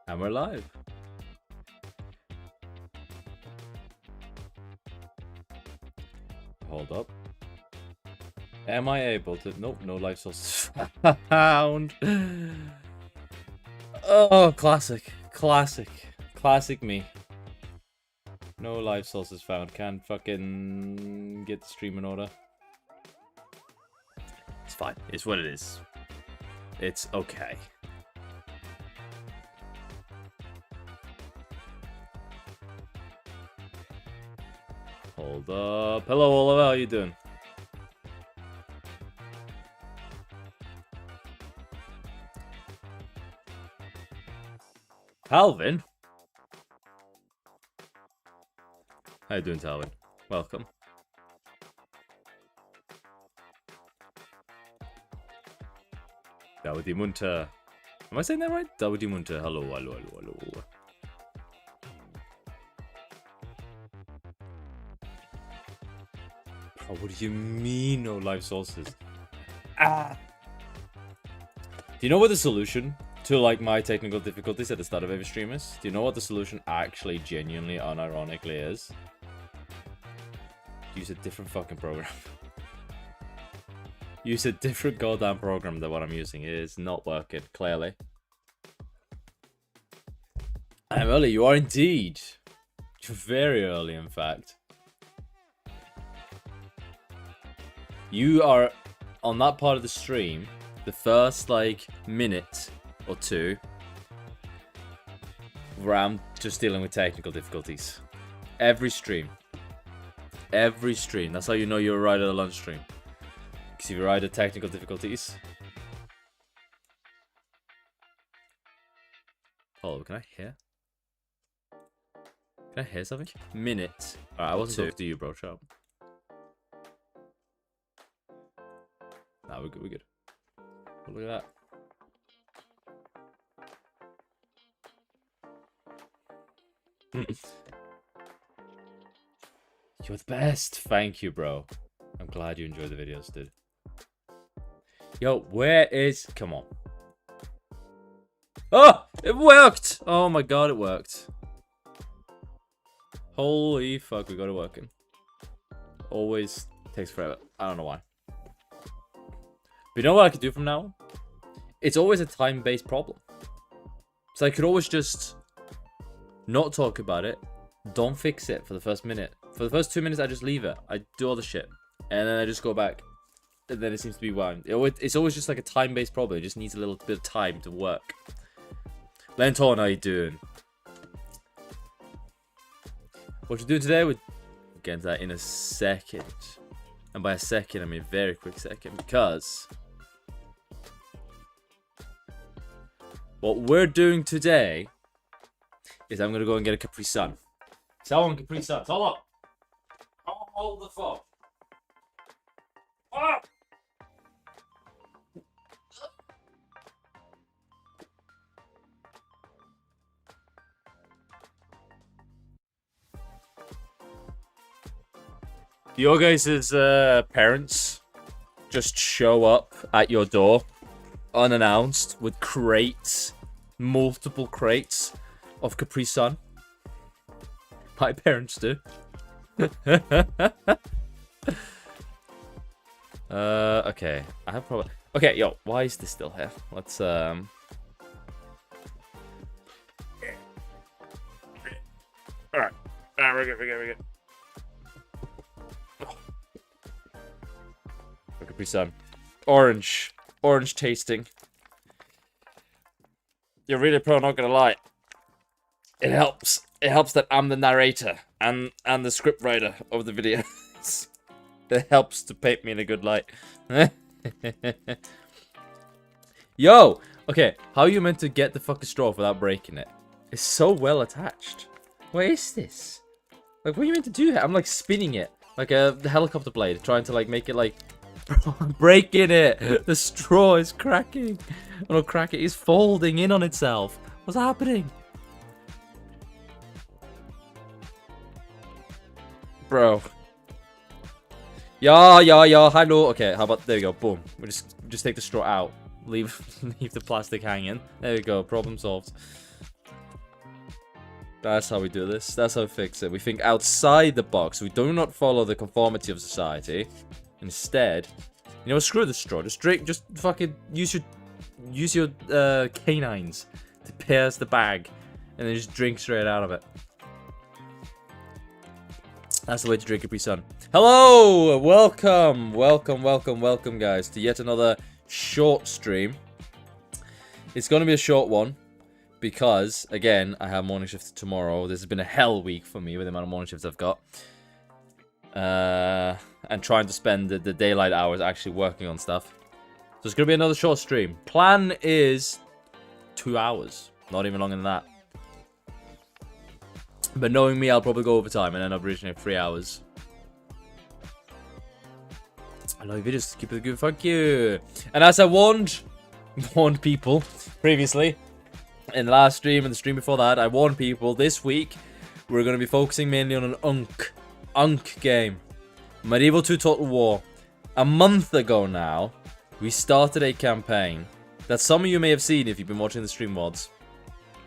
And we're live. Hold up. Am I able to... Nope, no life sources found. Oh, classic. Classic. Classic me. No life sources found. Can't fucking get the stream in order. It's fine. It's what it is. It's okay. Hold up. Hello, Oliver. How you doing? Talvin? How you doing, Talvin? Welcome. Dawdi Munter. Am I saying that right? Dawdi Munter. Hello, hello, hello, hello. Oh, what do you mean no live sources? Ah! Do you know what the solution to like my technical difficulties at the start of every stream is? Do you know what the solution actually genuinely unironically is? Use a different fucking program. Use a different goddamn program than what I'm using. It is not working, clearly. I'm early, you are indeed. You're very early, in fact. You are on that part of the stream, the first like minute or two, where I'm just dealing with technical difficulties. Every stream. Every stream. That's how you know you're right at a lunch stream. Because if you're right at technical difficulties. Oh, can I hear? Can I hear something? Minute. Alright, I wasn't talking to you, bro. Shut up. Nah, we're good, we're good. Oh, look at that. You're the best. Thank you, bro. I'm glad you enjoyed the videos, dude. Yo, where is... Come on. Oh! It worked! Oh my god, it worked. Holy fuck, we got it working. Always takes forever. I don't know why. But you know what I could do from now on? It's always a time-based problem. So I could always just not talk about it. Don't fix it for the first minute. For the first 2 minutes, I just leave it. I do all the shit. And then I just go back. And then it seems to be wound. It's always just like a time-based problem. It just needs a little bit of time to work. Lenton, how you doing? What you doing today? We'll get into that in a second. And by a second, I mean a very quick second. Because what we're doing today is I'm going to go and get a Capri Sun. Someone Capri Sun. Hold up. Hold the phone. Ah! Your guys' parents just show up at your door unannounced with crates, multiple crates of Capri Sun. My parents do. Okay. I have probably... Okay, yo, why is this still here? Let's, Alright, we're good. Capri Sun. Orange tasting. You're really pro, not gonna lie. It helps. It helps that I'm the narrator and the scriptwriter of the videos. It helps to paint me in a good light. Yo! Okay, how are you meant to get the fucking straw without breaking it? It's so well attached. What is this? Like, what are you meant to do here? I'm like spinning it. Like a helicopter blade. Trying to like make it like... breaking it! The straw is cracking. Oh no, crack it. It's folding in on itself. What's happening? Bro. Yeah, hello. Okay, how about, there we go, boom. We just take the straw out. Leave the plastic hanging. There we go. Problem solved. That's how we do this. That's how we fix it. We think outside the box. We do not follow the conformity of society. Instead, you know, screw the straw. Just drink. Just fucking use your canines to pierce the bag, and then just drink straight out of it. That's the way to drink Capri Sun. Hello, welcome, guys, to yet another short stream. It's going to be a short one because, again, I have morning shift tomorrow. This has been a hell week for me with the amount of morning shifts I've got. And trying to spend the daylight hours actually working on stuff. So it's going to be another short stream. Plan is 2 hours. Not even longer than that. But knowing me, I'll probably go over time and end up reaching 3 hours. I love your videos. Keep it good. Thank you. And as I warned people previously, in the last stream and the stream before that, I warned people this week we're going to be focusing mainly on an Unk game. Medieval 2 Total War. A month ago now, we started a campaign that some of you may have seen if you've been watching the stream mods.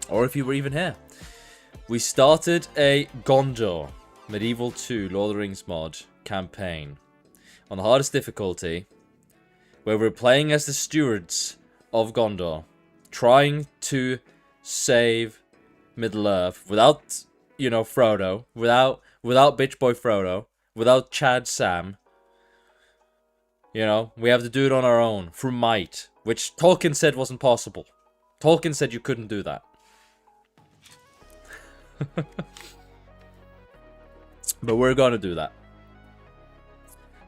Or if you were even here. We started a Gondor, Medieval 2 Lord of the Rings mod campaign on the hardest difficulty, where we're playing as the stewards of Gondor, trying to save Middle-earth without, you know, Frodo, without bitch boy Frodo, without Chad Sam. You know, we have to do it on our own, through might, which Tolkien said wasn't possible. Tolkien said you couldn't do that. But we're gonna do that.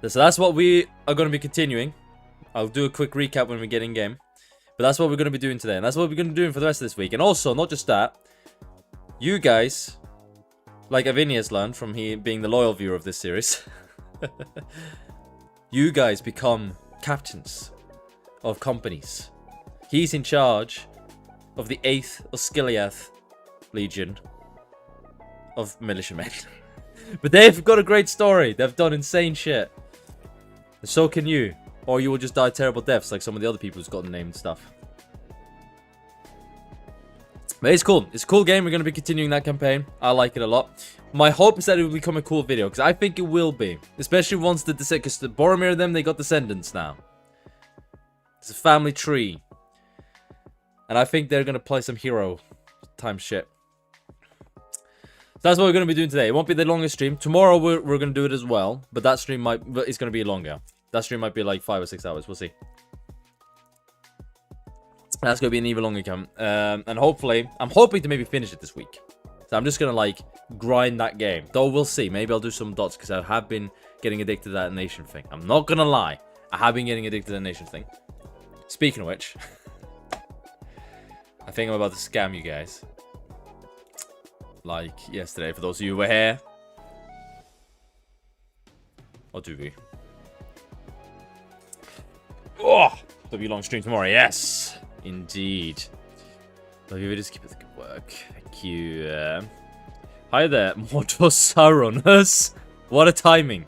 So that's what we are gonna be continuing. I'll do a quick recap when we get in game. But that's what we're gonna be doing today. And that's what we're gonna be doing for the rest of this week. And also, not just that, you guys, like Avinia has learned from he being the loyal viewer of this series, you guys become captains of companies. He's in charge of the 8th Osgiliath Legion of militiamen. But they've got a great story. They've done insane shit. And so can you. Or you will just die terrible deaths like some of the other people who's gotten named stuff. But it's cool. It's a cool game. We're going to be continuing that campaign. I like it a lot. My hope is that it will become a cool video. Because I think it will be. Especially once because the Boromir and them, they got descendants now. It's a family tree. And I think they're going to play some hero time shit. So that's what we're going to be doing today. It won't be the longest stream. Tomorrow we're going to do it as well. But that stream it's going to be longer. That stream might be like 5 or 6 hours. We'll see. That's going to be an even longer camp. And hopefully, I'm hoping to maybe finish it this week. So I'm just going to like grind that game. Though we'll see. Maybe I'll do some dots because I have been getting addicted to that nation thing. I'm not going to lie. I have been getting addicted to the nation thing. Speaking of which, I think I'm about to scam you guys. Like yesterday, for those of you who were here. Or do we? Oh! There'll be a long stream tomorrow, yes! Indeed. Love your videos, keep up the good work. Thank you. Hi there, Mordor Sauronus. What a timing.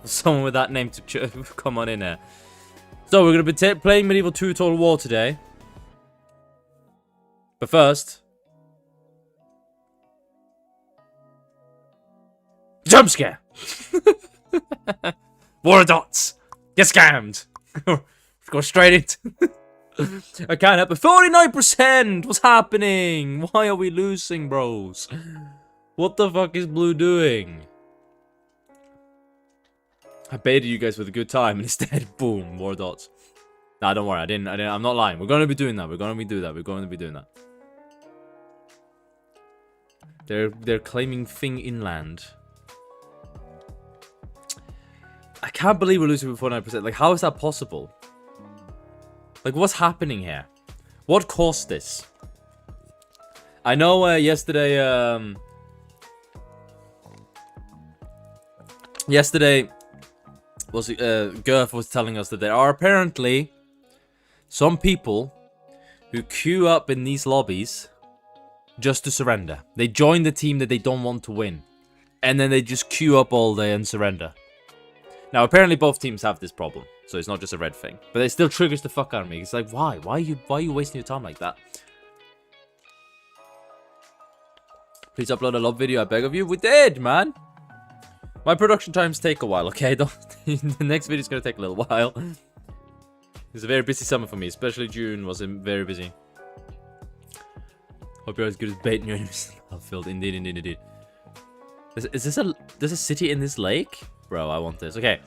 For someone with that name to come on in here. So, we're going to be playing Medieval 2 Total War today. But first... Jump scare! War of dots! Get scammed! Go straight into... I can't help it. 49%! What's happening? Why are we losing, bros? What the fuck is Blue doing? I baited you guys with a good time, and instead, boom, more dots. Nah, don't worry. I didn't. I'm not lying. We're gonna be doing that. We're gonna be doing that. They're claiming Thing Inland. I can't believe we're losing with 49%. Like, how is that possible? Like, what's happening here? What caused this? I know yesterday was Gerth was telling us that there are apparently some people who queue up in these lobbies just to surrender. They join the team that they don't want to win. And then they just queue up all day and surrender. Now, apparently both teams have this problem, so it's not just a red thing. But it still triggers the fuck out of me. It's like, why? Why are you wasting your time like that? Please upload a love video, I beg of you. We did, man. My production times take a while, okay? The next video is going to take a little while. It's a very busy summer for me, especially June was very busy. Hope you're as good as baiting your enemies. Filled, indeed, indeed, indeed. Is this there's a city in this lake? Bro, I want this. Okay.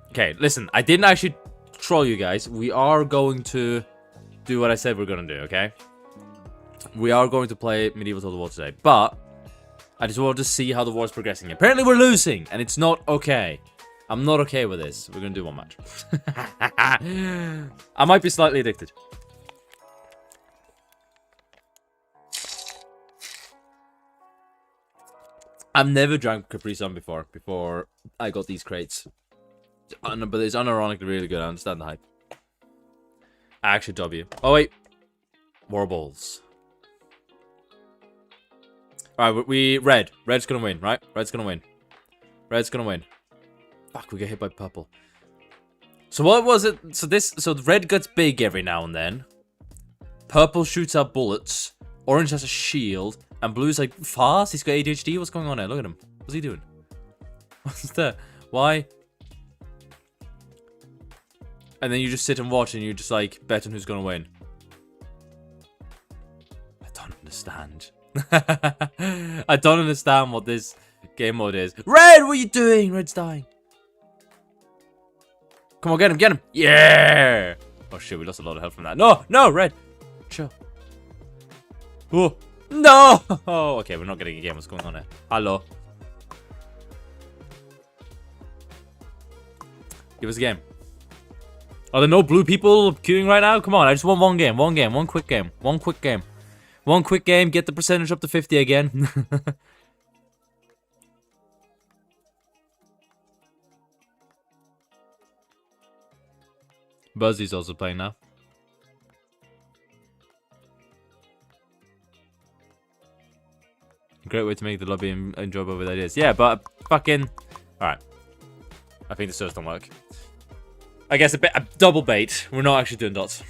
Okay, listen, I didn't actually troll you guys. We are going to do what I said we're going to do, okay? We are going to play Medieval Total War today, but I just wanted to see how the war is progressing. Apparently we're losing, and it's not okay. I'm not okay with this. We're going to do one match. I might be slightly addicted. I've never drank Capri Sun before I got these crates. But it's unironically really good. I understand the hype. Actually, W. Oh, wait. Warbles. Alright, Red. Red's gonna win, right? Red's gonna win. Red's gonna win. Fuck, we get hit by purple. So what was it? So red gets big every now and then. Purple shoots out bullets. Orange has a shield. And blue's like fast. He's got ADHD. What's going on there? Look at him. What's he doing? What's that? Why? And then you just sit and watch and you just like bet on who's gonna win. I don't understand. I don't understand what this game mode is. Red, what are you doing? Red's dying. Come on, get him, get him. Yeah. Oh shit, we lost a lot of health from that. No, no, Red. Chill. Oh. No! Oh, okay, we're not getting a game. What's going on here? Hello. Give us a game. Are there no blue people queuing right now? Come on, I just want one game. One game. One quick game. One quick game. One quick game. Get the percentage up to 50 again. Buzzy's also playing now. Great way to make the lobby enjoyable with ideas. Yeah, but fucking... Alright. I think the servers don't work. I guess a double bait. We're not actually doing dots.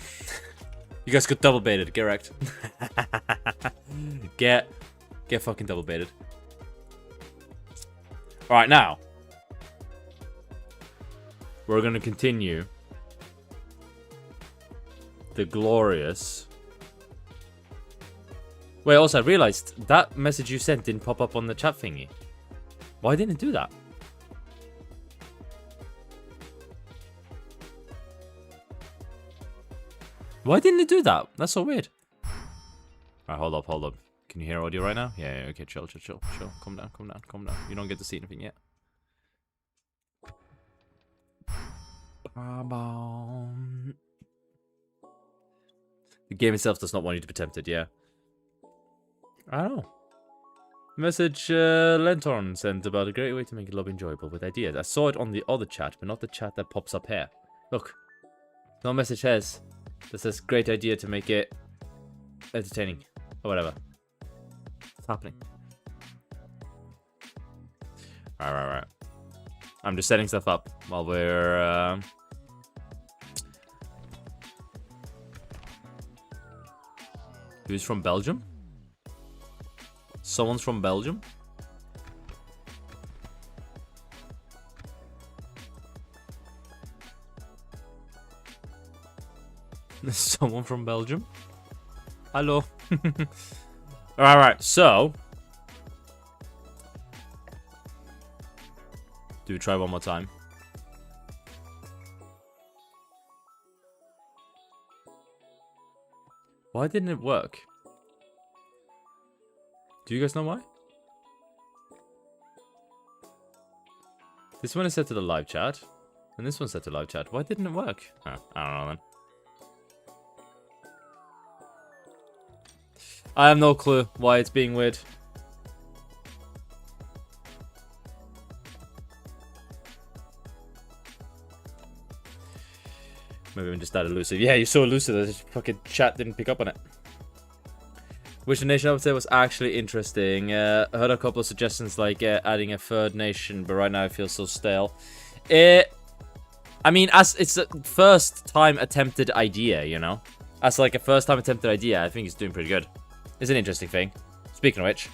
You guys got double baited. Get wrecked. Get fucking double baited. Alright, now. We're going to continue the glorious... Wait, also, I realized that message you sent didn't pop up on the chat thingy. Why didn't it do that? Why didn't it do that? That's so weird. Alright, hold up, hold up. Can you hear audio right now? Yeah, okay, chill. Calm down. You don't get to see anything yet. The game itself does not want you to be tempted, yeah. I don't know. Message Lentorn sent about a great way to make a lobby enjoyable with ideas. I saw it on the other chat, but not the chat that pops up here. Look. No message has. This says great idea to make it entertaining. Or whatever. What's happening? Right. I'm just setting stuff up while we're... Who's from Belgium? Someone's from Belgium? Someone from Belgium? Hello. Alright, so... Do we try one more time? Why didn't it work? Do you guys know why? This one is set to the live chat. And this one's set to live chat. Why didn't it work? Oh, I don't know then. I have no clue why it's being weird. Maybe I'm just that elusive. Yeah, you're so elusive that this fucking chat didn't pick up on it. Which nation I would say was actually interesting. I heard a couple of suggestions like adding a third nation, but right now it feels so stale. I mean, as it's a first time attempted idea, you know? As like a first time attempted idea, I think it's doing pretty good. It's an interesting thing. Speaking of which.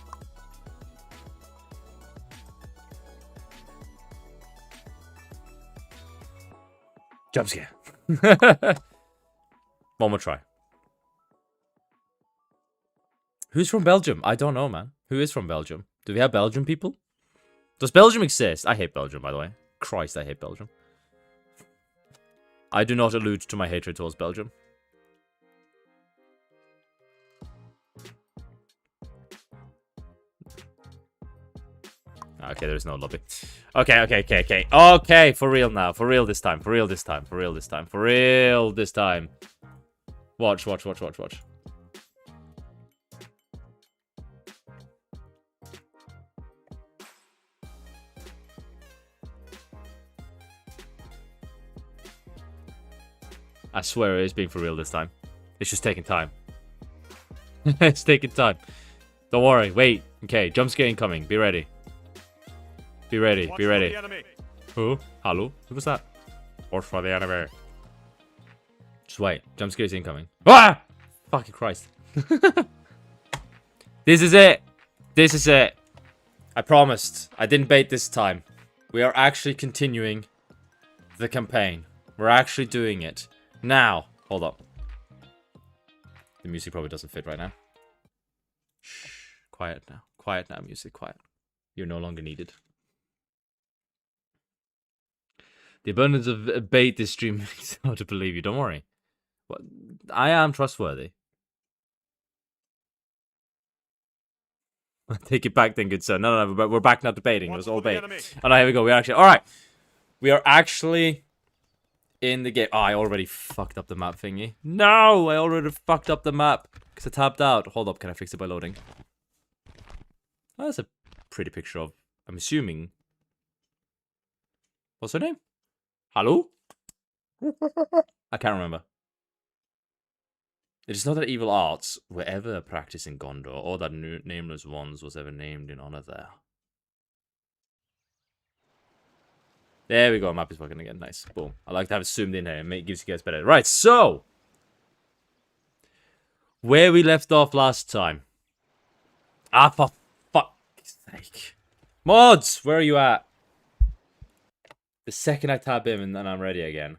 Jump scare. One more try. Who's from Belgium? I don't know, man. Who is from Belgium? Do we have Belgian people? Does Belgium exist? I hate Belgium, by the way. Christ, I hate Belgium. I do not allude to my hatred towards Belgium. Okay, there's no lobby. Okay, for real now. For real this time. For real this time. For real this time. For real this time. Watch. I swear it is being for real this time. It's just taking time. It's taking time. Don't worry. Wait. Okay, jump scare incoming. Be ready. Be ready. Be ready. Who? Hello? Who was that? Watch for the enemy. Just wait. Jump scare's incoming. Ah! Fucking Christ. This is it. This is it. I promised. I didn't bait this time. We are actually continuing the campaign. We're actually doing it. Now. Hold up. The music probably doesn't fit right now. Shh. Quiet now. Quiet now, music. Quiet. You're no longer needed. The abundance of bait this stream makes it hard to believe you. Don't worry. What? I am trustworthy. Take it back then, good sir. No, we're back now debating. It was all bait. Oh no, here we go. We're actually... Alright. We are actually in the game. Oh, I already fucked up the map thingy. No! I already fucked up the map. Because I tapped out. Hold up, can I fix it by loading? Oh, that's a pretty picture of... I'm assuming... What's her name? Hello? I can't remember. It is not that evil arts were ever practiced in Gondor, or that nameless ones was ever named in honor there. There we go, map is working again, nice, boom. I like to have it zoomed in here, it gives you guys better. Right, so! Where we left off last time. Ah, for fuck's sake. Mods, where are you at? The second I tab him, and then I'm ready again.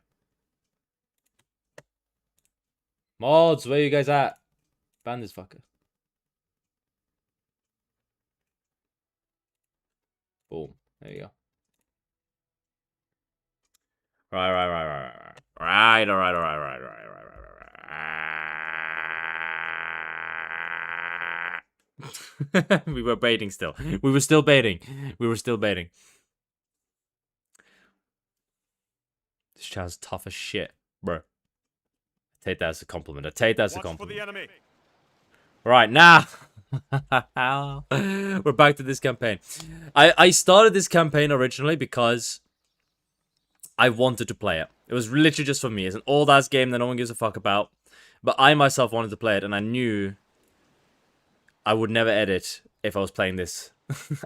Mods, where you guys at? Ban this fucker. Boom. There you go. Right. We were baiting still. We were still baiting. This child's tough as shit, bro. Take that as a compliment. Right, now. We're back to this campaign. I started this campaign originally because I wanted to play it. It was literally just for me. It's an old-ass game that no one gives a fuck about. But I myself wanted to play it, and I knew I would never edit if I was playing this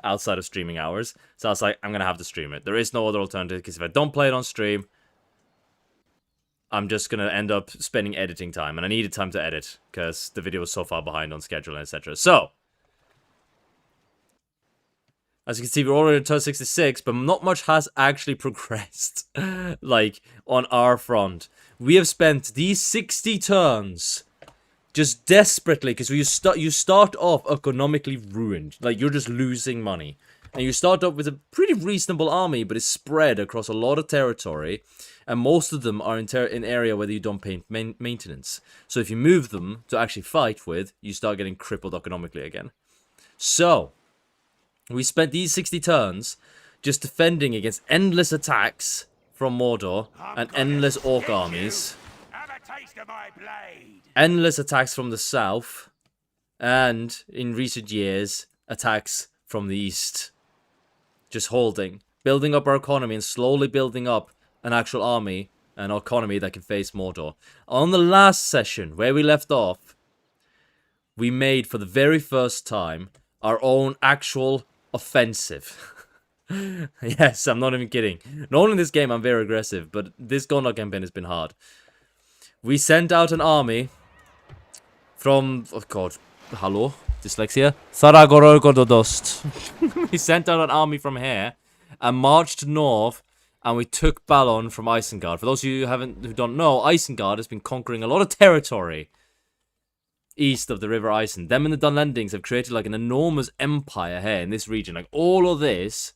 outside of streaming hours. So I was like, I'm going to have to stream it. There is no other alternative, because if I don't play it on stream, I'm just going to end up spending editing time. And I needed time to edit, because the video was so far behind on schedule, etc. So, as you can see, we're already at turn 66, but not much has actually progressed, like, on our front. We have spent these 60 turns just desperately, because you start off economically ruined. Like, you're just losing money. And you start off with a pretty reasonable army, but it's spread across a lot of territory. And most of them are in area where you don't pay maintenance. So if you move them to actually fight with, you start getting crippled economically again. So, we spent these 60 turns just defending against endless attacks from Mordor and endless orc armies. Endless attacks from the south. And, in recent years, attacks from the east. Just holding. Building up our economy and slowly building up an actual army, an economy that can face Mordor. On the last session, where we left off, we made, for the very first time, our own actual offensive. Yes, I'm not even kidding. Not only in this game, I'm very aggressive, but this Gondor campaign has been hard. We sent out an army from... Oh god. Hello? Dyslexia? Saragororgododost. We sent out an army from here and marched north, and we took Balon from Isengard. For those of you who don't know, Isengard has been conquering a lot of territory east of the River Isen. Them and the Dunlendings have created like an enormous empire here in this region. Like all of this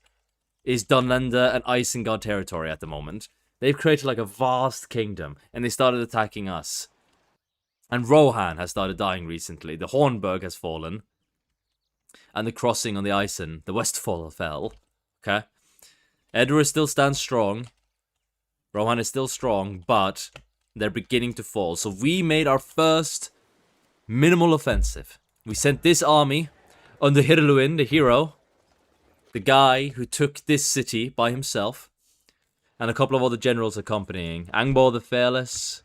is Dunlander and Isengard territory at the moment. They've created like a vast kingdom, and they started attacking us. And Rohan has started dying recently. The Hornburg has fallen. And the crossing on the Isen, the Westfall, fell. Okay? Edward still stands strong. Rohan is still strong, but they're beginning to fall. So we made our first minimal offensive. We sent this army under Hirluin, the hero. The guy who took this city by himself. And a couple of other generals accompanying. Angbo the Fearless.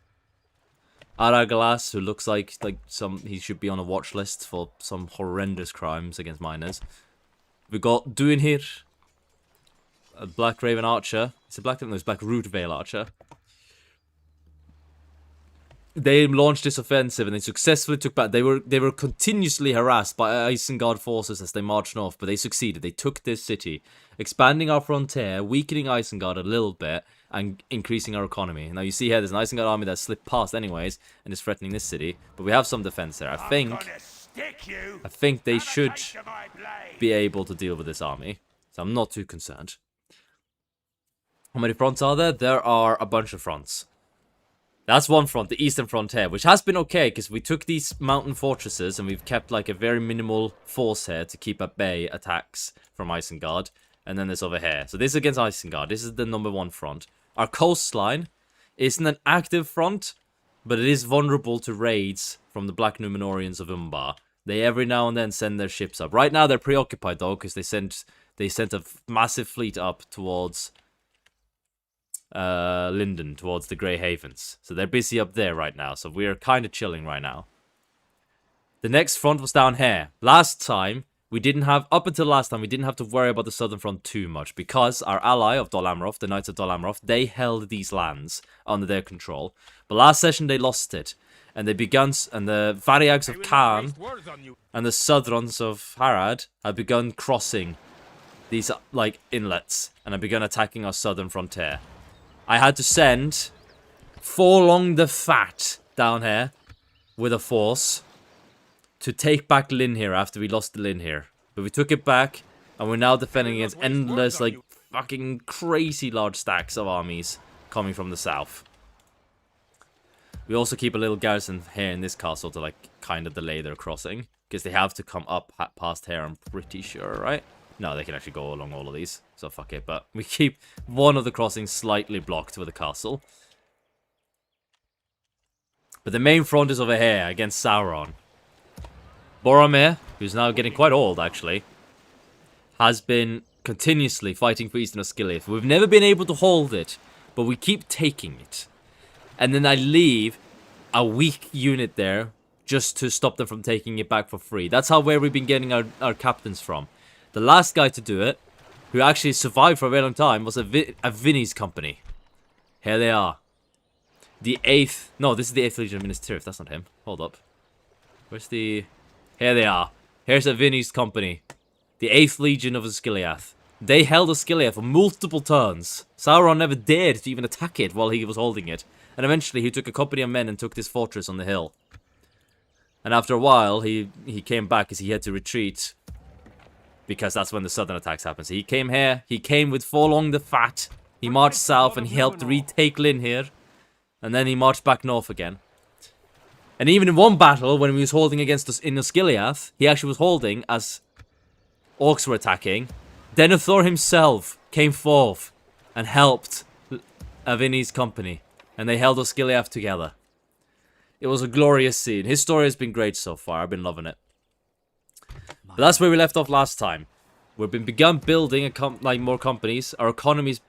Aragalas, who looks like he should be on a watch list for some horrendous crimes against minors. We got Duinhir, a Black Raven Archer. It's a Black Root Veil Archer. They launched this offensive and they successfully took back. They were continuously harassed by Isengard forces as they marched north, but they succeeded. They took this city, expanding our frontier, weakening Isengard a little bit, and increasing our economy. Now you see here, there's an Isengard army that slipped past anyways, and is threatening this city. But we have some defense there. I think they should be able to deal with this army. So I'm not too concerned. How many fronts are there? There are a bunch of fronts. That's one front, the eastern frontier, which has been okay, because we took these mountain fortresses, and we've kept like a very minimal force here to keep at bay attacks from Isengard. And then there's over here. So this is against Isengard. This is the #1 front. Our coastline isn't an active front, but it is vulnerable to raids from the Black Numenorians of Umbar. They every now and then send their ships up. Right now they're preoccupied though, because they sent a massive fleet up towards Linden, towards the Grey Havens. So they're busy up there right now. So we're kind of chilling right now. The next front was down here. Up until last time, we didn't have to worry about the southern front too much, because our ally of Dol Amroth, the Knights of Dol Amroth, they held these lands under their control. But last session they lost it, and the Variags of Khan and the Southrons of Harad had begun crossing these like inlets and had begun attacking our southern frontier. I had to send Forlong the Fat down here with a force to take back Linhir after we lost the Linhir. But we took it back, and we're now defending against endless, like, fucking crazy large stacks of armies coming from the south. We also keep a little garrison here in this castle to, like, kind of delay their crossing, because they have to come up past here, I'm pretty sure, right? No, they can actually go along all of these, so fuck it. But we keep one of the crossings slightly blocked with a castle. But the main front is over here against Sauron. Boromir, who's now getting quite old, actually, has been continuously fighting for Eastern Osgiliath. We've never been able to hold it, but we keep taking it. And then I leave a weak unit there just to stop them from taking it back for free. That's where we've been getting our captains from. The last guy to do it, who actually survived for a very long time, was a Vinny's company. Here they are. The 8th... No, this is the 8th Legion of Minas Tirith. That's not him. Hold up. Where's the... Here they are. Here's a Vinny's company. The 8th Legion of Osgiliath. They held Osgiliath for multiple turns. Sauron never dared to even attack it while he was holding it. And eventually he took a company of men and took this fortress on the hill. And after a while, he came back because he had to retreat. Because that's when the southern attacks happened. So he came here. He came with Forlong the Fat. He marched south and he helped retake Linhir. And then he marched back north again. And even in one battle, when he was holding against us in Osgiliath, he actually was holding as orcs were attacking. Denethor himself came forth and helped Avini's company. And they held Osgiliath together. It was a glorious scene. His story has been great so far. I've been loving it. But that's where we left off last time. We've begun building more companies. Our economy's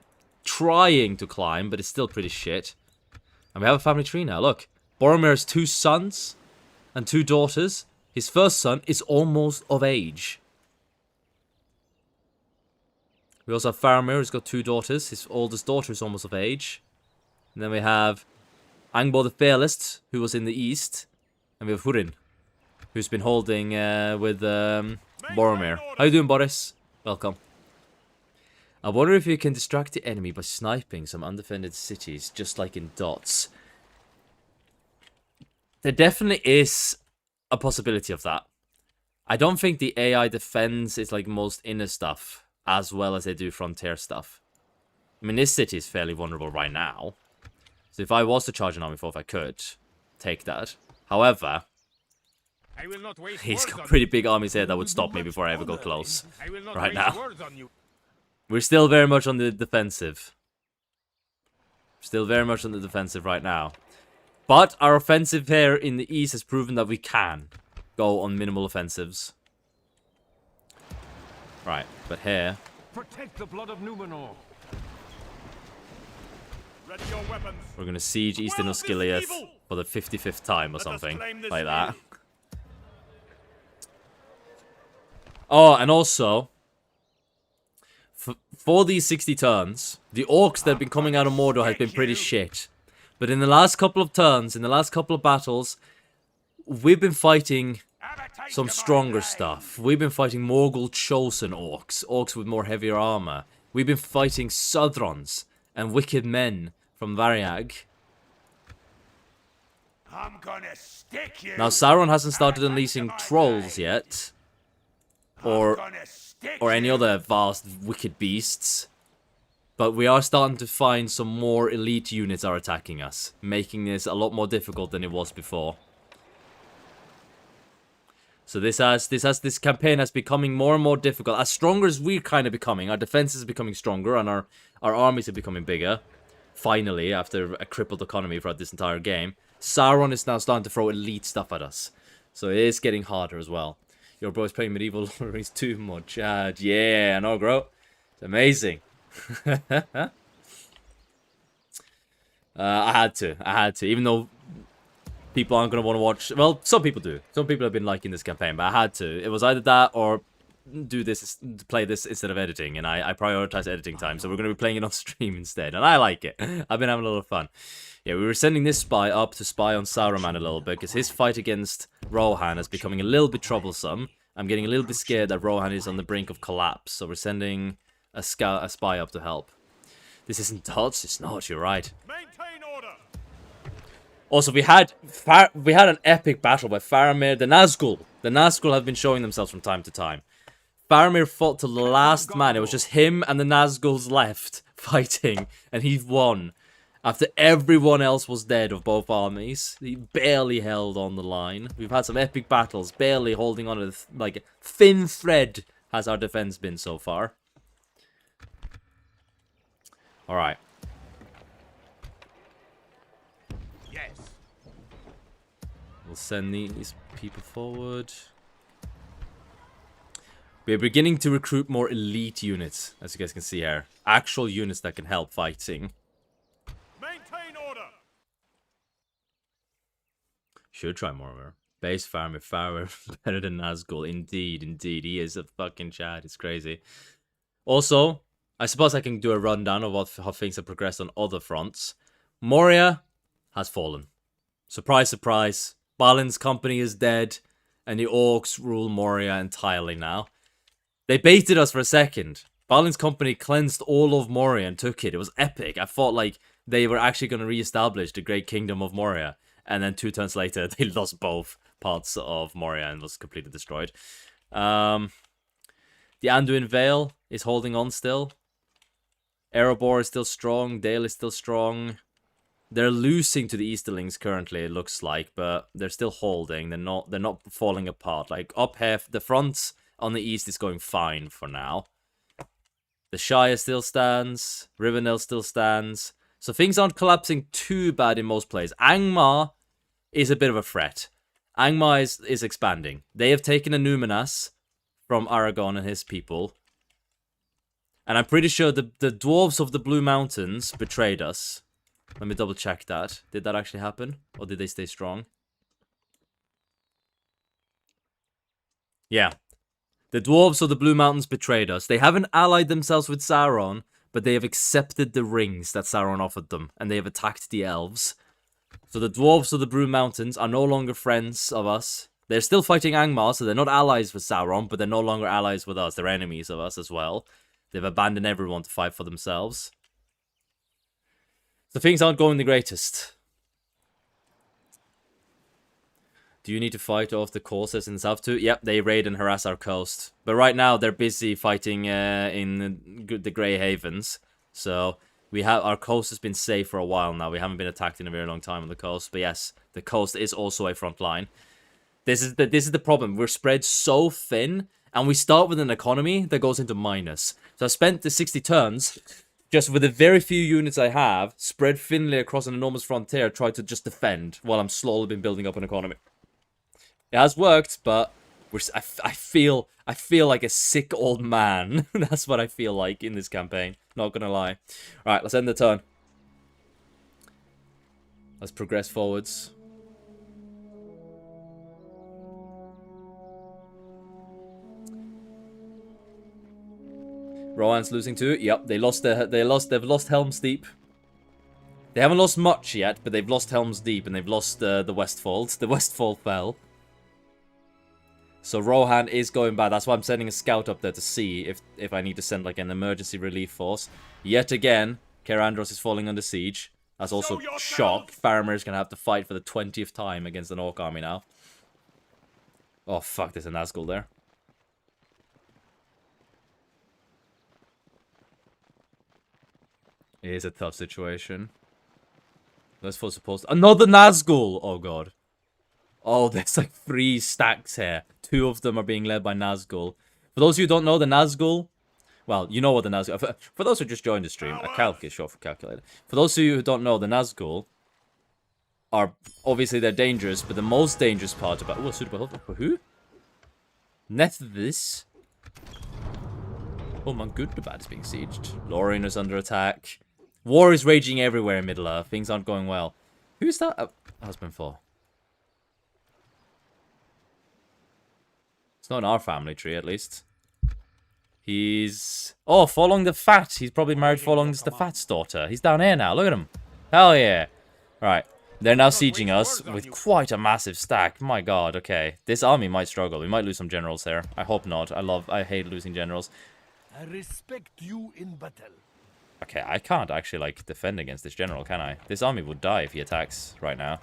trying to climb, but it's still pretty shit. And we have a family tree now. Look, Boromir has 2 sons and 2 daughters. His first son is almost of age. We also have Faramir, who's got 2 daughters. His oldest daughter is almost of age. And then we have Angbor the Fearless, who was in the east. And we have Húrin, who's been holding with Boromir. How you doing, Boris? Welcome. I wonder if you can distract the enemy by sniping some undefended cities, just like in Dots. There definitely is a possibility of that. I don't think the AI defends its like most inner stuff as well as they do frontier stuff. I mean, this city is fairly vulnerable right now. So if I was to charge an army force, I could take that. However, he's got pretty big armies here that would stop me before I ever go close. Right now. We're still very much on the defensive. Still very much on the defensive right now. But our offensive here in the east has proven that we can go on minimal offensives. Right, but here... Protect the blood of Numenor. Ready your weapons. We're going to siege Eastern Osgiliath for the 55th time or something like that. Oh, and also... For these 60 turns, the orcs that have been coming out of Mordor has been pretty shit. But in the last couple of turns, in the last couple of battles, we've been fighting some stronger stuff. We've been fighting Morgul chosen orcs, orcs with more heavier armor. We've been fighting Southrons and wicked men from Variag. I'm gonna stick you. Now Sauron hasn't started unleashing trolls yet, or any other vast wicked beasts. But we are starting to find some more elite units are attacking us, making this a lot more difficult than it was before. So this campaign has becoming more and more difficult. As stronger as we're kind of becoming, our defenses are becoming stronger and our armies are becoming bigger. Finally, after a crippled economy throughout this entire game, Sauron is now starting to throw elite stuff at us. So it is getting harder as well. Your bro's playing Medieval Lord of the Rings too much. Yeah, I know, bro. It's amazing. I had to, even though people aren't going to want to watch. Well, some people do. Some people have been liking this campaign, but I had to. It was either that or play this instead of editing, and I prioritize editing time, so we're going to be playing it on stream instead, and I like it. I've been having a lot of fun. Yeah, we were sending this spy up to spy on Saruman a little bit, because his fight against Rohan is becoming a little bit troublesome. I'm getting a little bit scared that Rohan is on the brink of collapse, so we're sending a spy up to help. This isn't Dodge, it's not, you're right. Maintain order. Also, we had an epic battle by Faramir, the Nazgul. The Nazgul have been showing themselves from time to time. Faramir fought to the last man. It was just him and the Nazguls left fighting, and he won. After everyone else was dead of both armies, he barely held on the line. We've had some epic battles, barely holding on to like a thin thread has our defense been so far. Alright. Yes. We'll send these people forward. We're beginning to recruit more elite units, as you guys can see here. Actual units that can help fighting. Maintain order. Should try more. Base Faramir better than Nazgul. Indeed. He is a fucking Chad. It's crazy. Also, I suppose I can do a rundown of how things have progressed on other fronts. Moria has fallen. Surprise, surprise. Balin's company is dead, and the orcs rule Moria entirely now. They baited us for a second. Balin's company cleansed all of Moria and took it. It was epic. I thought like they were actually going to re-establish the great kingdom of Moria. And then 2 turns later, they lost both parts of Moria and was completely destroyed. The Anduin Vale is holding on still. Erebor is still strong. Dale is still strong. They're losing to the Easterlings currently, it looks like, but they're still holding. They're not falling apart. Like up half the fronts on the east is going fine for now. The Shire still stands. Rivendell still stands. So things aren't collapsing too bad in most places. Angmar is a bit of a threat. Angmar is expanding. They have taken a Numenas from Aragorn and his people. And I'm pretty sure the dwarves of the Blue Mountains betrayed us. Let me double check that. Did that actually happen? Or did they stay strong? Yeah. The dwarves of the Blue Mountains betrayed us. They haven't allied themselves with Sauron, but they have accepted the rings that Sauron offered them, and they have attacked the elves. So the dwarves of the Blue Mountains are no longer friends of us. They're still fighting Angmar, so they're not allies with Sauron, but they're no longer allies with us. They're enemies of us as well. They've abandoned everyone to fight for themselves. So things aren't going the greatest. Do you need to fight off the courses in the south too? Yep, they raid and harass our coast. But right now, they're busy fighting in the Grey Havens. So our coast has been safe for a while now. We haven't been attacked in a very long time on the coast. But yes, the coast is also a front line. This is the problem. We're spread so thin, and we start with an economy that goes into minus. So I spent the 60 turns just with the very few units I have, spread thinly across an enormous frontier, try to just defend while I'm slowly been building up an economy. It has worked, but I feel like a sick old man. That's what I feel like in this campaign. Not gonna lie. All right, let's end the turn. Let's progress forwards. Rohan's losing too. Yep, they've lost Helm's Deep. They haven't lost much yet, but they've lost Helm's Deep and they've lost the Westfold. The Westfold fell. So Rohan is going bad. That's why I'm sending a scout up there to see if I need to send like an emergency relief force. Yet again, Kerandros is falling under siege. That's also shock. Faramir's gonna have to fight for the 20th time against an Orc army now. Oh fuck, there's a Nazgul there. It is a tough situation. Let's for supposed another Nazgul! Oh god. Oh, there's like 3 stacks here. 2 of them are being led by Nazgul. For those of you who don't know, the Nazgul... Well, you know what the Nazgul... For those who just joined the stream, a calc is short for calculator. For those of you who don't know, the Nazgul are... Obviously, they're dangerous, but the most dangerous part about... Oh, suitable for who? Nethvis? Oh, Mangundabad is being sieged. Lorien is under attack. War is raging everywhere in Middle-earth. Things aren't going well. Who's that husband for? It's not in our family tree, at least. He's... Oh, following the Fat. He's probably married following the Fat's daughter. He's down here now. Look at him. Hell yeah. Right. They're now sieging us with quite a massive stack. My god, okay. This army might struggle. We might lose some generals here. I hope not. I hate losing generals. I respect you in battle. Okay, I can't actually, like, defend against this general, can I? This army would die if he attacks right now.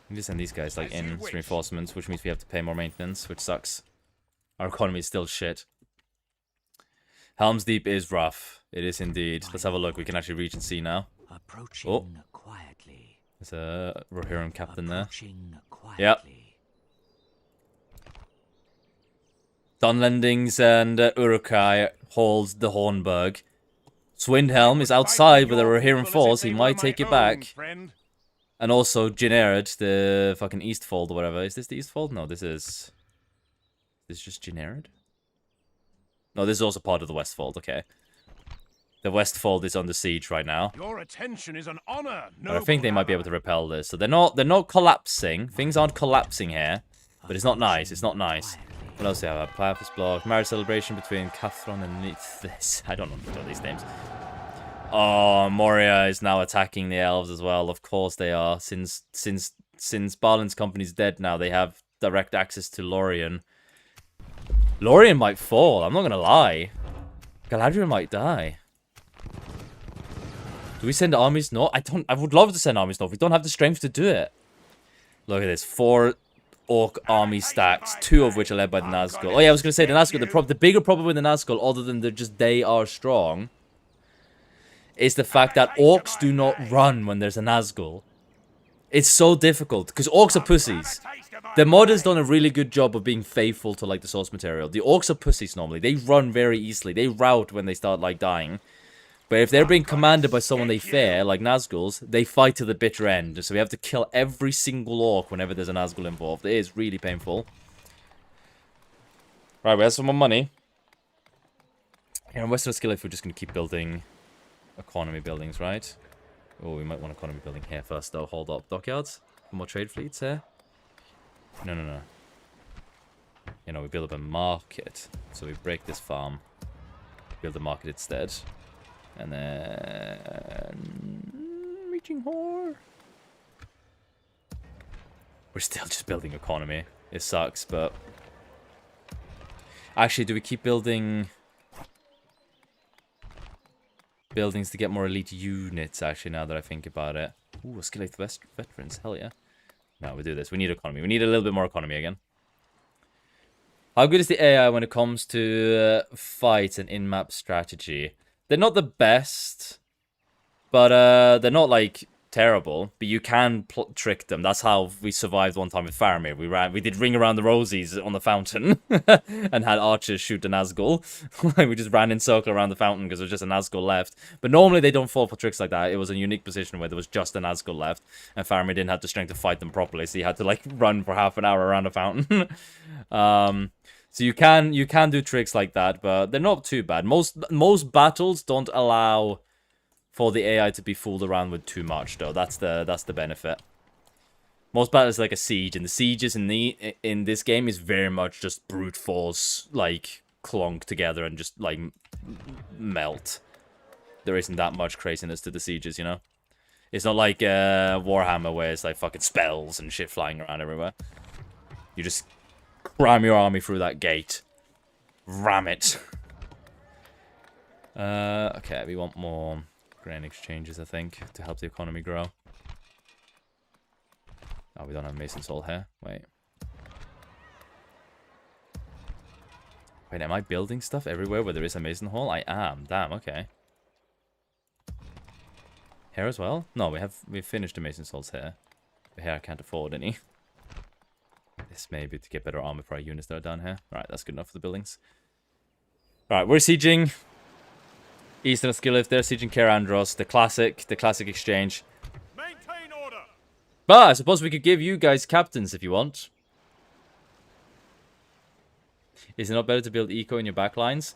We just send these guys, like, in reinforcements, which means we have to pay more maintenance, which sucks. Our economy is still shit. Helm's Deep is rough. It is indeed. Let's have a look. We can actually reach and see now. Oh. There's a Rohirrim captain there. Yep. Dunlendings and Uruk-hai hold the Hornburg. Swindhelm is outside with a Rohirrim force. He might take it back. And also Genered, the fucking Eastfold or whatever. Is this the Eastfold? No, this is... This is just Genered? No, this is also part of the Westfold, okay. The Westfold is under siege right now. Your attention is an honor. But I think they might be able to repel this. So they're not collapsing. Things aren't collapsing here. But it's not nice. It's not nice. What else do we have? Platypus block. Marriage celebration between Cathron and this. I don't know these names. Oh, Moria is now attacking the elves as well. Of course they are. Since Balin's company's dead now, they have direct access to Lorien. Lorien might fall. I'm not gonna lie. Galadriel might die. Do we send armies north? I would love to send armies north. We don't have the strength to do it. Look at this. 4 Orc army stacks, 2 of which are led by the Nazgul. Oh yeah, I was gonna say the Nazgul. The bigger problem with the Nazgul, other than they are strong, is the fact that Orcs do not run when there's a Nazgul. It's so difficult because Orcs are pussies. The mod has done a really good job of being faithful to like the source material. The Orcs are pussies normally. They run very easily. They rout when they start like dying. But if they're being commanded by someone they fear, like Nazguls, they fight to the bitter end. So we have to kill every single Orc whenever there's a Nazgul involved. It is really painful. Right, we have some more money. Here in Western Skillet, we're just going to keep building economy buildings, right? Oh, we might want economy building here first, though. Hold up. Dockyards? More trade fleets here? No. You know, we build up a market. So we break this farm. Build a market instead. And then... reaching whore. We're still just building economy. It sucks, but... Actually, do we keep building... buildings to get more elite units, actually, now that I think about it. Ooh, escalate veterans. Hell yeah. No, we do this. We need economy. We need a little bit more economy again. How good is the AI when it comes to fights and in-map strategy? They're not the best, but they're not, like, terrible. But you can trick them. That's how we survived one time with Faramir. We did ring around the rosies on the fountain and had archers shoot a Nazgul. We just ran in circle around the fountain because there was just a Nazgul left. But normally they don't fall for tricks like that. It was a unique position where there was just a Nazgul left, and Faramir didn't have the strength to fight them properly, so he had to, like, run for half an hour around the fountain. So you can do tricks like that, but they're not too bad. Most battles don't allow for the AI to be fooled around with too much, though. That's the benefit. Most battles like a siege, and the sieges in this game is very much just brute force, like, clunk together and just, like, melt. There isn't that much craziness to the sieges, you know? It's not like Warhammer where it's like fucking spells and shit flying around everywhere. You just cram your army through that gate. Ram it. Okay, we want more grain exchanges, I think, to help the economy grow. Oh, we don't have Mason's Hall here. Wait, am I building stuff everywhere where there is a Mason Hall? I am. Damn, okay. Here as well? No, we've finished the Mason's Halls here. But here I can't afford any. This may be to get better armor for our units that are down here. Alright, that's good enough for the buildings. Alright, we're sieging Eastern Skillif, they're sieging Kerandros, the classic exchange. Maintain order. But I suppose we could give you guys captains if you want. Is it not better to build eco in your backlines?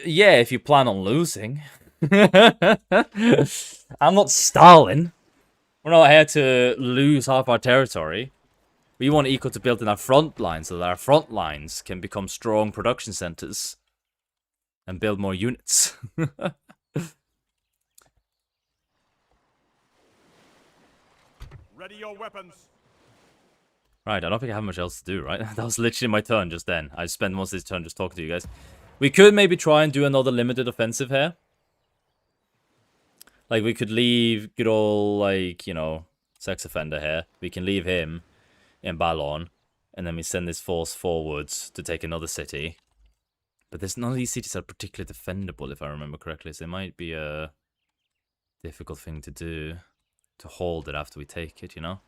Yeah, if you plan on losing. I'm not Stalin. We're not here to lose half our territory. We want eco to build in our front lines so that our front lines can become strong production centers and build more units. Ready your weapons. Right, I don't think I have much else to do, right? That was literally my turn just then. I spent most of this turn just talking to you guys. We could maybe try and do another limited offensive here. Like, we could leave good old, like, you know, sex offender here. We can leave him in Balon. And then we send this force forwards to take another city. But there's none of these cities are particularly defendable, if I remember correctly. So it might be a difficult thing to do. To hold it after we take it, you know?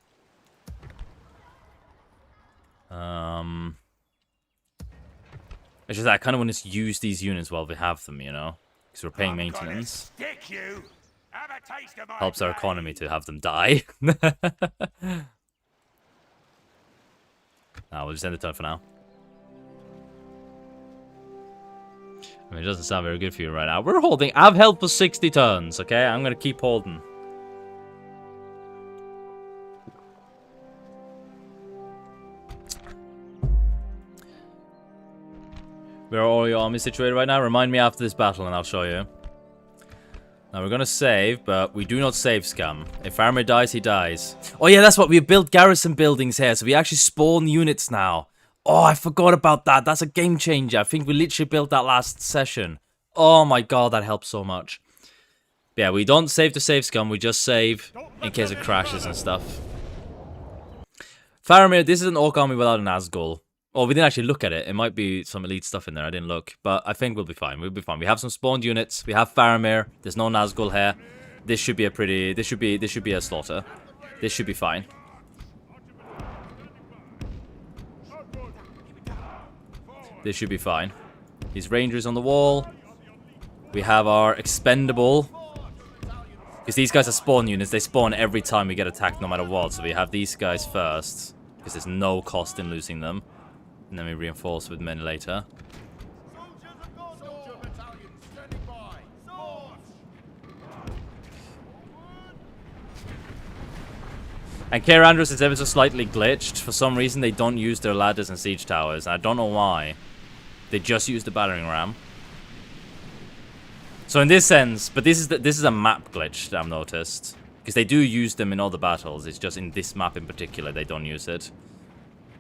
It's just that I kind of want to use these units while we have them, you know? Because we're paying maintenance. Stick you. Have a taste of my Helps our blade. economy to have them die. Nah, we'll just end the turn for now. I mean, it doesn't sound very good for you right now. We're holding. I've held for 60 turns, okay? I'm going to keep holding. Where are all your armies situated right now? Remind me after this battle and I'll show you. Now we're gonna save, but we do not save scum. If Faramir dies, he dies. Oh yeah, that's what, we built garrison buildings here, so we actually spawn units now. Oh, I forgot about that. That's a game changer. I think we literally built that last session. Oh my god, that helps so much. But yeah, we don't save to save scum, we just save in case it crashes and stuff. Faramir, this is an orc army without an Nazgul. Oh, we didn't actually look at it. It might be some elite stuff in there. I didn't look. But I think we'll be fine. We'll be fine. We have some spawned units. We have Faramir. There's no Nazgul here. This should be a pretty... This should be a slaughter. This should be fine. This should be fine. These rangers on the wall. We have our expendable. Because these guys are spawn units. They spawn every time we get attacked no matter what. So we have these guys first. Because there's no cost in losing them. And then we reinforce with men later. And Kaer Andros is ever so slightly glitched. For some reason, they don't use their ladders and siege towers. I don't know why. They just use the battering ram. So in this sense, but this is a map glitch that I've noticed. Because they do use them in other battles. It's just in this map in particular, they don't use it.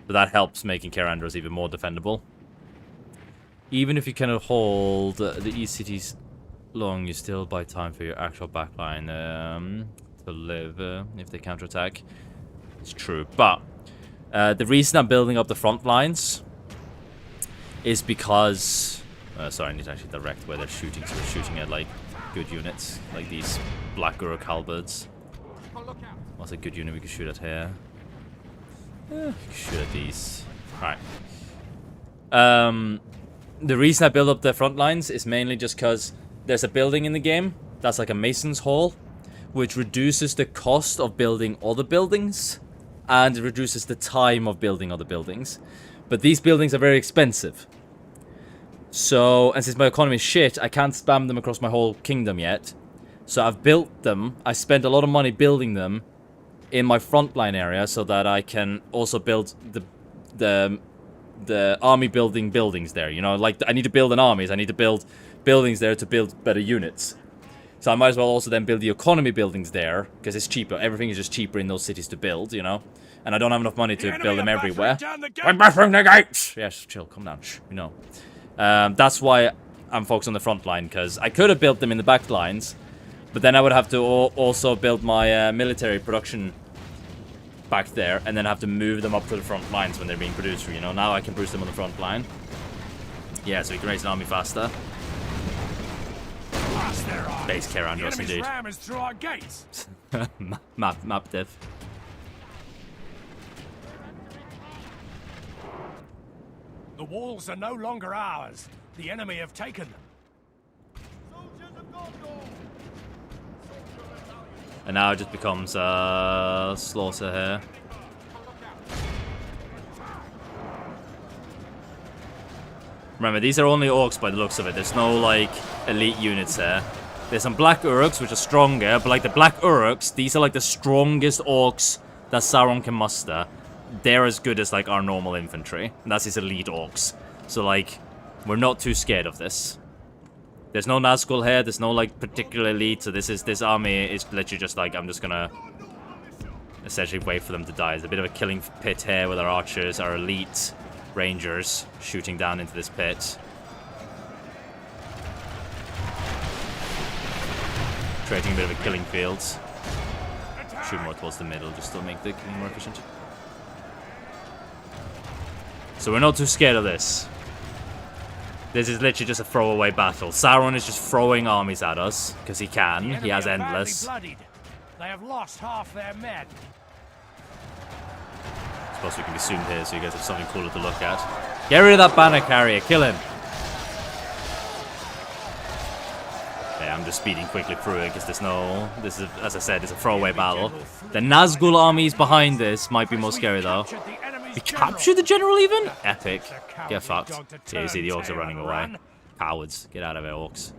So that helps making Kaer Andros even more defendable. Even if you cannot hold the east cities long, you still buy time for your actual backline to live if they counterattack. It's true, but the reason I'm building up the front lines is because... sorry, I need to actually direct where they're shooting, so we're shooting at, like, good units, like these Black Uruk halberds. What's a good unit we could shoot at here? We could shoot at these. Alright. The reason I build up the front lines is mainly just because there's a building in the game that's like a mason's hall, which reduces the cost of building other buildings and reduces the time of building other buildings. But these buildings are very expensive. So, and since my economy is shit, I can't spam them across my whole kingdom yet. So I've built them. I spent a lot of money building them in my frontline area so that I can also build the army building buildings there. You know, like I need to build an army. So I need to build buildings there to build better units. So I might as well also then build the economy buildings there because it's cheaper. Everything is just cheaper in those cities to build, you know. And I don't have enough money to build them everywhere. I'm buffering the gates! Yes, chill, calm down, shh, you know. That's why I'm focused on the front line, because I could have built them in the back lines, but then I would have to also build my military production back there, and then have to move them up to the front lines when they're being produced, you know. Now I can produce them on the front line. Yeah, so we can raise an army faster. Base Kaer Andros, indeed. map diff. The walls are no longer ours. The enemy have taken them. Soldiers of Gondor! And now it just becomes slaughter here. Remember, these are only orcs by the looks of it. There's no, like, elite units here. There's some Black Uruks, which are stronger, but, like, the Black Uruks, these are, like, the strongest orcs that Sauron can muster. They're as good as, like, our normal infantry. And that's his elite orcs. So, like, we're not too scared of this. There's no Nazgul here. There's no, like, particular elite. So this army is literally just, like, I'm just gonna essentially wait for them to die. There's a bit of a killing pit here with our archers, our elite rangers shooting down into this pit. Creating a bit of a killing field. Shoot more towards the middle just to make the killing more efficient. So we're not too scared of this. This is literally just a throwaway battle. Sauron is just throwing armies at us because he can. He has endless. They have lost half their men. I suppose we can be zoomed here so you guys have something cooler to look at. Get rid of that banner carrier. Kill him. Yeah, I'm just speeding quickly through it because there's no... This is, as I said, it's a throwaway battle. The Nazgul armies behind this might be more scary though. We captured the general even? Epic. Get fucked. Yeah, you see the orcs are running away. Cowards. Get out of here, orcs.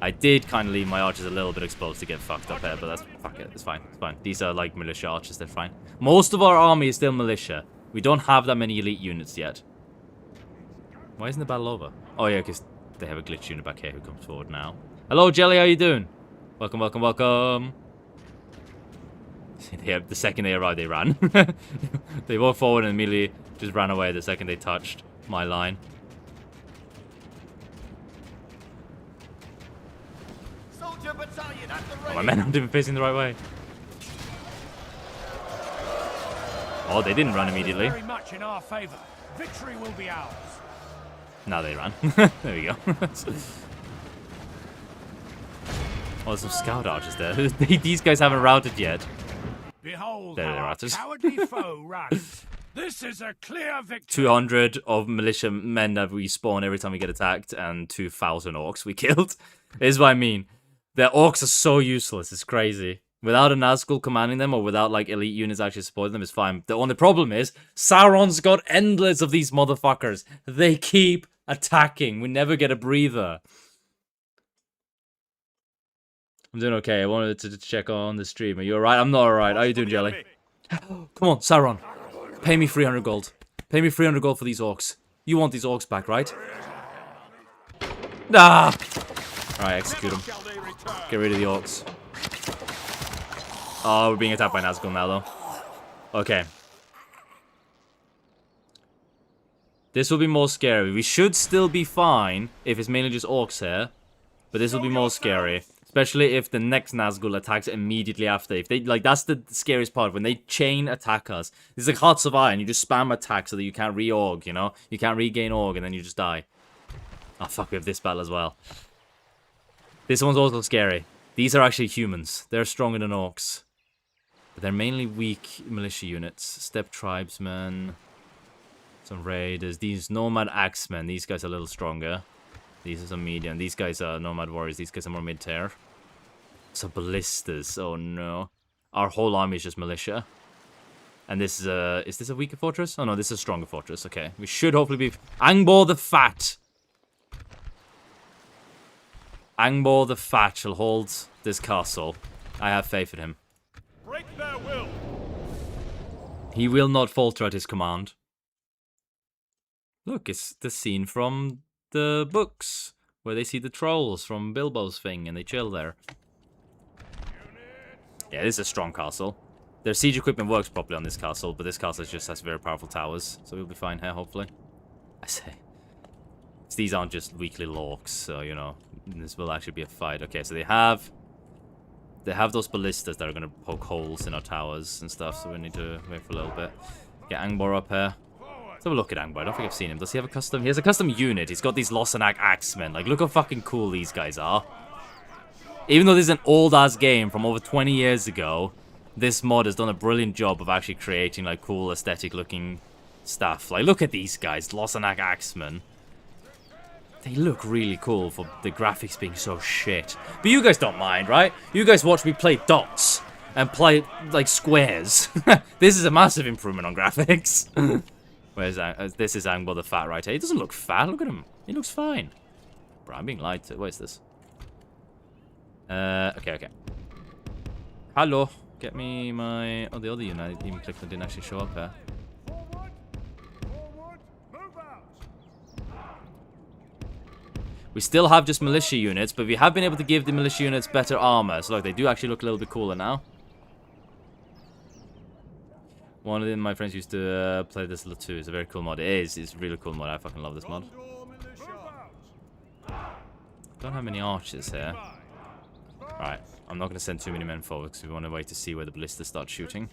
I did kind of leave my archers a little bit exposed to get fucked up here, but that's... Fuck it. It's fine. It's fine. These are like militia archers. They're fine. Most of our army is still militia. We don't have that many elite units yet. Why isn't the battle over? Oh yeah, because they have a glitch unit back here who comes forward now. Hello, Jelly. How you doing? Welcome, welcome, welcome. The second they arrived, they ran. They walked forward and immediately just ran away the second they touched my line. Soldier battalion at the Oh, my men aren't even facing the right way. Oh, they didn't run immediately. Very much in our favor. Victory will be ours. Now they ran. There we go. Oh, there's some scout archers there. These guys haven't routed yet. Behold, There they how are, our archers. cowardly foe runs. This is a clear victory. 200 of militia men that we spawn every time we get attacked, and 2,000 orcs we killed. This is what I mean. The orcs are so useless. It's crazy. Without a Nazgul commanding them, or without like elite units actually supporting them, it's fine. The only problem is Sauron's got endless of these motherfuckers. They keep attacking. We never get a breather. I'm doing okay. I wanted to check on the stream. Are you alright? I'm not alright. How you doing, Jelly? Enemy. Come on, Sauron. Pay me 300 gold. Pay me 300 gold for these orcs. You want these orcs back, right? Ah! Alright, execute them. Shall they return? Get rid of the orcs. Oh, we're being attacked by Nazgul now, though. Okay. This will be more scary. We should still be fine if it's mainly just orcs here. But this will be more scary. Especially if the next Nazgul attacks immediately after. If they, like, that's the scariest part. When they chain attack us. This is like Hearts of Iron. You just spam attack so that you can't re-org, you know? You can't regain org and then you just die. Oh, fuck, we have this battle as well. This one's also scary. These are actually humans. They're stronger than orcs. But they're mainly weak militia units. Steppe tribesmen. Some raiders. These nomad axemen. These guys are a little stronger. These are some medium. These guys are nomad warriors. These guys are more mid-tier. Some ballistas. Oh no. Our whole army is just militia. And this is a... Is this a weaker fortress? Oh no, this is a stronger fortress. Okay. We should hopefully be... Angbor the Fat. Angbor the Fat shall hold this castle. I have faith in him. Break their will. He will not falter at his command. Look, it's the scene from the books where they see the trolls from Bilbo's thing and they chill there. Yeah, this is a strong castle. Their siege equipment works properly on this castle, but this castle just has very powerful towers, so we'll be fine here, hopefully. I say. These aren't just weak little orcs, so, you know, this will actually be a fight. Okay, so they have those ballistas that are going to poke holes in our towers and stuff, so we need to wait for a little bit. Get Angbor up here. Let's have a look at Angbor. I don't think I've seen him. Does he have a custom? He has a custom unit. He's got these Losanak Axemen. Like, look how fucking cool these guys are. Even though this is an old-ass game from over 20 years ago, this mod has done a brilliant job of actually creating, like, cool, aesthetic-looking stuff. Like, look at these guys. Losanak Axemen. They look really cool for the graphics being so shit. But you guys don't mind, right? You guys watch me play dots and play, like, squares. This is a massive improvement on graphics. Where's this is Angbor the Fat right here. He doesn't look fat. Look at him. He looks fine. Bro, I'm being lied to. What is this? Okay. Hello. Get me my... Oh, the other unit I even clicked and didn't actually show up here. Forward. Forward. Move out. We still have just militia units, but we have been able to give the militia units better armor. So, look, they do actually look a little bit cooler now. One of my friends used to play this a lot too. It's a very cool mod. It is. It's a really cool mod. I fucking love this mod. Don't have many archers here. Right. I'm not going to send too many men forward because we want to wait to see where the ballistas start shooting.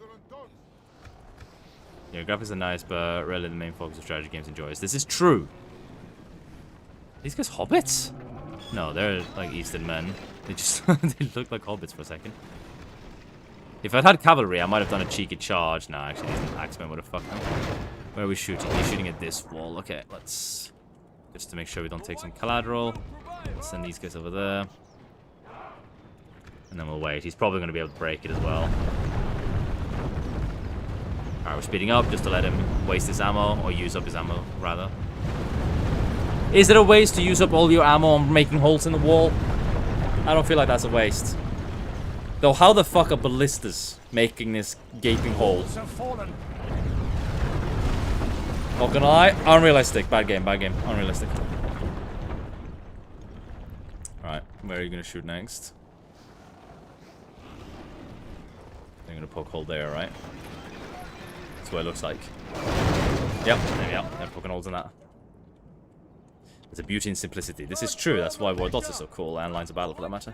Yeah, graphics are nice, but really the main focus of strategy games enjoys. This is true. These guys hobbits? No, they're like Eastern men. They just they look like hobbits for a second. If I'd had cavalry, I might have done a cheeky charge. Nah, actually, these axemen would have fucked them. Where are we shooting? He's shooting at this wall. Okay, let's... Just to make sure we don't take some collateral. Let's send these guys over there. And then we'll wait. He's probably going to be able to break it as well. Alright, we're speeding up just to let him waste his ammo. Or use up his ammo, rather. Is there a waste to use up all your ammo on making holes in the wall? I don't feel like that's a waste. Though, how the fuck are ballistas making this gaping hole? Have fallen. Not gonna lie, unrealistic. Bad game, unrealistic. Alright, where are you gonna shoot next? They're gonna poke hole there, right? That's what it looks like. Yep, there we go. They're poking holes in that. There's a beauty in simplicity. This is true, that's why War Dots are so cool, and Lines of Battle for that matter.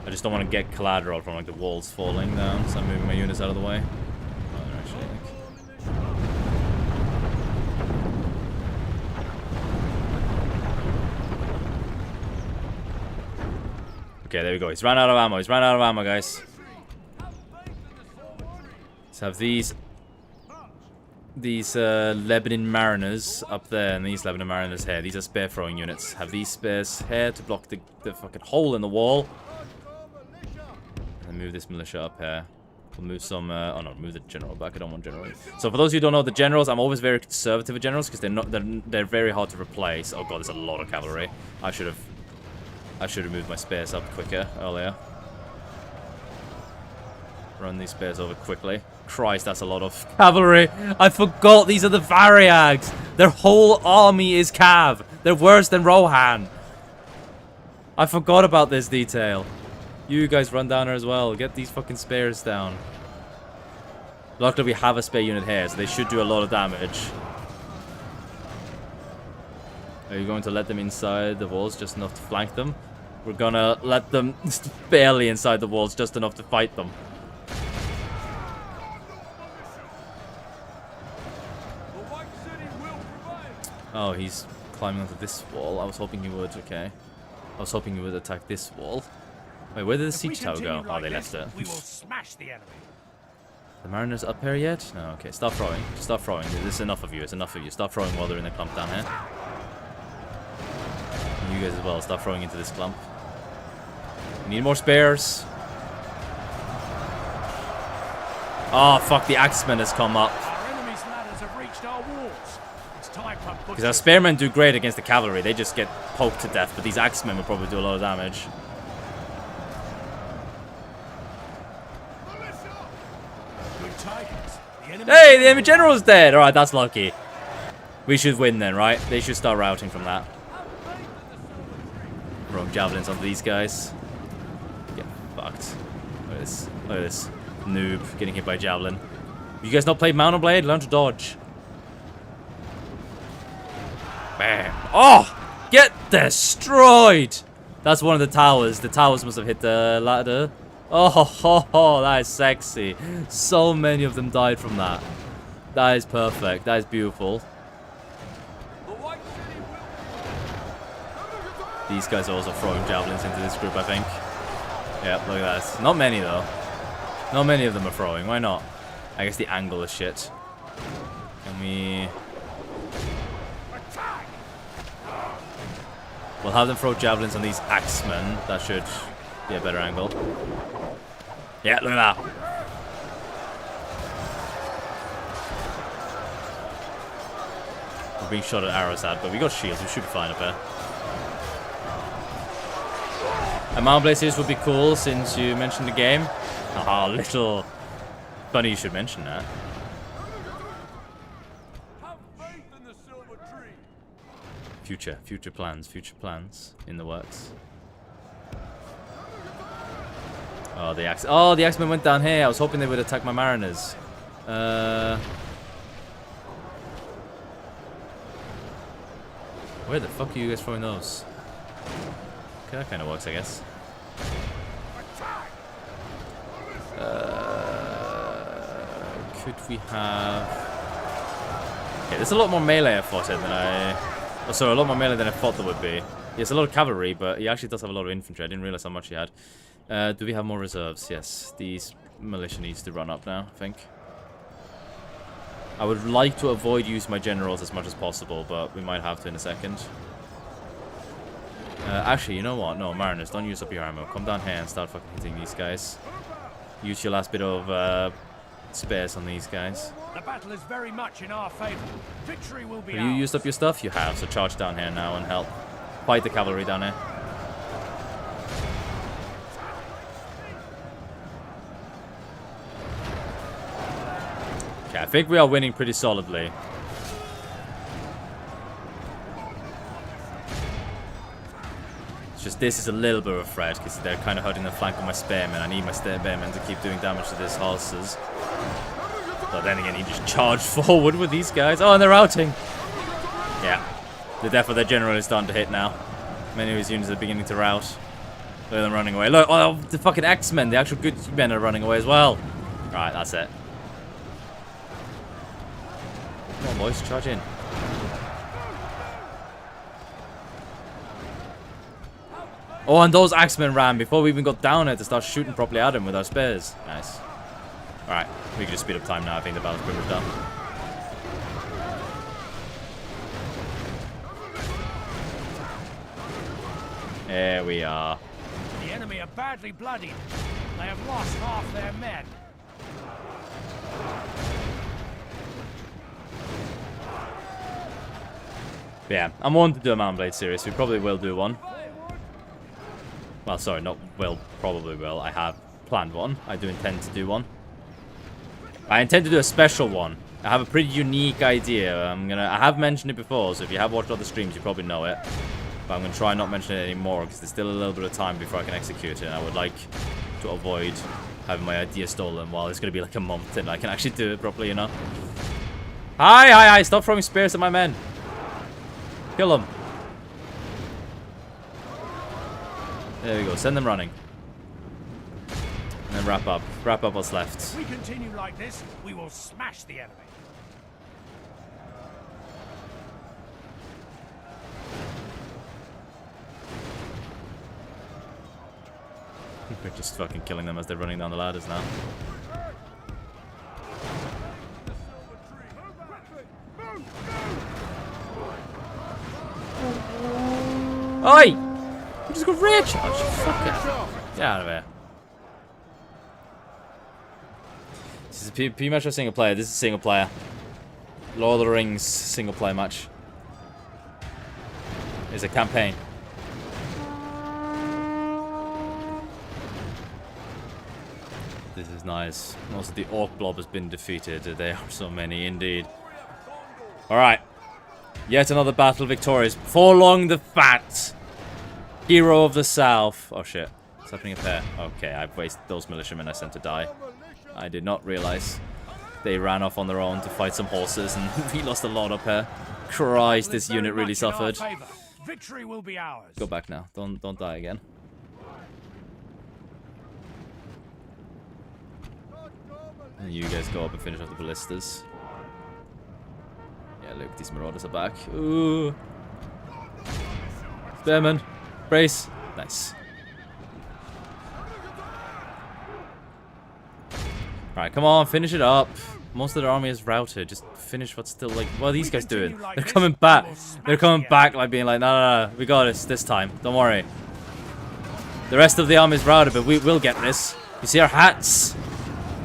I just don't want to get collateral from like the walls falling down, so I'm moving my units out of the way. Oh, they're actually okay, there we go. He's ran out of ammo. He's ran out of ammo, guys. Let's have these Lebanon Mariners up there and these Lebanon Mariners here. These are spear throwing units. Have these spears here to block the fucking hole in the wall. And move this militia up here. We'll move some, oh no, move the general back. I don't want general. So for those who don't know, the generals, I'm always very conservative with generals because they're very hard to replace. Oh god, there's a lot of cavalry. I should have moved my spares up quicker earlier. Run these spares over quickly. Christ, that's a lot of cavalry. I forgot these are the Variags. Their whole army is cav. They're worse than Rohan. I forgot about this detail. You guys run down there as well. Get these fucking spares down. Luckily, we have a spare unit here, so they should do a lot of damage. Are you going to let them inside the walls just enough to flank them? We're gonna let them barely inside the walls just enough to fight them. Oh, he's climbing onto this wall. I was hoping he would, okay. I was hoping he would attack this wall. Wait, where did the siege tower go? Oh, they left it. We will smash the enemy. The mariners up here yet? No, okay. Stop throwing. Stop throwing. There's enough of you. It's enough of you. Stop throwing while they're in the clump down here. And you guys as well. Stop throwing into this clump. We need more spares. Oh, fuck. The axeman has come up. Our enemy's ladders have reached our walls. It's time for because our spearmen do great against the cavalry. They just get poked to death. But these axemen will probably do a lot of damage. Hey, the enemy general's dead! Alright, that's lucky. We should win then, right? They should start routing from that. Throwing javelins onto these guys. Get fucked. Look at this. Look at this. Noob getting hit by javelin. You guys not played Mountain Blade? Learn to dodge. Bam. Oh! Get destroyed! That's one of the towers. The towers must have hit the ladder. Oh, that is sexy. So many of them died from that. That is perfect. That is beautiful. These guys are also throwing javelins into this group, I think. Yep, look at that. Not many, though. Not many of them are throwing. Why not? I guess the angle is shit. Can we... We'll have them throw javelins on these axemen. That should be a better angle. Yeah, look at that. We're being shot at arrows at, but we got shields. We should be fine up there. A Mountain Blade series would be cool since you mentioned the game. Ah, little. Funny you should mention that. Future plans in the works. Oh, the axemen went down here. I was hoping they would attack my mariners. Where the fuck are you guys throwing those? Okay, that kind of works, I guess. Could we have... Okay, there's a lot more melee I thought than I... Oh, sorry, a lot more melee than I thought there would be. He has a lot of cavalry, but he actually does have a lot of infantry. I didn't realize how much he had. Do we have more reserves? Yes. These militia needs to run up now, I think. I would like to avoid using my generals as much as possible, but we might have to in a second. Actually, you know what? No, mariners, don't use up your ammo. Come down here and start fucking hitting these guys. Use your last bit of spares on these guys. The battle is very much in our favor. Victory will be ours. Have you used up your stuff? You have, so charge down here now and help. Fight the cavalry down here. Okay, I think we are winning pretty solidly. It's just this is a little bit of a threat because they're kind of hurting the flank of my spearmen. I need my spearmen to keep doing damage to these horses. But then again, he just charged forward with these guys. Oh, and they're routing. Yeah. The death of their general is starting to hit now. Many of his units are beginning to rout. Look at them running away. Look, oh, the fucking X-Men, the actual good men are running away as well. Right, that's it. Come on, boys, charge in. Oh, and those axemen ran before we even got down here to start shooting properly at him with our spears. Nice. Alright, we can just speed up time now. I think the battle's pretty much done. There we are. The enemy are badly bloodied. They have lost half their men. But yeah, I'm wanting to do a Mount Blade series. We probably will do one. Well, sorry, not will, probably will. I have planned one. I do intend to do one. I intend to do a special one. I have a pretty unique idea. I have mentioned it before, so if you have watched other streams, you probably know it. But I'm gonna try not mention it anymore because there's still a little bit of time before I can execute it. And I would like to avoid having my idea stolen while it's gonna be like a month and I can actually do it properly, you know. Hi! Stop throwing spears at my men. Kill them. There we go. Send them running. And then wrap up. Wrap up what's left. If we continue like this, we will smash the enemy. We're just fucking killing them as they're running down the ladders now. Oi! You just got rage charge, you fucker. Get out of here. This is a PvP match or single player? This is single player. Lord of the Rings single player match. It's a campaign. This is nice. Also, the Orc Blob has been defeated. There are so many indeed. Alright. Yet another battle victorious. Forlong the Fat. Hero of the South. Oh shit. What's happening up there? Okay, I've wasted those militiamen I sent to die. I did not realize they ran off on their own to fight some horses and we lost a lot up here. Christ, this unit really suffered. Victory will be ours. Go back now. Don't die again. And you guys go up and finish off the ballistas. Yeah, look, these marauders are back. Ooh. Spearman. Brace. Nice. Alright, come on, finish it up. Most of their army is routed. Just finish what's still like. What are these guys doing? They're coming back. They're coming back, like being like, no, we got this time. Don't worry. The rest of the army is routed, but we will get this. You see our hats?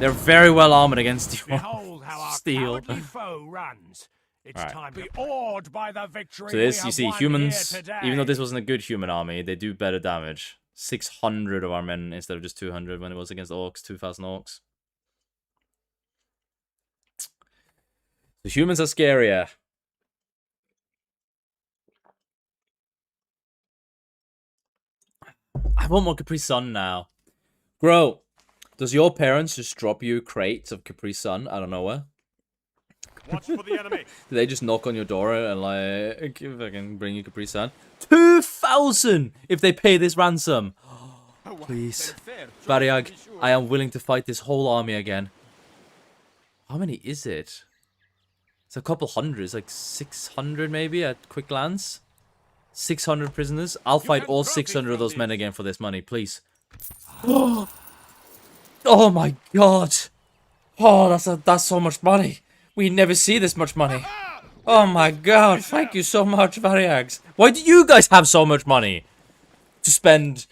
They're very well armored against you. Behold how our Steel. cowardly foe runs. It's Right. time to be awed by the victory. So this, we you have see, won humans, here today. even though this wasn't a good human army, they do better damage. 600 of our men instead of just 200 when it was against orcs, 2,000 orcs. The humans are scarier. I want more Capri Sun now. Bro, does your parents just drop you crates of Capri Sun out of nowhere? Watch for the enemy. Do they just knock on your door and like, if I can bring you Capri Sun? 2,000 if they pay this ransom. Please. Variag, I am willing to fight this whole army again. How many is it? It's a couple hundred. It's like 600 maybe at quick glance. 600 prisoners. I'll fight all 600 of those men again for this money, please. Oh my god. Oh, that's so much money. We never see this much money. Oh my god, thank you so much, Variags. Why do you guys have so much money to spend?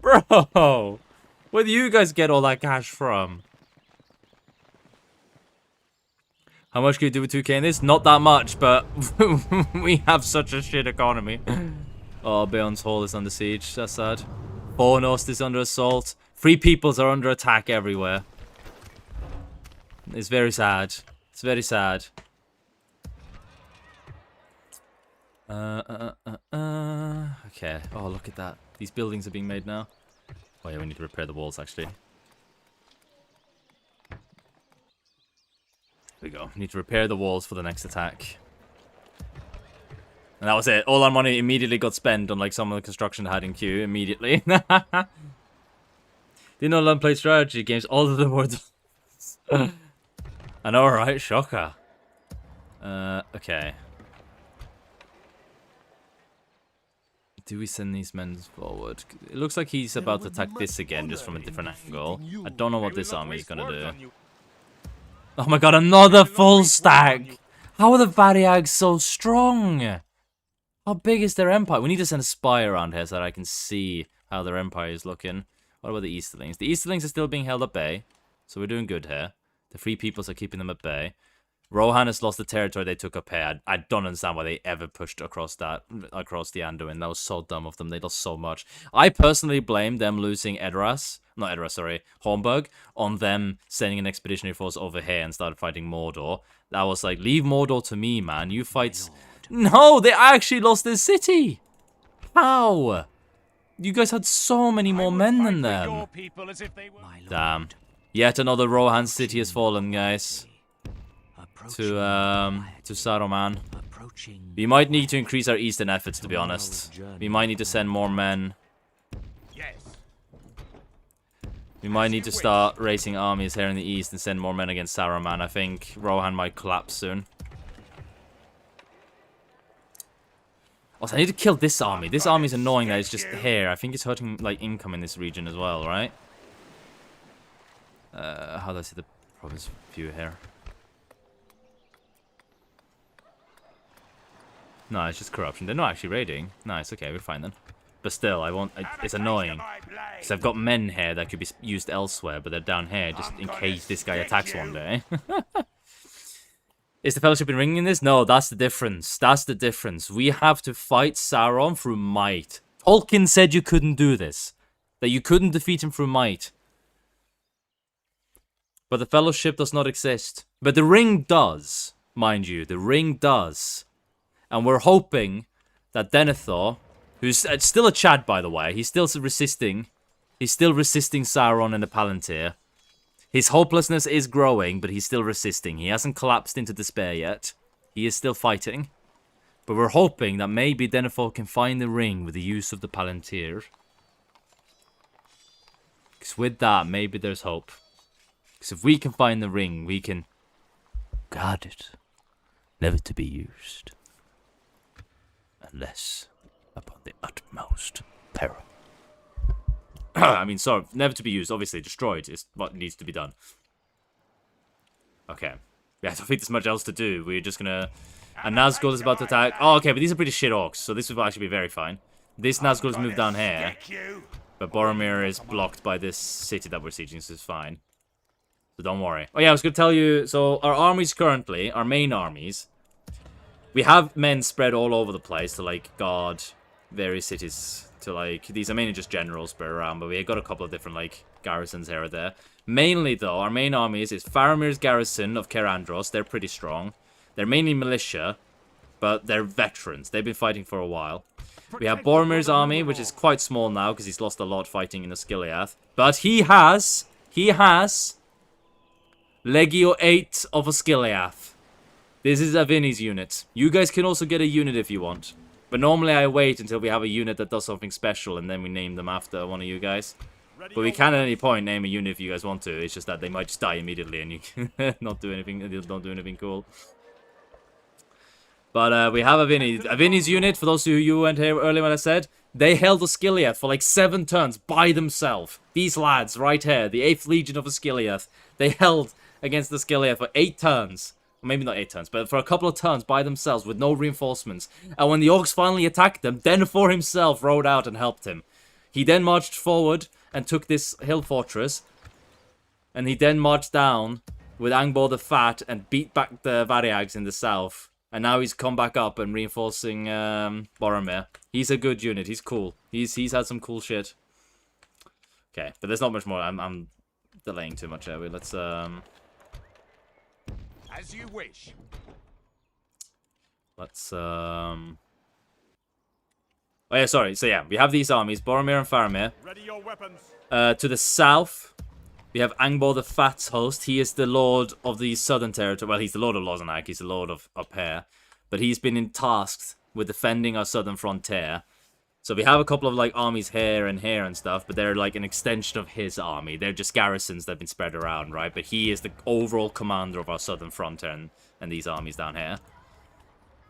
Bro, where do you guys get all that cash from? How much can you do with 2k in this? Not that much, but we have such a shit economy. Oh, Bayon's Hall is under siege. That's sad. Bornost is under assault. Free peoples are under attack everywhere. It's very sad. It's very sad. Okay. Oh, look at that. These buildings are being made now. Oh yeah, we need to repair the walls, actually. There we go. We need to repair the walls for the next attack. And that was it. All our money immediately got spent on like some of the construction I had in queue immediately. Didn't know Lund played strategy games. All of them were. I know, right? Shocker. Okay. Do we send these men forward? It looks like he's about to attack this again, just from a different angle. I don't know what this army is gonna do. Oh my god, another full stack! How are the Variags so strong? How big is their empire? We need to send a spy around here so that I can see how their empire is looking. What about the Easterlings? The Easterlings are still being held at bay. So we're doing good here. The Free Peoples are keeping them at bay. Rohan has lost the territory they took up here. I don't understand why they ever pushed across the Anduin. That was so dumb of them. They lost so much. I personally blame them losing Hornburg, on them sending an expeditionary force over here and started fighting Mordor. That was like, leave Mordor to me, man. You fight... No, they actually lost their city. How? You guys had so many more men than them. Damn. Yet another Rohan city has fallen, guys. To Saruman. We might need to increase our eastern efforts, to be honest. We might need to send more men. We might need to start raising armies here in the east and send more men against Saruman. I think Rohan might collapse soon. Also, I need to kill this army. This army is annoying that it's just here. I think it's hurting, like, income in this region as well, right? How do I see the province view here? No, it's just corruption. They're not actually raiding. Nice, okay, we're fine then. But still, it's annoying. Because I've got men here that could be used elsewhere, but they're down here just in case this guy attacks one day. Is the Fellowship been ringing this? No, that's the difference. That's the difference. We have to fight Sauron through might. Tolkien said you couldn't do this. That you couldn't defeat him through might. But the Fellowship does not exist. But the Ring does, mind you. The Ring does. And we're hoping that Denethor, who's still a Chad, by the way, he's still resisting. He's still resisting Sauron and the Palantir. His hopelessness is growing, but he's still resisting. He hasn't collapsed into despair yet. He is still fighting. But we're hoping that maybe Denethor can find the ring with the use of the Palantir. Because with that, maybe there's hope. Because if we can find the ring, we can guard it, never to be used. Unless upon the utmost peril. I mean, sorry, never to be used, obviously destroyed is what needs to be done. Okay. Yeah, I don't think there's much else to do. We're just gonna... And Nazgul is about to attack. Oh, okay, but these are pretty shit orcs, so this will actually be very fine. This Nazgul has moved down here. But Boromir is blocked by this city that we're sieging, so it's fine. So don't worry. Oh yeah, I was gonna tell you, so our armies currently, our main armies, we have men spread all over the place to, like, guard various cities. To, like, these are mainly just generals spread around, but we got a couple of different, like, garrisons here or there. Mainly, though, our main armies is Faramir's garrison of Kerandros. They're pretty strong. They're mainly militia, but they're veterans. They've been fighting for a while. We have Boromir's army, which is quite small now, because he's lost a lot fighting in Osgiliath. But he has Legio 8 of Osgiliath. This is Avini's unit. You guys can also get a unit if you want. But normally I wait until we have a unit that does something special and then we name them after one of you guys. But we can at any point name a unit if you guys want to. It's just that they might just die immediately and you can not do anything. They don't do anything cool. But we have Avini. Avini's unit, for those of you who weren't here earlier when I said, they held Osgiliath for like 7 turns by themselves. These lads right here, the 8th Legion of Osgiliath, they held against Osgiliath for 8 turns. Maybe not 8 turns, but for a couple of turns by themselves with no reinforcements. And when the orcs finally attacked them, Denethor himself rode out and helped him. He then marched forward and took this hill fortress. And he then marched down with Angbor the Fat and beat back the Variags in the south. And now he's come back up and reinforcing Boromir. He's a good unit. He's cool. He's had some cool shit. Okay, but there's not much more. I'm delaying too much, are we? Let's As you wish. Let's Oh yeah, sorry. So yeah, we have these armies, Boromir and Faramir. Ready your weapons. To the south, we have Angbor the Fat's host. He is the lord of the southern territory. Well, he's the lord of Lozanak. He's the lord of up here. But he's been tasked with defending our southern frontier. So we have a couple of, like, armies here and stuff, but they're, like, an extension of his army. They're just garrisons that have been spread around, right? But he is the overall commander of our southern frontier and these armies down here.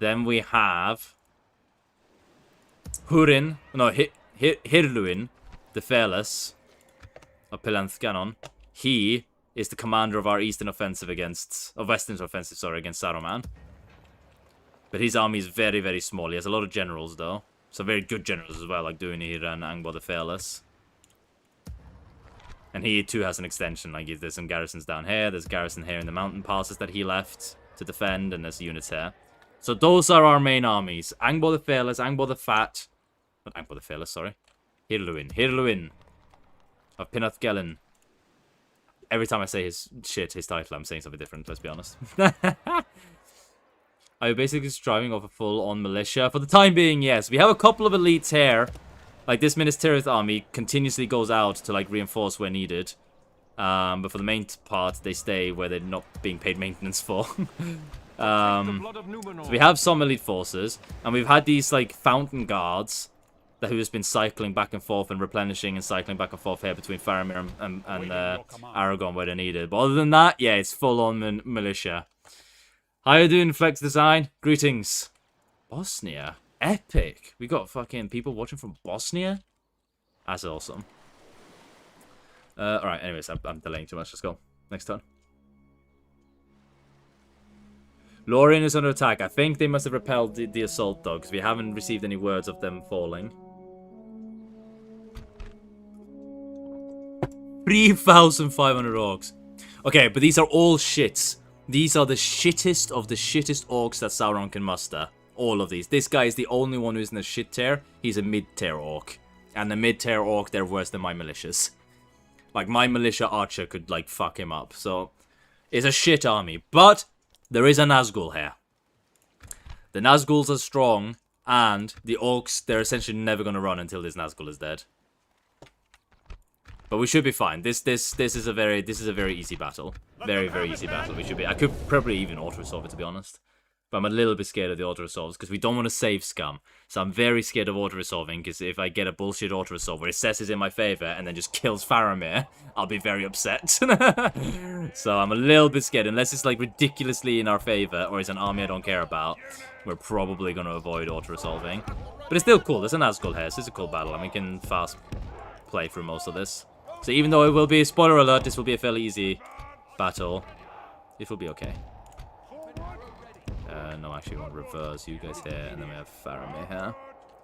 Then we have Hirluin, the Fearless, of Pelanthganon. He is the commander of our western offensive against Saruman. But his army is very, very small. He has a lot of generals, though. Some very good generals as well, like Dunir and Angbor the Fearless. And he too has an extension. Like there's some garrisons down here. There's a garrison here in the mountain passes that he left to defend, and there's units here. So those are our main armies. Angbor the Fearless, Angbor the Fat. Not Angbor the Fearless, sorry. Hirluin. Of Pinathgelin. Every time I say his title, I'm saying something different, let's be honest. Are you basically just driving off a full-on militia? For the time being, yes. We have a couple of elites here. Like, this Minas Tirith army continuously goes out to, like, reinforce where needed. But for the main part, they stay where they're not being paid maintenance for. So we have some elite forces. And we've had these, like, fountain guards who has been cycling back and forth and replenishing and cycling back and forth here between Faramir and Aragon where they're needed. But other than that, yeah, it's full-on militia. How you doing, Flex Design? Greetings. Bosnia. Epic. We got fucking people watching from Bosnia? That's awesome. Alright, anyways, I'm delaying too much. Let's go. Next turn. Lorien is under attack. I think they must have repelled the assault, though, because we haven't received any words of them falling. 3,500 orcs. Okay, but these are all shits. These are the shittest of the shittest orcs that Sauron can muster. All of these. This guy is the only one who's in the shit tier. He's a mid-tier orc. And the mid-tier orc, they're worse than my militias. Like, my militia archer could, like, fuck him up. So, it's a shit army. But, there is a Nazgul here. The Nazguls are strong. And the orcs, they're essentially never going to run until this Nazgul is dead. But we should be fine. This is a very easy battle. Very easy battle. We should be. I could probably even auto-resolve it, to be honest. But I'm a little bit scared of the auto-resolves because we don't want to save scum. So I'm very scared of auto-resolving because if I get a bullshit auto-resolve where it says it's in my favor and then just kills Faramir, I'll be very upset. So I'm a little bit scared. Unless it's like ridiculously in our favor or it's an army I don't care about, we're probably going to avoid auto-resolving. But it's still cool. There's an Nazgul here, so it's a cool battle and we can fast play through most of this. So even though it will be, spoiler alert, this will be a fairly easy battle, it will be okay. No, actually, we want to reverse you guys here, and then we have Faramir here.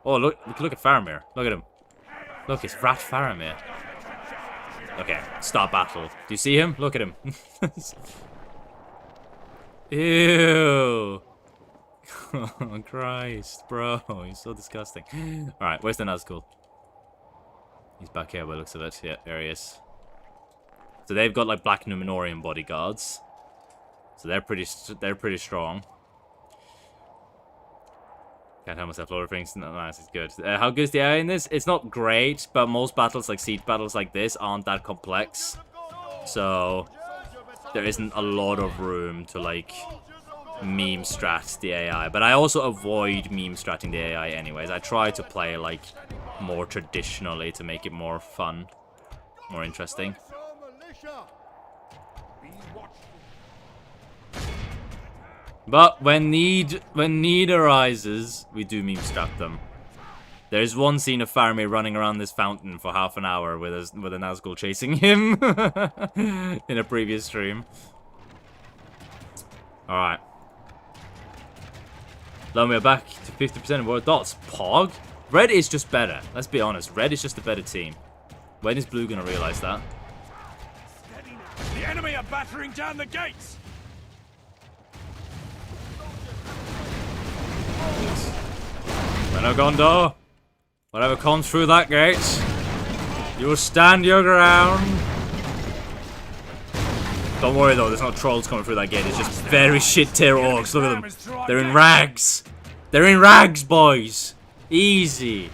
Oh, look at Faramir. Look at him. Look, it's Rat Faramir. Okay, start battle. Do you see him? Look at him. Ew. Oh, Christ, bro. He's so disgusting. Alright, where's the Nazgul? He's back here by the looks of it. Yeah, there he is. So they've got like black Numenorian bodyguards. So they're pretty strong. Can't help myself. Lord of the Rings, no, nice, it's good. How good is the AI in this? It's not great, but most battles, like siege battles like this, aren't that complex. So there isn't a lot of room to like meme strat the AI. But I also avoid meme stratting the AI anyways. I try to play like more traditionally to make it more fun, more interesting. But when need arises, we do meme strat them. There's one scene of Faramir running around this fountain for half an hour with a Nazgul chasing him in a previous stream. Alright. Now we're back to 50% of our dots. Pog? Red is just better. Let's be honest. Red is just a better team. When is Blue going to realize that? The enemy are battering down the gates! Bueno, Gondor. Whatever comes through that gate, you will stand your ground. Don't worry though, there's not trolls coming through that gate. It's just very shit tier orcs. Look at them. They're in rags. They're in rags, boys. Easy.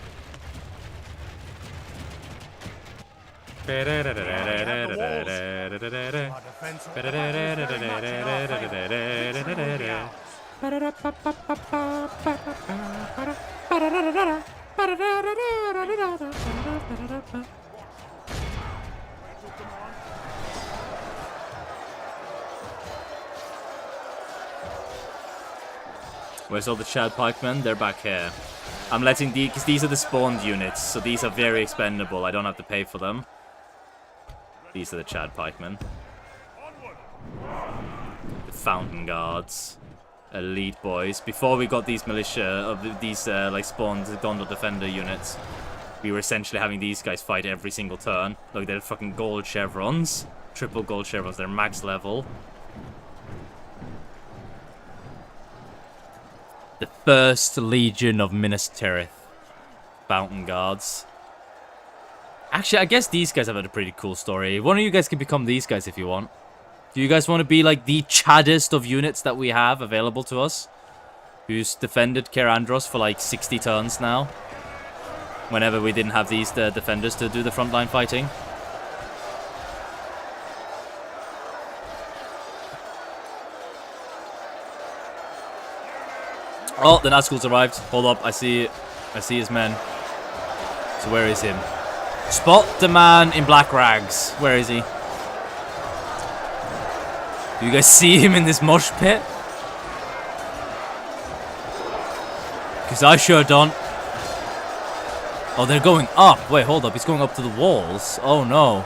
Where's all the Chad pikemen? They're back here. I'm letting because these are the spawned units, so these are very expendable. I don't have to pay for them. These are the Chad pikemen. The fountain guards. Elite boys. Before we got these militia, of these like spawned Gondor defender units. we were essentially having these guys fight every single turn. Look, they're fucking gold chevrons. Triple gold chevrons. They're max level. The first legion of Minas Tirith. Fountain guards. Actually, I guess these guys have had a pretty cool story. One of you guys can become these guys if you want. Do you guys want to be like the chaddest of units that we have available to us? Who's defended Kaer Andros for like 60 turns now? Whenever we didn't have these defenders to do the frontline fighting. Oh, the Nazgul's arrived. Hold up, I see his men. So where is him? Spot the man in black rags. Where is he? Do you guys see him in this mosh pit? Because I sure don't. Oh, they're going up. Wait, hold up. He's going up to the walls. Oh, no.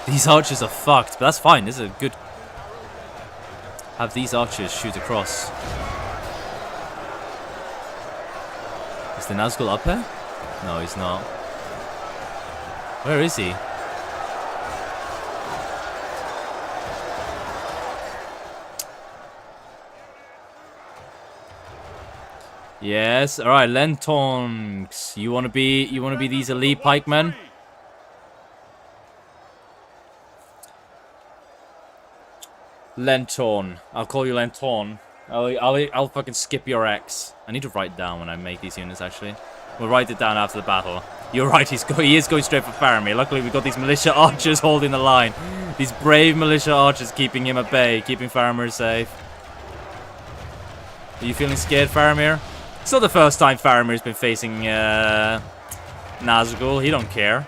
These archers are fucked. But that's fine. This is a good... Have these archers shoot across. Is the Nazgul up here? No, he's not. Where is he? Yes, alright, Lentonks. You wanna be these elite pikemen? Lenton. I'll call you Lenton. I'll fucking skip your X. I need to write down when I make these units actually. We'll write it down after the battle. You're right, he is going straight for Faramir. Luckily we've got these militia archers holding the line. These brave militia archers keeping him at bay, keeping Faramir safe. Are you feeling scared, Faramir? It's not the first time Faramir's been facing Nazgul. He don't care.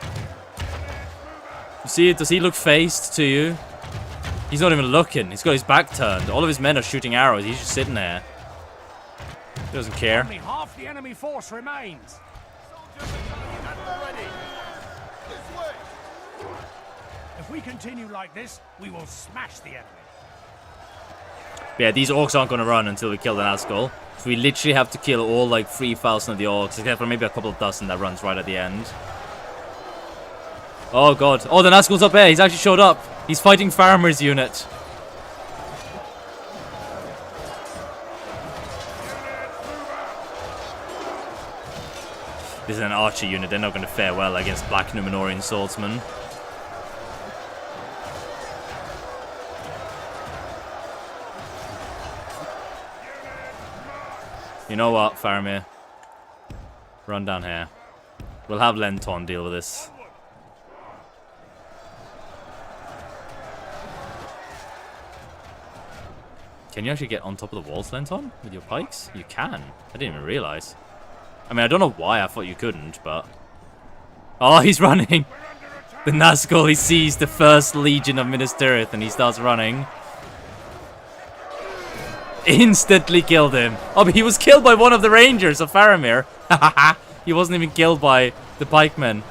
You see it? Does he look faced to you? He's not even looking. He's got his back turned. All of his men are shooting arrows. He's just sitting there. He doesn't care. Only half the enemy force remains. If we continue like this, we will smash the enemy. Yeah, these orcs aren't going to run until we kill the Nazgul. So we literally have to kill all like 3,000 of the orcs, except for maybe a couple of dozen that runs right at the end. Oh god. Oh, the Nazgul's up there. He's actually showed up. He's fighting Faramir's unit. This is an archer unit. They're not going to fare well against Black Numenorian swordsmen. You know what, Faramir? Run down here. We'll have Lenton deal with this. Can you actually get on top of the walls, Lenton, with your pikes? You can. I didn't even realize. I mean, I don't know why I thought you couldn't, but... Oh, he's running! The Nazgul, he sees the first legion of Minas Tirith and he starts running. Instantly killed him. Oh, but he was killed by one of the rangers of Faramir. He wasn't even killed by the pikemen.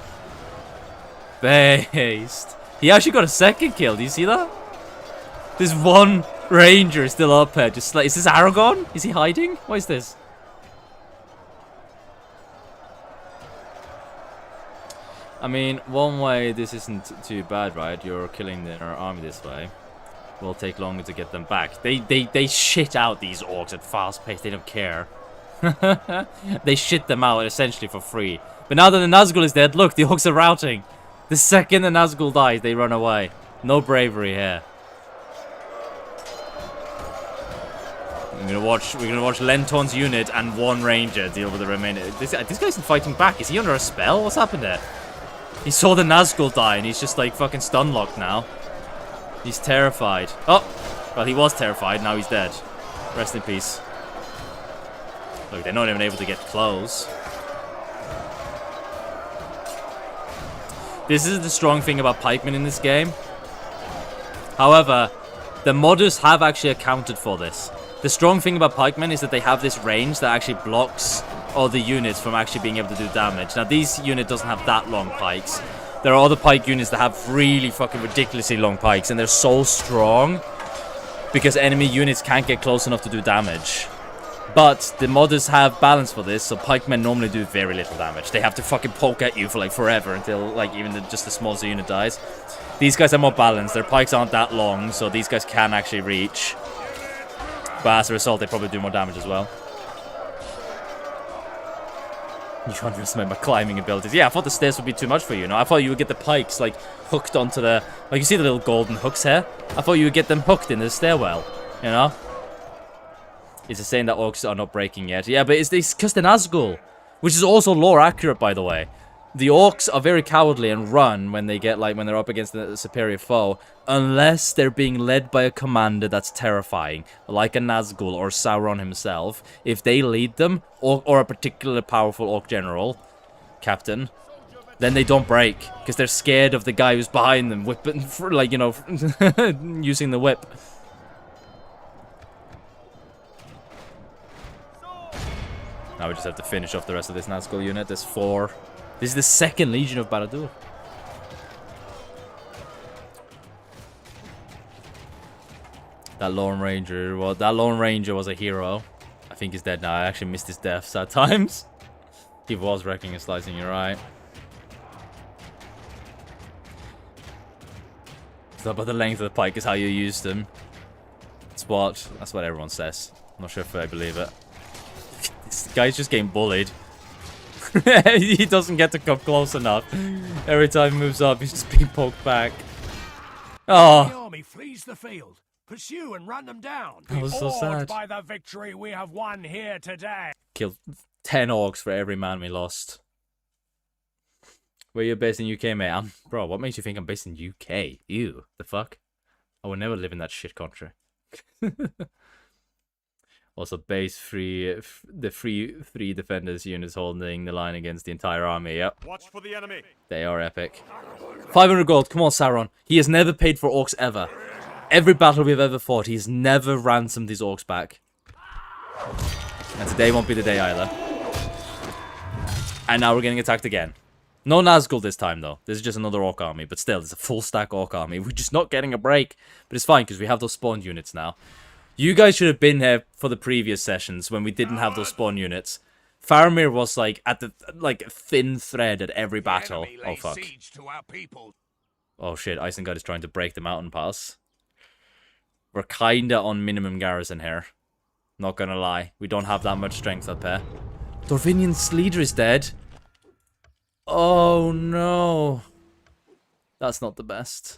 Based. He actually got a second kill. Do you see that? There's one ranger still up here. Just like, is this Aragorn? Is he hiding? What is this? I mean, one way this isn't too bad, right? You're killing their army this way. Will take longer to get them back. They shit out these orcs at fast pace. They don't care. They shit them out essentially for free. But now that the Nazgul is dead, look, the orcs are routing. The second the Nazgul dies, they run away. No bravery here. We're gonna watch Lenton's unit and one ranger deal with the remainder. This guy isn't fighting back. Is he under a spell? What's happened there? He saw the Nazgul die and he's just like fucking stun locked now. He's terrified. Oh! Well, he was terrified. Now he's dead. Rest in peace. Look, they're not even able to get close. This is the strong thing about pikemen in this game. However, the modders have actually accounted for this. The strong thing about pikemen is that they have this range that actually blocks all the units from actually being able to do damage. Now, this unit doesn't have that long pikes. There are other pike units that have really fucking ridiculously long pikes, and they're so strong because enemy units can't get close enough to do damage. But the modders have balance for this, so pikemen normally do very little damage. They have to fucking poke at you for like forever until like even just the smallest unit dies. These guys are more balanced. Their pikes aren't that long, so these guys can actually reach. But as a result, they probably do more damage as well. You underestimate my climbing abilities. Yeah, I thought the stairs would be too much for you. I thought you would get the pikes like hooked onto the, like you see the little golden hooks here. I thought you would get them hooked in the stairwell. You know. It's saying that orcs are not breaking yet. Yeah, but it's because they're Nazgul, which is also lore accurate, by the way. The orcs are very cowardly and run when they get when they're up against a superior foe, unless they're being led by a commander that's terrifying, like a Nazgul or Sauron himself. If they lead them, or a particularly powerful orc general, captain, then they don't break because they're scared of the guy who's behind them, whipping, like, you know, using the whip. Now we just have to finish off the rest of this Nazgul unit. There's 4. This is the 2nd Legion of Barad-dûr. That Lone Ranger, well, that Lone Ranger was a hero. I think he's dead now. I actually missed his deaths at times. He was wrecking and slicing, you're right. So, but the length of the pike is how you use them. That's what everyone says. I'm not sure if I believe it. This guy's just getting bullied. He doesn't get to come close enough. Every time he moves up, he's just being poked back. Oh. The army flees the field. Pursue and run them down. That was so sad. By the victory we have won here today. Killed 10 orcs for every man we lost. Where you based in UK, mate? Bro, what makes you think I'm based in UK? Ew, the fuck? I would never live in that shit country. Also, base 3, the 3 defenders units holding the line against the entire army. Yep. Watch for the enemy. They are epic. 500 gold. Come on, Sauron. He has never paid for orcs ever. Every battle we've ever fought, he's never ransomed these orcs back. And today won't be the day either. And now we're getting attacked again. No Nazgul this time, though. This is just another orc army. But still, it's a full stack orc army. We're just not getting a break. But it's fine, because we have those spawn units now. You guys should have been here for the previous sessions when we didn't have those spawn units. Faramir was like at the thin thread at every battle. Oh fuck. Oh shit, Isengard is trying to break the mountain pass. We're kinda on minimum garrison here. Not gonna lie. We don't have that much strength up here. Dorvinian's leader is dead. Oh no. That's not the best.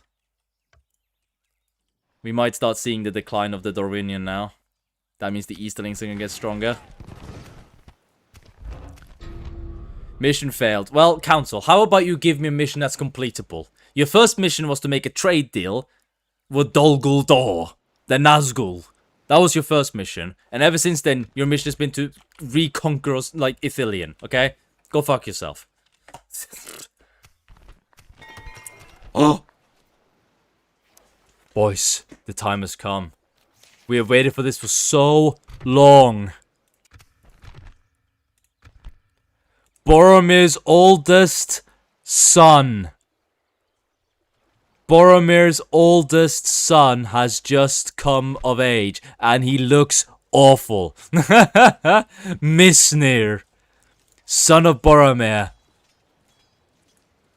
We might start seeing the decline of the Dorvinian now. That means the Easterlings are gonna get stronger. Mission failed. Well, Council, how about you give me a mission that's completable? Your first mission was to make a trade deal with Dol Guldur, the Nazgul. That was your first mission. And ever since then, your mission has been to reconquer us like Ithilien, okay? Go fuck yourself. Oh! Boys, the time has come. We have waited for this for so long. Boromir's oldest son. Boromir's oldest son has just come of age, and he looks awful. Missnir, son of Boromir.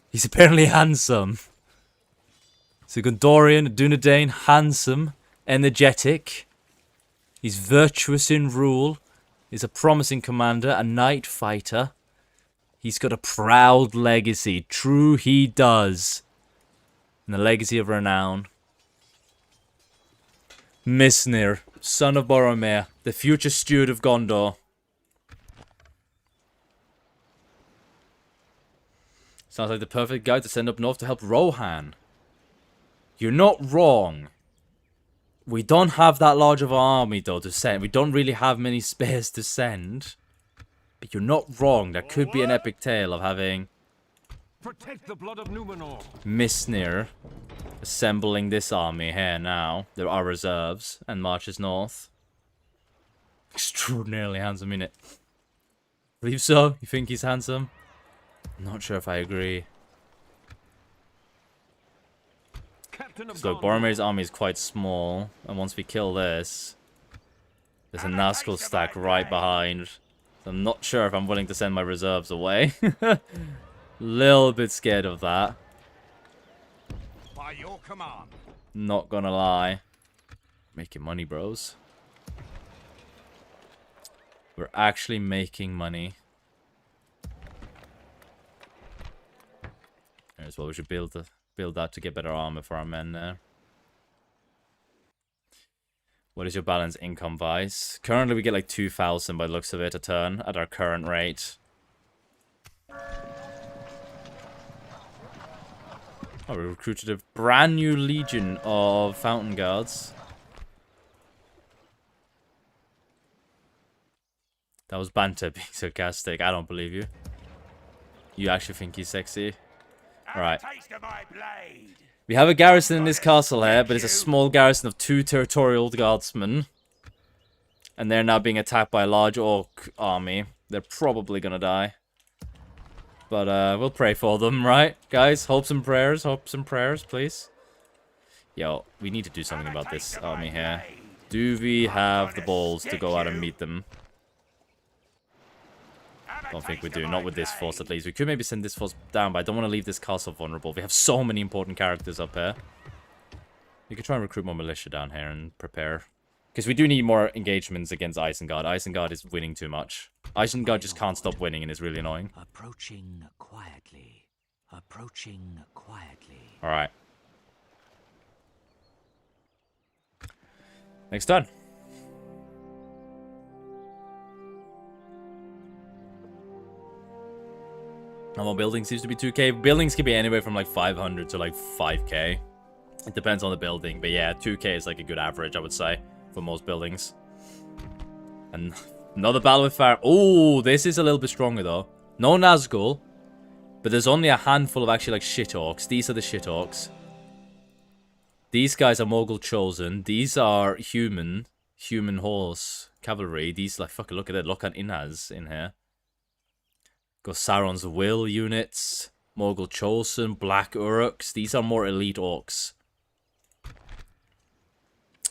He's apparently handsome. He's a Gondorian, a Dunedain, handsome, energetic. He's virtuous in rule. He's a promising commander, a night fighter. He's got a proud legacy. True, he does. And a legacy of renown. Missnir, son of Boromir, the future steward of Gondor. Sounds like the perfect guy to send up north to help Rohan. You're not wrong. We don't have that large of an army, though, to send. We don't really have many spares to send. But you're not wrong. There could be an epic tale of having Protect the blood of Numenor. Missnir assembling this army here now. There are reserves and marches north. Extraordinarily handsome, innit? Believe so? You think he's handsome? I'm not sure if I agree. So Boromir's army is quite small, and once we kill this, There's a Nazgul stack right behind. So I'm not sure if I'm willing to send my reserves away. Little bit scared of that. By your command. Not gonna lie. Making money, bros. We're actually making money. As well, we should build that to get better armor for our men there. What is your balance income vice? Currently we get like 2,000 by the looks of it a turn at our current rate. Oh, we recruited a brand new legion of fountain guards. That was banter being sarcastic. I don't believe you. You actually think he's sexy? Alright. We have a garrison in this castle here, but it's a small garrison of 2 territorial guardsmen. And they're now being attacked by a large orc army. They're probably gonna die. But we'll pray for them, right? Guys, hopes and prayers, please. Yo, we need to do something about this army here. Do we have the balls to go out and meet them? Don't think we do. Not with this force, at least. We could maybe send this force down, but I don't want to leave this castle vulnerable. We have so many important characters up here. We could try and recruit more militia down here and prepare. Because we do need more engagements against Isengard. Isengard is winning too much. Isengard just can't stop winning and is really annoying. Approaching quietly. Approaching quietly. Alright. Next turn. Normal building seems to be 2k. Buildings can be anywhere from like 500 to like 5k. It depends on the building. But yeah, 2k is like a good average, I would say, for most buildings. And another battle with fire. Oh, this is a little bit stronger though. No Nazgul. But there's only a handful of actually like shit orcs. These are the shit orcs. These guys are Morgul chosen. These are human horse cavalry. These like fucking look at that. Look at Inaz in here. Got Sauron's Will units, Morgul Chosen, Black Uruks. These are more elite orcs.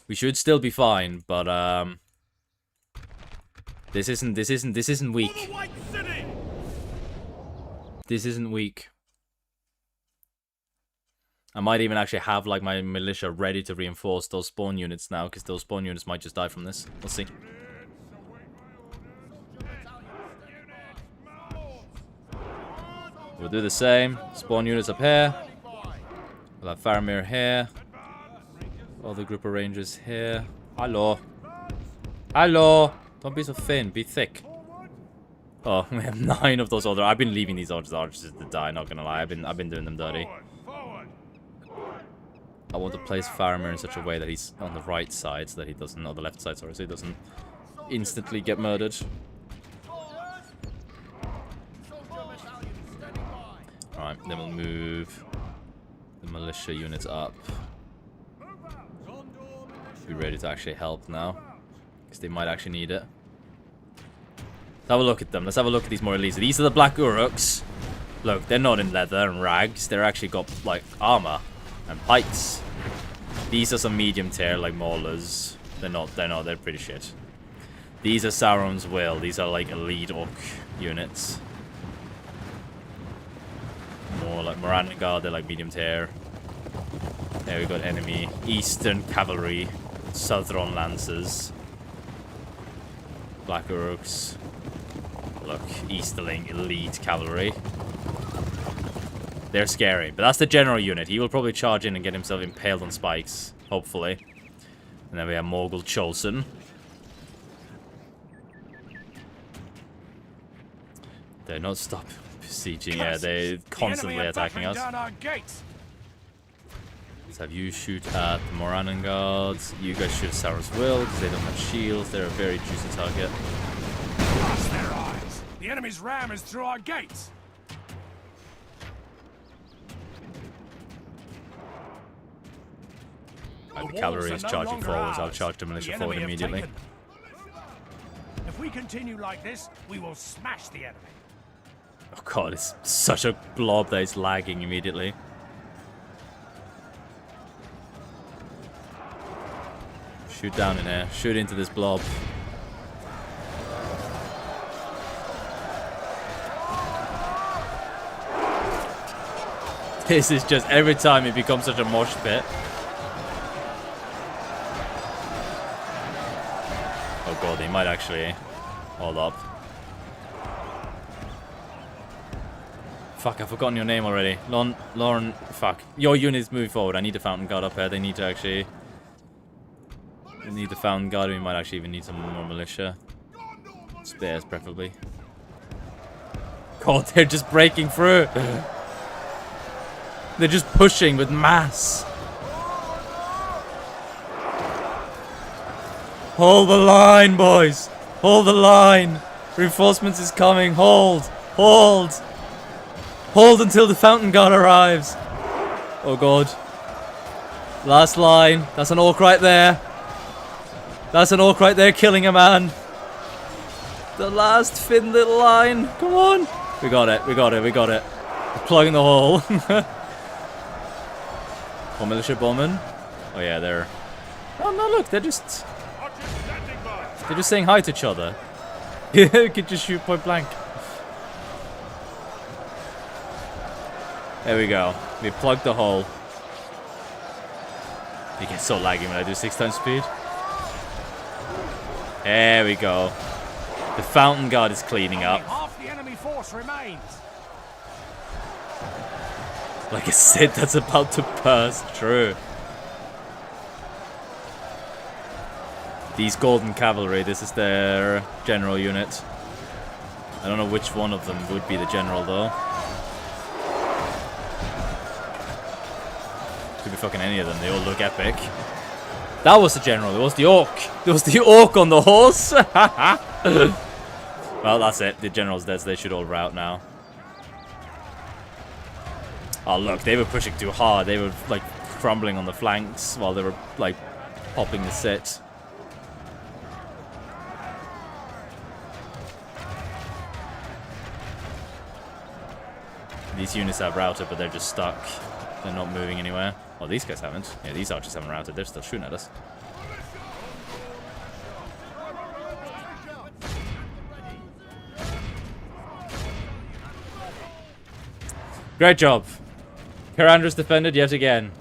We should still be fine, but this isn't weak. This isn't weak. I might even actually have like my militia ready to reinforce those spawn units now, because those spawn units might just die from this. We'll see. We'll do the same. Spawn units up here. We'll have Faramir here. Other group of rangers here. Hello. Hello. Don't be so thin. Be thick. Oh, we have 9 of those other. I've been leaving these archers to die. Not gonna lie. I've been doing them dirty. I want to place Faramir in such a way that he's on the right side, so that he doesn't, or the left side, sorry, so he doesn't instantly get murdered. Alright, then we'll move the militia units up. Be ready to actually help now, because they might actually need it. Let's have a look at them. Let's have a look at these more elites. These are the Black Uruks. Look, they're not in leather and rags. They're actually got, like, armor and pikes. These are some medium tier, like Maulers. They're pretty shit. These are Sauron's Will. These are, like, elite orc units. More like Moranigar, they're like medium tier. There we got enemy. Eastern Cavalry. Southron Lancers. Black Uruks. Look, Easterling Elite Cavalry. They're scary, but that's the general unit. He will probably charge in and get himself impaled on spikes, hopefully. And then we have Morgul Chosen. They're not stopping besieging. Yeah, they're constantly attacking us. Let's have you shoot at the Morannon guards. You guys shoot Sauron's Will because they don't have shields. They're a very juicy target. Blast their eyes. The enemy's ram is through our gates. The cavalry is charging forwards. I'll charge the militia forward immediately. If we continue like this, we will smash the enemy. Oh god, it's such a blob that it's lagging immediately. Shoot down in there. Shoot into this blob. This is just every time it becomes such a mosh pit. Oh god, they might actually hold up. Fuck, I've forgotten your name already. Lauren, fuck. Your unit's moving forward. I need the fountain guard up here. They need to actually... We need the fountain guard. We might actually even need some more militia. Spares, preferably. God, they're just breaking through. They're just pushing with mass. Hold the line, boys. Hold the line. Reinforcements is coming. Hold. Hold. Hold until the fountain guard arrives. Oh god. Last line. That's an orc right there. That's an orc right there killing a man. The last thin little line. Come on. We got it. We got it. We got it. We're plugging the hole. Oh, militia bowmen. Oh yeah, they're... Oh no, look. They're just saying hi to each other. You could just shoot point blank. There we go. We plugged the hole. It gets so laggy when I do 6 times speed. There we go. The fountain guard is cleaning up. Half the enemy force remains. Like a Sith that's about to burst through. These golden cavalry, this is their general unit. I don't know which one of them would be the general though. Could be fucking any of them, they all look epic. That was the general, it was the orc. There was the orc on the horse. Well, that's it, the general's dead, so they should all rout now. Oh look, they were pushing too hard, they were like crumbling on the flanks while they were like popping the sit. These units have routed, but they're just stuck. They're not moving anywhere. Well, these guys haven't. Yeah, these archers haven't routed. They're still shooting at us. Great job. Karandra's defended yet again.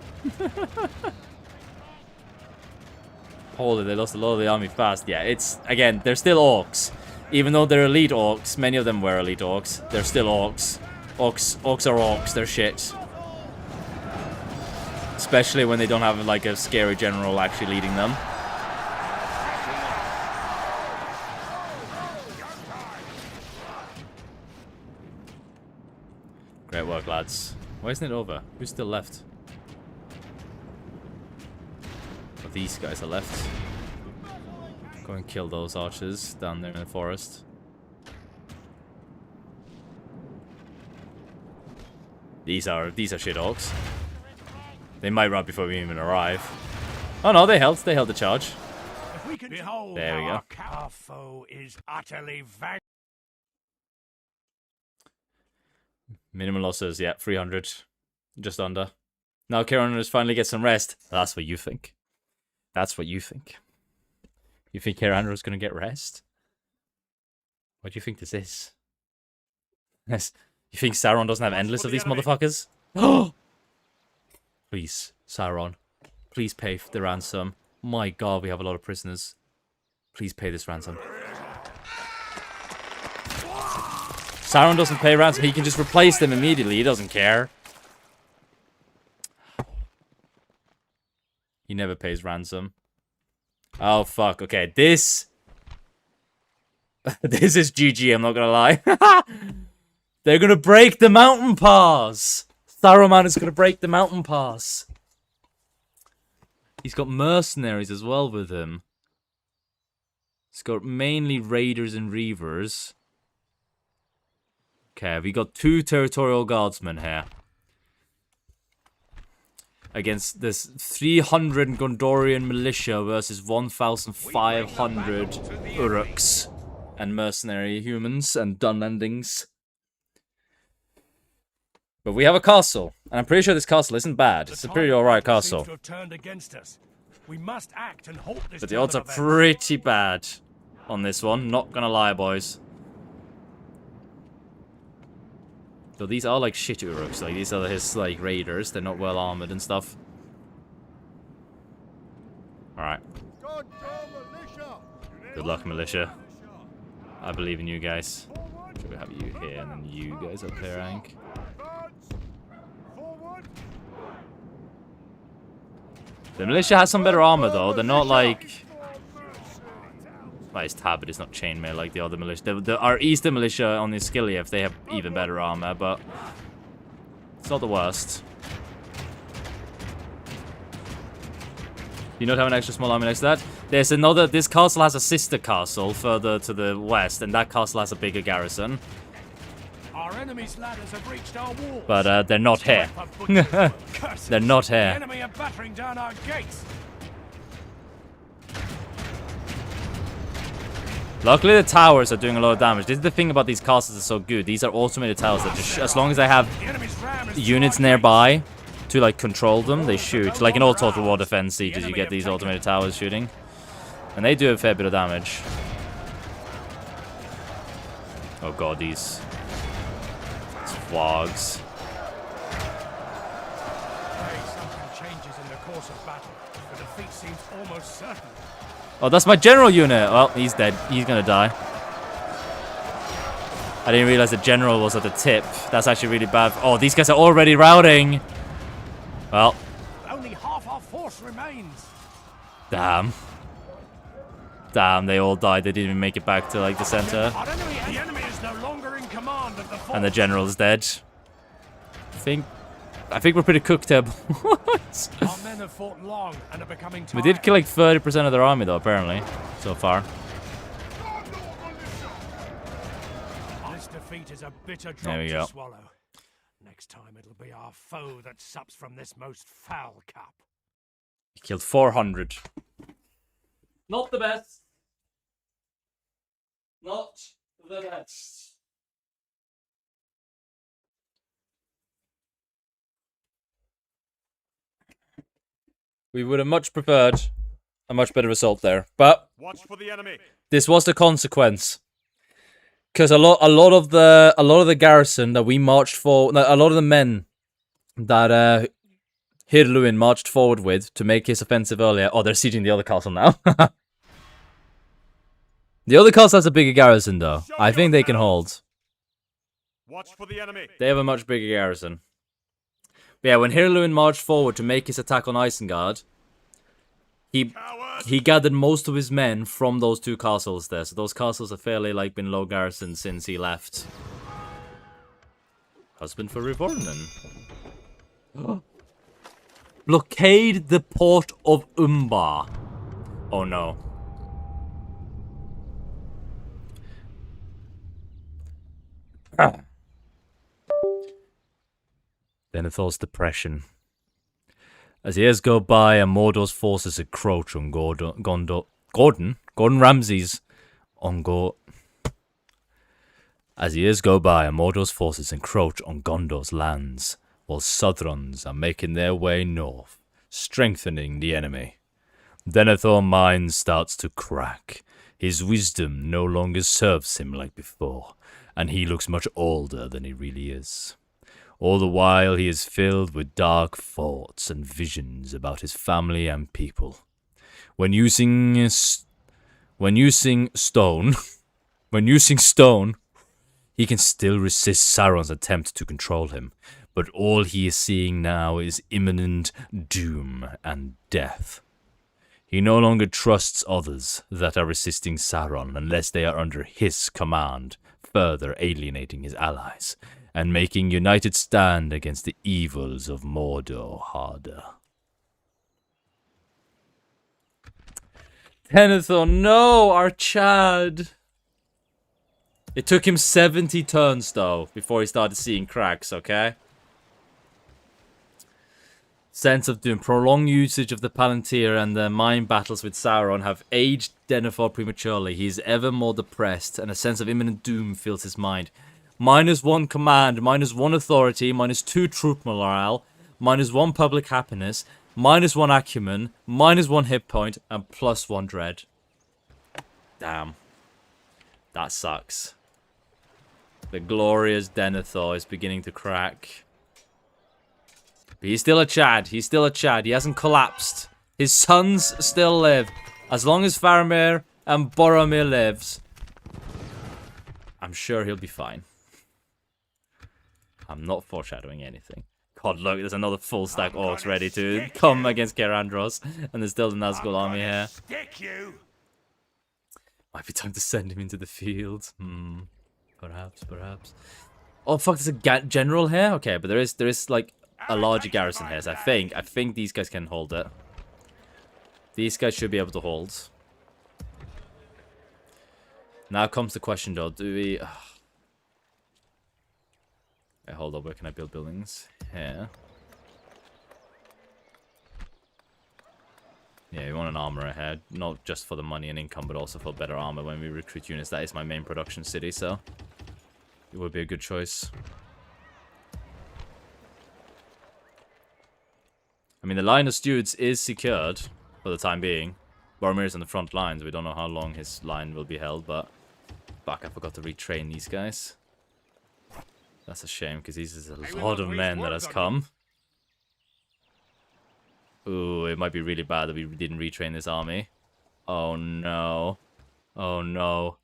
Holy, they lost a lot of the army fast. Yeah, it's... Again, they're still orcs. Even though they're elite orcs, many of them were elite orcs. They're still orcs. Orcs are orcs. They're shit. Especially when they don't have like a scary general actually leading them. Great work, lads. Why isn't it over? Who's still left? Oh, these guys are left. Go and kill those archers down there in the forest. These are shit orcs. They might run before we even arrive. Oh no, they held the charge. If we can behold, there we go. Our foe is utterly vanquished. Minimum losses, yeah, 300. Just under. Now Karandra's finally get some rest. That's what you think. That's what you think. You think Karandra's gonna get rest? What do you think this is? Yes. You think Sauron doesn't have endless of these motherfuckers? Oh! Please, Sauron. Please pay the ransom. My god, we have a lot of prisoners. Please pay this ransom. Sauron doesn't pay ransom. He can just replace them immediately. He doesn't care. He never pays ransom. Oh, fuck. Okay, this... this is GG, I'm not gonna lie. They're gonna break the mountain pass! Saruman is gonna break the mountain pass. He's got mercenaries as well with him. He's got mainly raiders and reavers. Okay, we got 2 territorial guardsmen here. Against this 300 Gondorian militia versus 1,500 Uruks and mercenary humans and Dunlendings. But we have a castle, and I'm pretty sure this castle isn't bad. It's a pretty alright castle. We must act and halt this. But the odds are pretty bad on this one, not gonna lie, boys. So these are like shit Uruks. Like these are his like raiders. They're not well armored and stuff. All right. Good luck, militia. I believe in you guys. Should we have you here and then you guys up here, Hank? The militia has some better armor though. They're not like... Well, it's tab, but it's not chainmail like the other militia. Our eastern militia on the Skiliev, they have even better armor, but it's not the worst. You not have an extra small army next to that? There's another... This castle has a sister castle further to the west, and that castle has a bigger garrison. Our enemy's ladders have reached our walls. But they're not here. They're not The here. enemy are battering down our gates. Luckily, the towers are doing a lot of damage. This is the thing about these castles that's so good. These are automated towers that just, as long as they have The enemy's ram is units nearby to like control them, they shoot. Like in all Total War defense sieges, you get these automated towers shooting, and they do a fair bit of damage. Oh god, these flogs. Something changes in the course of battle. The defeat seems almost certain. Oh, that's my general unit. Well, he's dead. He's gonna die. I didn't realize the general was at the tip. That's actually really bad. Oh, these guys are already routing. Well, Only half our force remains. damn. Damn, they all died. They didn't even make it back to like the center. The enemy is no longer in command of the force. And the general's dead. I think we're pretty cooked up. Our men have fought long and are becoming tired. We did kill like 30% of their army though, apparently, so far. This defeat is a bitter drop There we to go. swallow. Next time it'll be our foe that sups from this most foul cup. We killed 400. Not the best. Not the best. We would have much preferred a much better result there, but Watch for the enemy. this was the consequence. Because a lot of the garrison that we marched for, a lot of the men that Hirluin marched forward with to make his offensive earlier. Oh, they're sieging the other castle now. The other castle has a bigger garrison, though. I think they can hold. Watch for the enemy. They have a much bigger garrison. But yeah, when Hirluin marched forward to make his attack on Isengard, he gathered most of his men from those two castles there. So those castles have fairly like been low garrison since he left. Husband for Rivornen. Blockade the port of Umbar. Oh no. Denethor's depression. As years go by and Mordor's forces encroach on Gordon Ramsay's on As years go by and Mordor's forces encroach on Gondor's lands, while Southrons are making their way north, strengthening the enemy. Denethor's mind starts to crack. His wisdom no longer serves him like before, and he looks much older than he really is. All the while he is filled with dark thoughts and visions about his family and people. When using stone, he can still resist Sauron's attempt to control him, but all he is seeing now is imminent doom and death. He no longer trusts others that are resisting Sauron unless they are under his command, further alienating his allies, and making united stand against the evils of Mordor harder. Denethor, no, our Chad. It took him 70 turns, though, before he started seeing cracks, okay? Sense of doom. Prolonged usage of the Palantir and the mind battles with Sauron have aged Denethor prematurely. He is ever more depressed, and a sense of imminent doom fills his mind. -1 command, -1 authority, -2 troop morale, -1 public happiness, -1 acumen, -1 hit point, and +1 dread. Damn. That sucks. The glorious Denethor is beginning to crack. But he's still a Chad. He's still a Chad. He hasn't collapsed. His sons still live. As long as Faramir and Boromir lives, I'm sure he'll be fine. I'm not foreshadowing anything. God, look, there's another full stack orcs ready to come against Kerandros. And there's still the Nazgul army here. Stick you. Might be time to send him into the field. Perhaps, perhaps. Oh, fuck, there's a general here? Okay, but there is like, a larger garrison here. So I think these guys can hold it. These guys should be able to hold. Now comes the question, though. Do we... Wait, hold up. Where can I build buildings? Here. Yeah, we want an armor ahead. Not just for the money and income, but also for better armor when we recruit units. That is my main production city, so... It would be a good choice. I mean, the line of stewards is secured for the time being. Boromir is on the front lines. We don't know how long his line will be held, but... Fuck, I forgot to retrain these guys. That's a shame, because these is a lot of men that has come. Ooh, it might be really bad that we didn't retrain this army. Oh no. Oh no.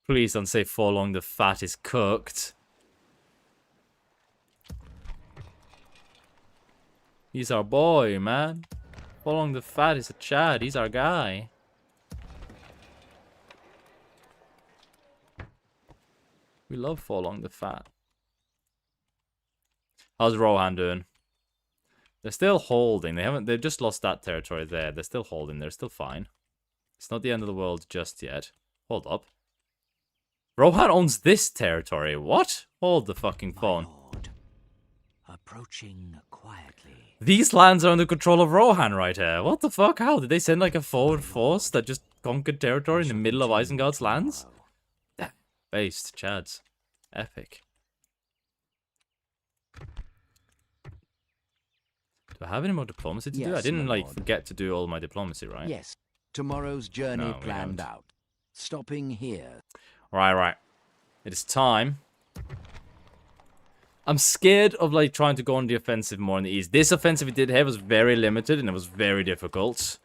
Please don't say Forlong the Fat is cooked. He's our boy, man. Forlong the Fat is a Chad. He's our guy. We love Forlong the Fat. How's Rohan doing? They're still holding. They've just lost that territory there. They're still holding. They're still fine. It's not the end of the world just yet. Hold up. Rohan owns this territory. What? Hold the fucking phone. Lord, approaching quietly. These lands are under control of Rohan right here. What the fuck? How? Did they send like a forward force that just conquered territory in the middle of Isengard's lands? Based, Chads. Epic. Do I have any more diplomacy to do? I didn't, like, forget to do all my diplomacy, right? Yes. Tomorrow's journey No, we planned don't. out. Stopping here. Right. It is time. I'm scared of, like, trying to go on the offensive more in the east. This offensive we did here was very limited, and it was very difficult.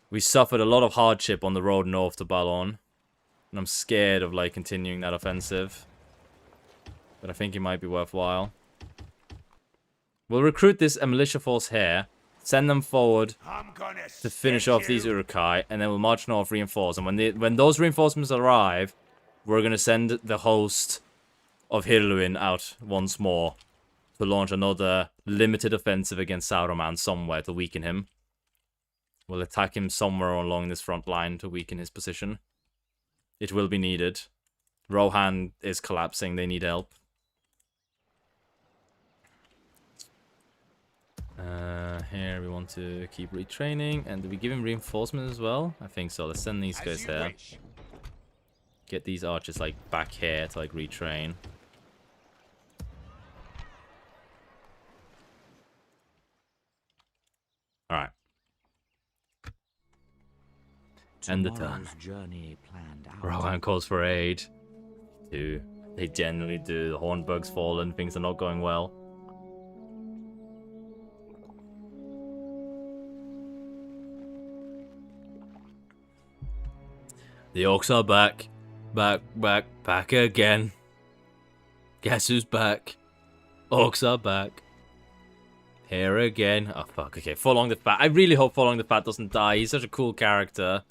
We suffered a lot of hardship on the road north to Balon. And I'm scared of, like, continuing that offensive. But I think it might be worthwhile. We'll recruit this militia force here. Send them forward to finish off these Uruk-hai. And then we'll march north, reinforce. And when those reinforcements arrive, we're going to send the host of Hirluin out once more. To launch another limited offensive against Sauron somewhere to weaken him. We'll attack him somewhere along this front line to weaken his position. It will be needed. Rohan is collapsing. They need help. Here we want to keep retraining. And do we give him reinforcement as well? I think so. Let's send these guys here. Get these archers like back here to like retrain. Alright. End the turn. Journey planned out. Rohan calls for aid. They generally do. The Hornbug's fallen. Things are not going well. The orcs are back. Back again. Guess who's back? Orcs are back. Here again. Oh, fuck. Okay, Forlong the Fat. I really hope Forlong the Fat doesn't die. He's such a cool character.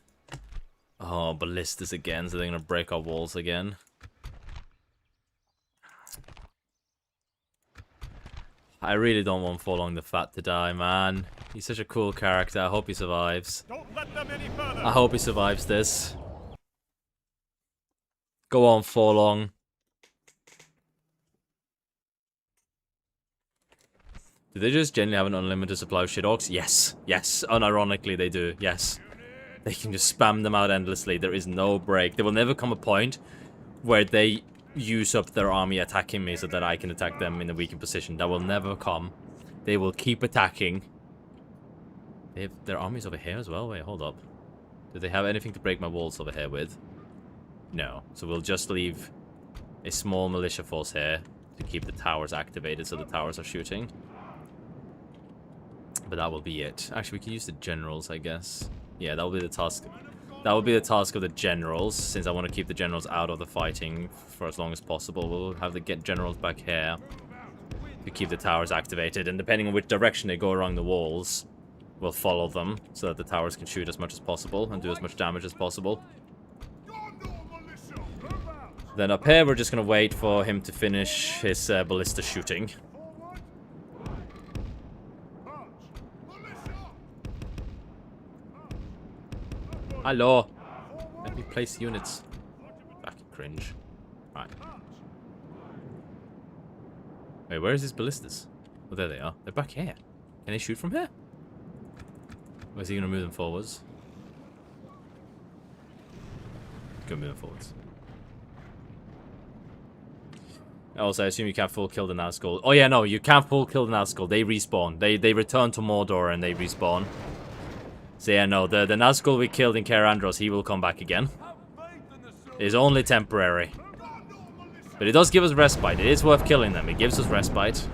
Oh, ballistas again, so they're gonna break our walls again. I really don't want Forlong the Fat to die, man. He's such a cool character. I hope he survives. Don't let them any further. I hope he survives this. Go on, Forlong. Do they just generally have an unlimited supply of shit orcs? Yes. Yes. Unironically, they do. Yes. They can just spam them out endlessly. There is no break. There will never come a point where they use up their army attacking me so that I can attack them in a weakened position. That will never come. They will keep attacking. They have their armies over here as well? Wait, hold up. Do they have anything to break my walls over here with? No. So we'll just leave a small militia force here to keep the towers activated so the towers are shooting. But that will be it. Actually, we can use the generals, I guess. Yeah, that will be the task. That will be the task of the generals, since I want to keep the generals out of the fighting for as long as possible. We'll have to get generals back here to keep the towers activated, and depending on which direction they go along the walls, we'll follow them so that the towers can shoot as much as possible and do as much damage as possible. Then up here, we're just going to wait for him to finish his ballista shooting. Hello. Let me place units. Fucking cringe. Right. Wait, where is his ballistas? Oh, there they are. They're back here. Can they shoot from here? Or is he going to move them forwards? Go move them forwards. Also, I assume you can't full kill the Nazgul. Oh yeah, no, you can't full kill the Nazgul. They respawn. They return to Mordor and they respawn. So yeah, no, the Nazgul we killed in Kaer Andros, he will come back again. It's only temporary. But it does give us respite. It is worth killing them. It gives us respite.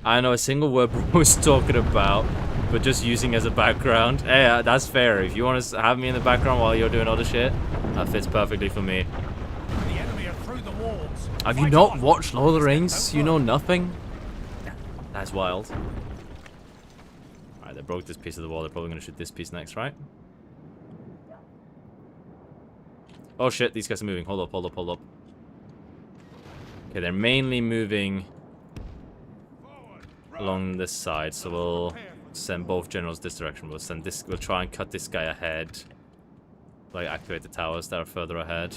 I don't know a single word bro was talking about, but just using as a background. Yeah, that's fair. If you want to have me in the background while you're doing other shit, that fits perfectly for me. The enemy are through the walls. Have you Fight not on. watched Lord of the Rings? You know nothing? That's wild. Alright, they broke this piece of the wall. They're probably going to shoot this piece next, right? Oh shit, these guys are moving. Hold up, hold up, hold up. Okay, they're mainly moving along this side, so we'll send both generals this direction. We'll send this. We'll try and cut this guy ahead. Like, activate the towers that are further ahead.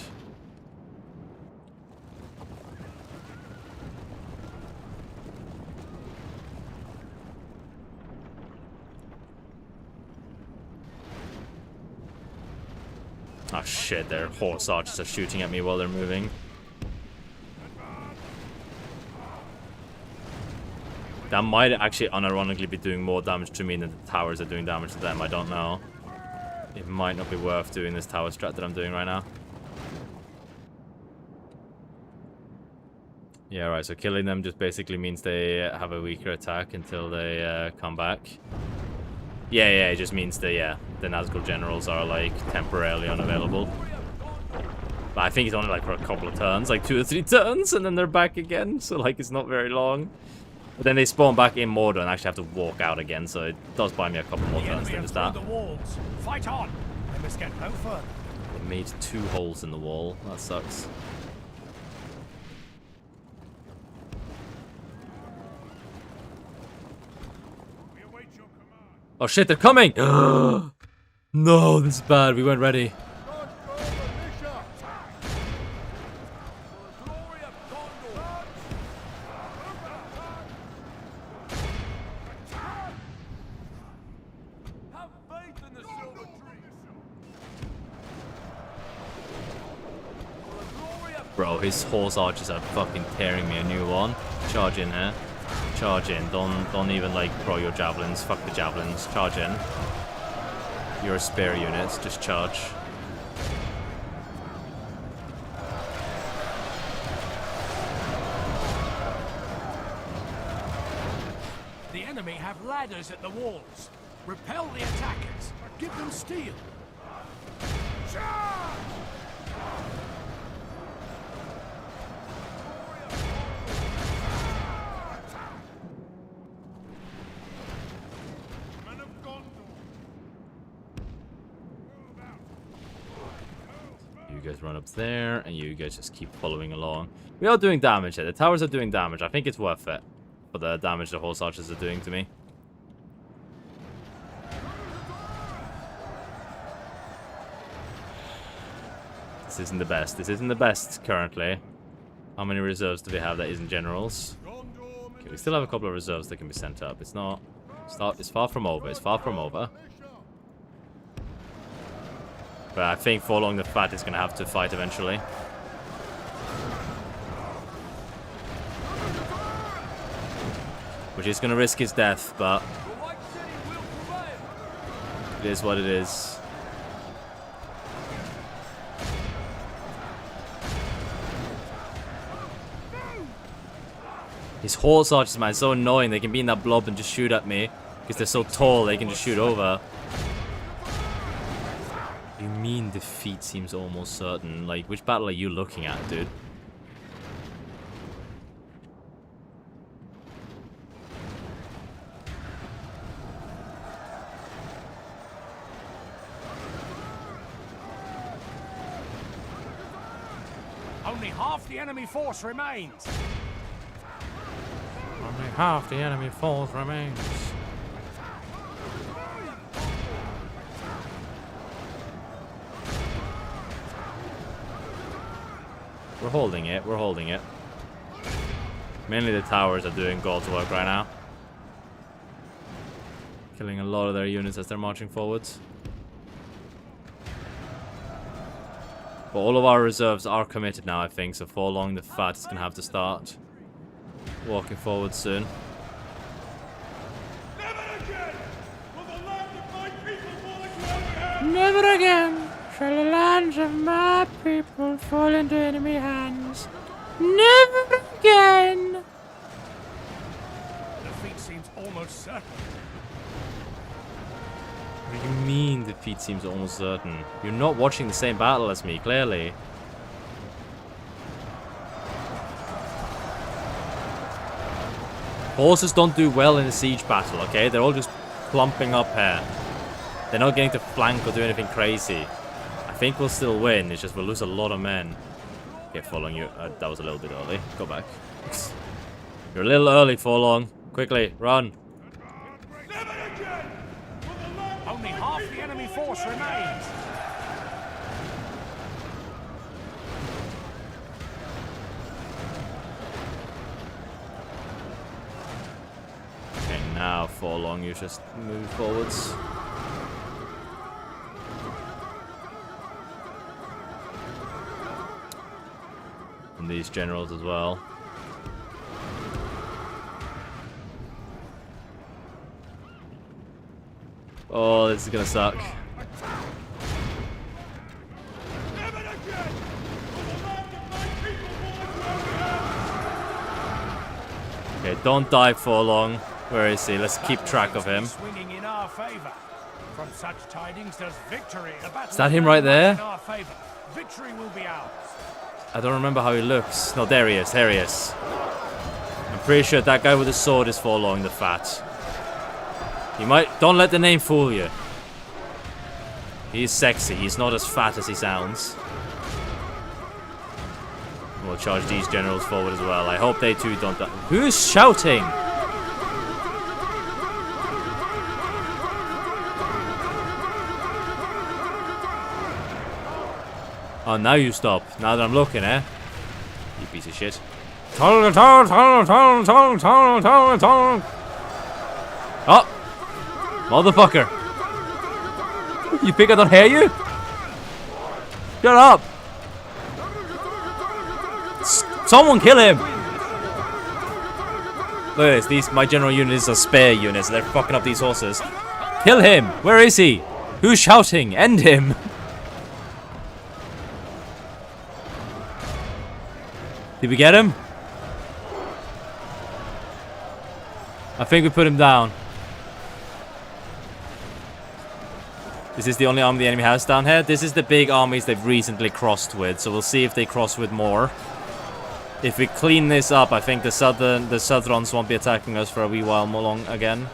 Oh shit, their horse archers are shooting at me while they're moving. That might actually unironically be doing more damage to me than the towers are doing damage to them, I don't know. It might not be worth doing this tower strat that I'm doing right now. Yeah, right, so killing them just basically means they have a weaker attack until they come back. Yeah, it just means the Nazgul generals are, like, temporarily unavailable. But I think it's only, like, for a couple of turns, like 2 or 3 turns, and then they're back again, so, like, it's not very long. But then they spawn back in Mordor and actually have to walk out again, so it does buy me a couple more The turns enemy than are just through that. the walls. Fight on. They must get no further. They made 2 holes in the wall. That sucks. Oh shit, they're coming! No, this is bad. We weren't ready. Bro, his horse archers are fucking tearing me a new one. Charge in here. Charge in. Don't even like throw your javelins. Fuck the javelins. Charge in. You're a spare unit. Just charge. The enemy have ladders at the walls. Repel the attackers. Give them steel. Charge! You guys run up there, and you guys just keep following along. We are doing damage here. The towers are doing damage. I think it's worth it for the damage the horse archers are doing to me. This isn't the best. This isn't the best currently. How many reserves do we have that isn't generals? Okay, we still have a couple of reserves that can be sent up. It's not... It's far from over. It's far from over. But I think following the fat is going to have to fight eventually. Which is going to risk his death, but... It is what it is. His horse archers, man, so annoying. They can be in that blob and just shoot at me. Because they're so tall, they can just shoot over. You mean defeat seems almost certain? Like, which battle are you looking at, dude? Only half the enemy force remains. Only half the enemy force remains. We're holding it, we're holding it. Mainly the towers are doing God's work right now. Killing a lot of their units as they're marching forwards. But all of our reserves are committed now, I think, so for long the fat is going to have to start walking forward soon. Never again shall the lands of my people fall into enemy hands. Never again! Defeat seems almost certain. What do you mean defeat seems almost certain? You're not watching the same battle as me, clearly. Horses don't do well in a siege battle, okay? They're all just clumping up here. They're not getting to flank or do anything crazy. I think we'll still win, it's just we'll lose a lot of men. Okay, following you. That was a little bit early. Go back. You're a little early, Forlong. Quickly, run. Only half the enemy force remains. Okay, now Forlong, you just move forwards. And these generals as well. Oh, this is gonna suck. Okay, don't die for long. Where is he? Let's keep track of him. Swinging in our favor. From such tidings does victory. Is that him right there? In our favor. Victory will be ours. I don't remember how he looks. No, there he is. There he is. I'm pretty sure that guy with the sword is Forlong the Fat. You might... Don't let the name fool you. He's sexy. He's not as fat as he sounds. We'll charge these generals forward as well. I hope they too don't die. Who's shouting? Oh, now you stop. Now that I'm looking, eh? You piece of shit. Oh! Motherfucker! You think I don't hear you? Shut up! Someone kill him! Look at this, my general unit is a spare unit, so they're fucking up these horses. Kill him! Where is he? Who's shouting? End him! Did we get him? I think we put him down. This is the only army the enemy has down here. This is the big armies they've recently crossed with, so we'll see if they cross with more. If we clean this up, I think the Southrons won't be attacking us for a wee while more long again.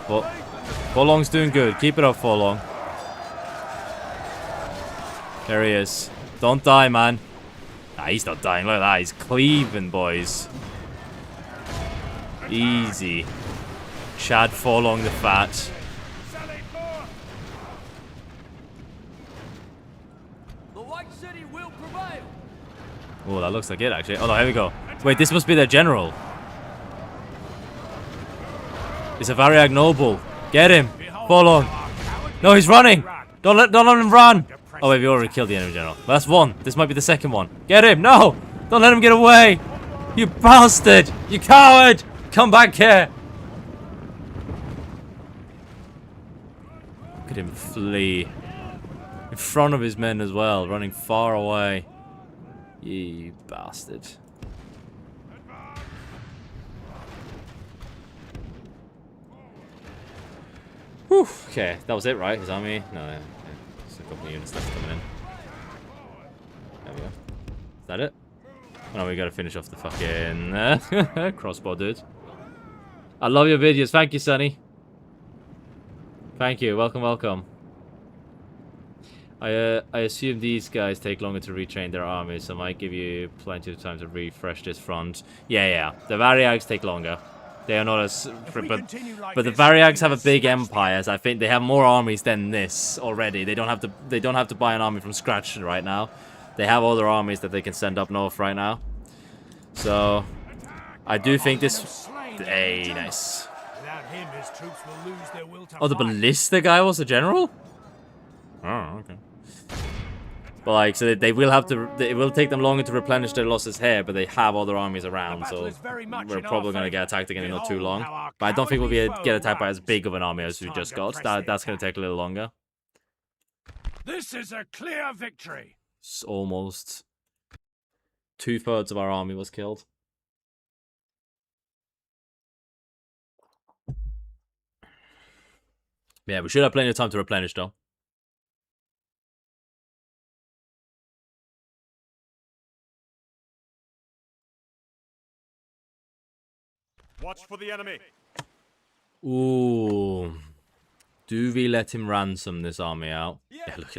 Well, Forlong's doing good. Keep it up, Forlong. There he is. Don't die, man. Nah, he's not dying. Look at that. He's cleaving, boys. Easy. Chad Forlong the Fat. The White City will prevail. Oh, that looks like it, actually. Oh, no, here we go. Wait, this must be their general. It's a Variag Noble. Get him. Forlong. No, he's running. Don't let him run. Oh wait, we already killed the enemy general. Well, that's one. This might be the second one. Get him. No. Don't let him get away. You bastard. You coward. Come back here. Look at him flee. In front of his men as well, running far away. You bastard. Whew. Okay, that was it, right? His army? No, yeah. There's a couple of units left coming in. There we go. Is that it? Oh, no, we gotta finish off the fucking crossbow dude. I love your videos. Thank you, Sonny. Thank you. Welcome, welcome. I assume these guys take longer to retrain their armies, so I might give you plenty of time to refresh this front. Yeah. The Variags take longer. They are not as... But the Variags have a big empire, so I think they have more armies than this already. They don't have to buy an army from scratch right now. They have other armies that they can send up north right now. So, I do think this... Hey, nice. Oh, the ballista guy was a general? Oh, okay. But like, so they will have to. It will take them longer to replenish their losses here, but they have other armies around, so we're probably going to get attacked again in not too long. But I don't think we'll get attacked by as big of an army as we just got. That's going to take a little longer. This is a clear victory. It's almost 2/3 of our army was killed. Yeah, we should have plenty of time to replenish though. Watch for the enemy. Ooh. Do we let him ransom this army out? Yeah, look.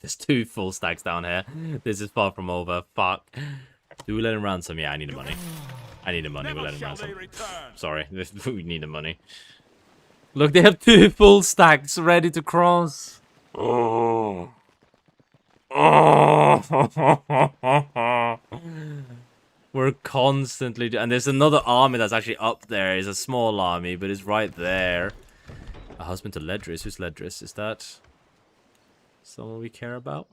There's 2 full stacks down here. This is far from over. Fuck. Do we let him ransom? Yeah, I need the money. We'll let him ransom. Sorry, we need the money. Look, they have 2 full stacks ready to cross. Oh. We're constantly... And there's another army that's actually up there. It's a small army, but it's right there. A husband to Ledris. Who's Ledris? Is that someone we care about?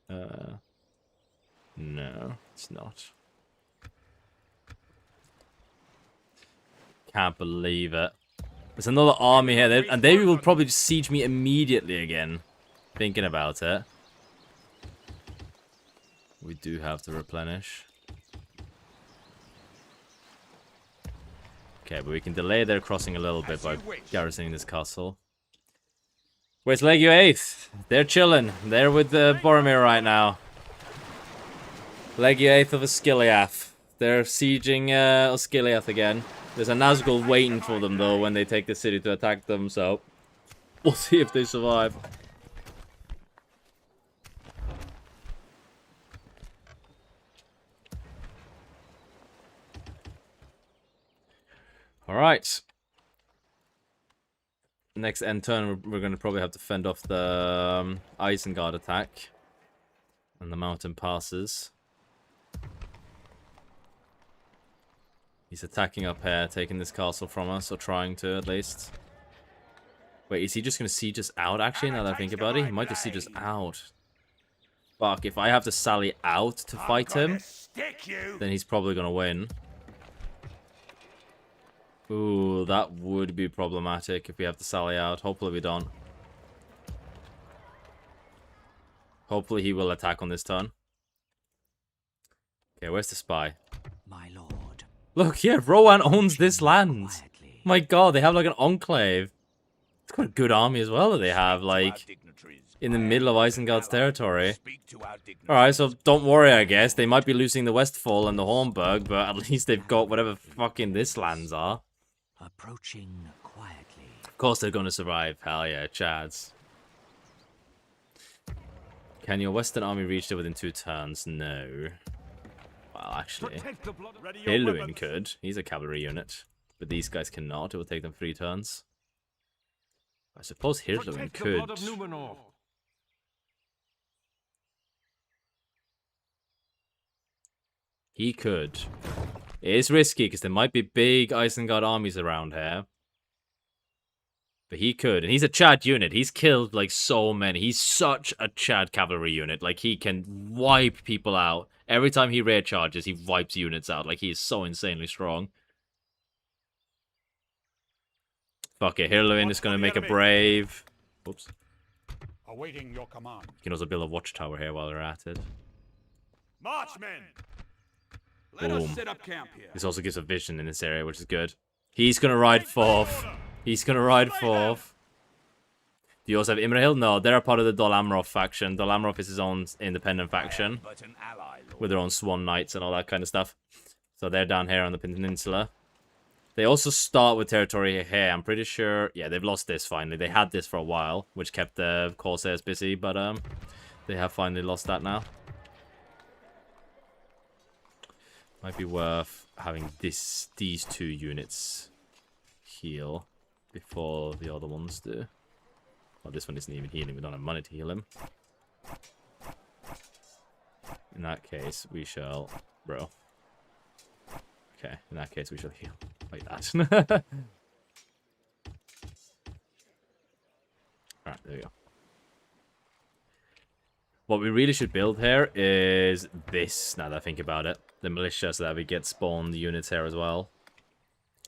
No, it's not. Can't believe it. There's another army here, and they will probably siege me immediately again. Thinking about it. We do have to replenish. Okay, but we can delay their crossing a little bit by garrisoning this castle. Where's Legio 8th? They're chilling. They're with Boromir right now. Legio 8th of Osgiliath. They're sieging Osgiliath again. There's a Nazgul waiting for them, though, when they take the city to attack them, so... We'll see if they survive. Alright. Next end turn, we're going to probably have to fend off the Isengard attack. And the mountain passes. He's attacking up here, taking this castle from us, or trying to at least. Wait, is he just going to siege us out, actually, now that I think about it? He might just siege us out. Fuck, if I have to sally out to fight him, then he's probably going to win. Ooh, that would be problematic if we have to sally out. Hopefully we don't. Hopefully he will attack on this turn. Okay, where's the spy? My lord. Look, yeah, Rohan owns this land. My god, they have like an enclave. It's quite a good army as well that they have, like, in the middle of Isengard's territory. Alright, so don't worry, I guess. They might be losing the Westfall and the Hornburg, but at least they've got whatever fucking this lands are. Approaching quietly. Of course they're gonna survive. Hell yeah, Chads. Can your Western army reach there within 2 turns? No. Well, actually, Hilduin could. He's a cavalry unit. But these guys cannot. It will take them 3 turns. I suppose Hilduin could. He could. It is risky because there might be big Isengard armies around here. But he could, and he's a Chad unit. He's killed like so many. He's such a Chad cavalry unit. Like he can wipe people out. Every time he raid charges, he wipes units out. Like he is so insanely strong. Fuck it, Hirluin is gonna make a brave. Oops. Awaiting your command. You can also build a watchtower here while they're at it. March, men! Let us Boom. set up camp here. This also gives a vision in this area, which is good. He's gonna ride fourth. He's gonna ride fourth. Do you also have Imrahil? No, they're a part of the Dol Amroth faction. Dol Amroth is his own independent faction. But an ally, Lord. With their own Swan Knights and all that kind of stuff. So they're down here on the peninsula. They also start with territory here. I'm pretty sure... Yeah, they've lost this finally. They had this for a while, which kept the Corsairs busy, but they have finally lost that now. Might be worth having these two units heal before the other ones do. Well, this one isn't even healing. We don't have money to heal him. In that case, we shall... Bro. Okay, in that case, we shall heal like that. Alright, there we go. What we really should build here is this, now that I think about it. The militia, so that we get spawned units here as well.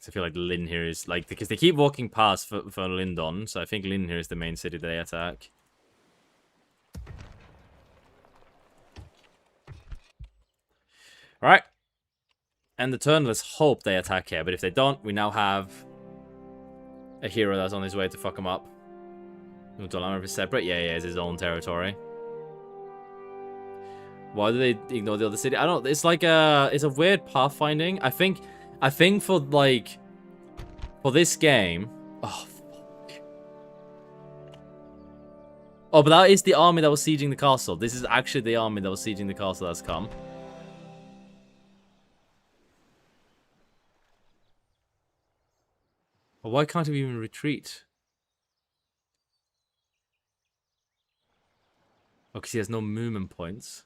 So I feel like Lynn here is, like, because they keep walking past for Lindon, so I think Lynn here is the main city they attack. Alright. And the turn, let's hope they attack here. But if they don't, we now have a hero that's on his way to fuck them up. Dol Amroth is separate? Yeah, it's his own territory. Why do they ignore the other city? I don't know. It's like it's a weird pathfinding. I think for like, for this game. Oh, fuck. Oh, but that is the army that was sieging the castle. This is actually the army that was sieging the castle that's come. But why can't we even retreat? Oh, because he has no movement points.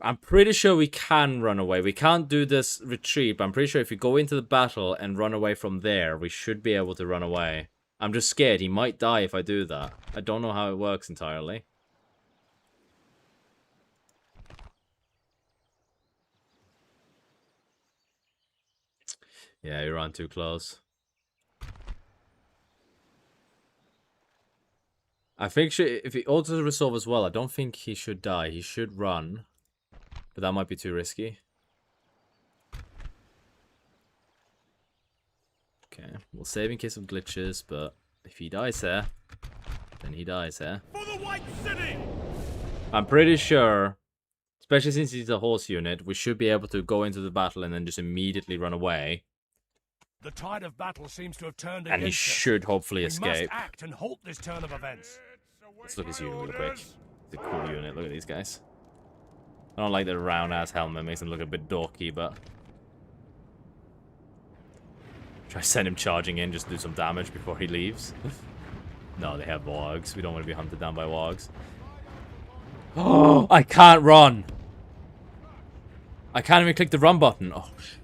I'm pretty sure we can run away. We can't do this retreat, but I'm pretty sure if we go into the battle and run away from there, we should be able to run away. I'm just scared. He might die if I do that. I don't know how it works entirely. Yeah, you ran too close. I think if he auto-resolve as well, I don't think he should die. He should run. But that might be too risky. Okay, we'll save in case of glitches, but if he dies here, then he dies here. For the White City! I'm pretty sure, especially since he's a horse unit, we should be able to go into the battle and then just immediately run away. The tide of battle seems to have turned And he against us. should hopefully We escape. must act and halt this turn of events. Let's look at his unit real quick. It's a cool unit. Look at these guys. I don't like the round-ass helmet. It makes him look a bit dorky, but... Try to send him charging in just to do some damage before he leaves. No, they have wargs. We don't want to be hunted down by wargs. Oh, I can't run! I can't even click the run button. Oh, shit.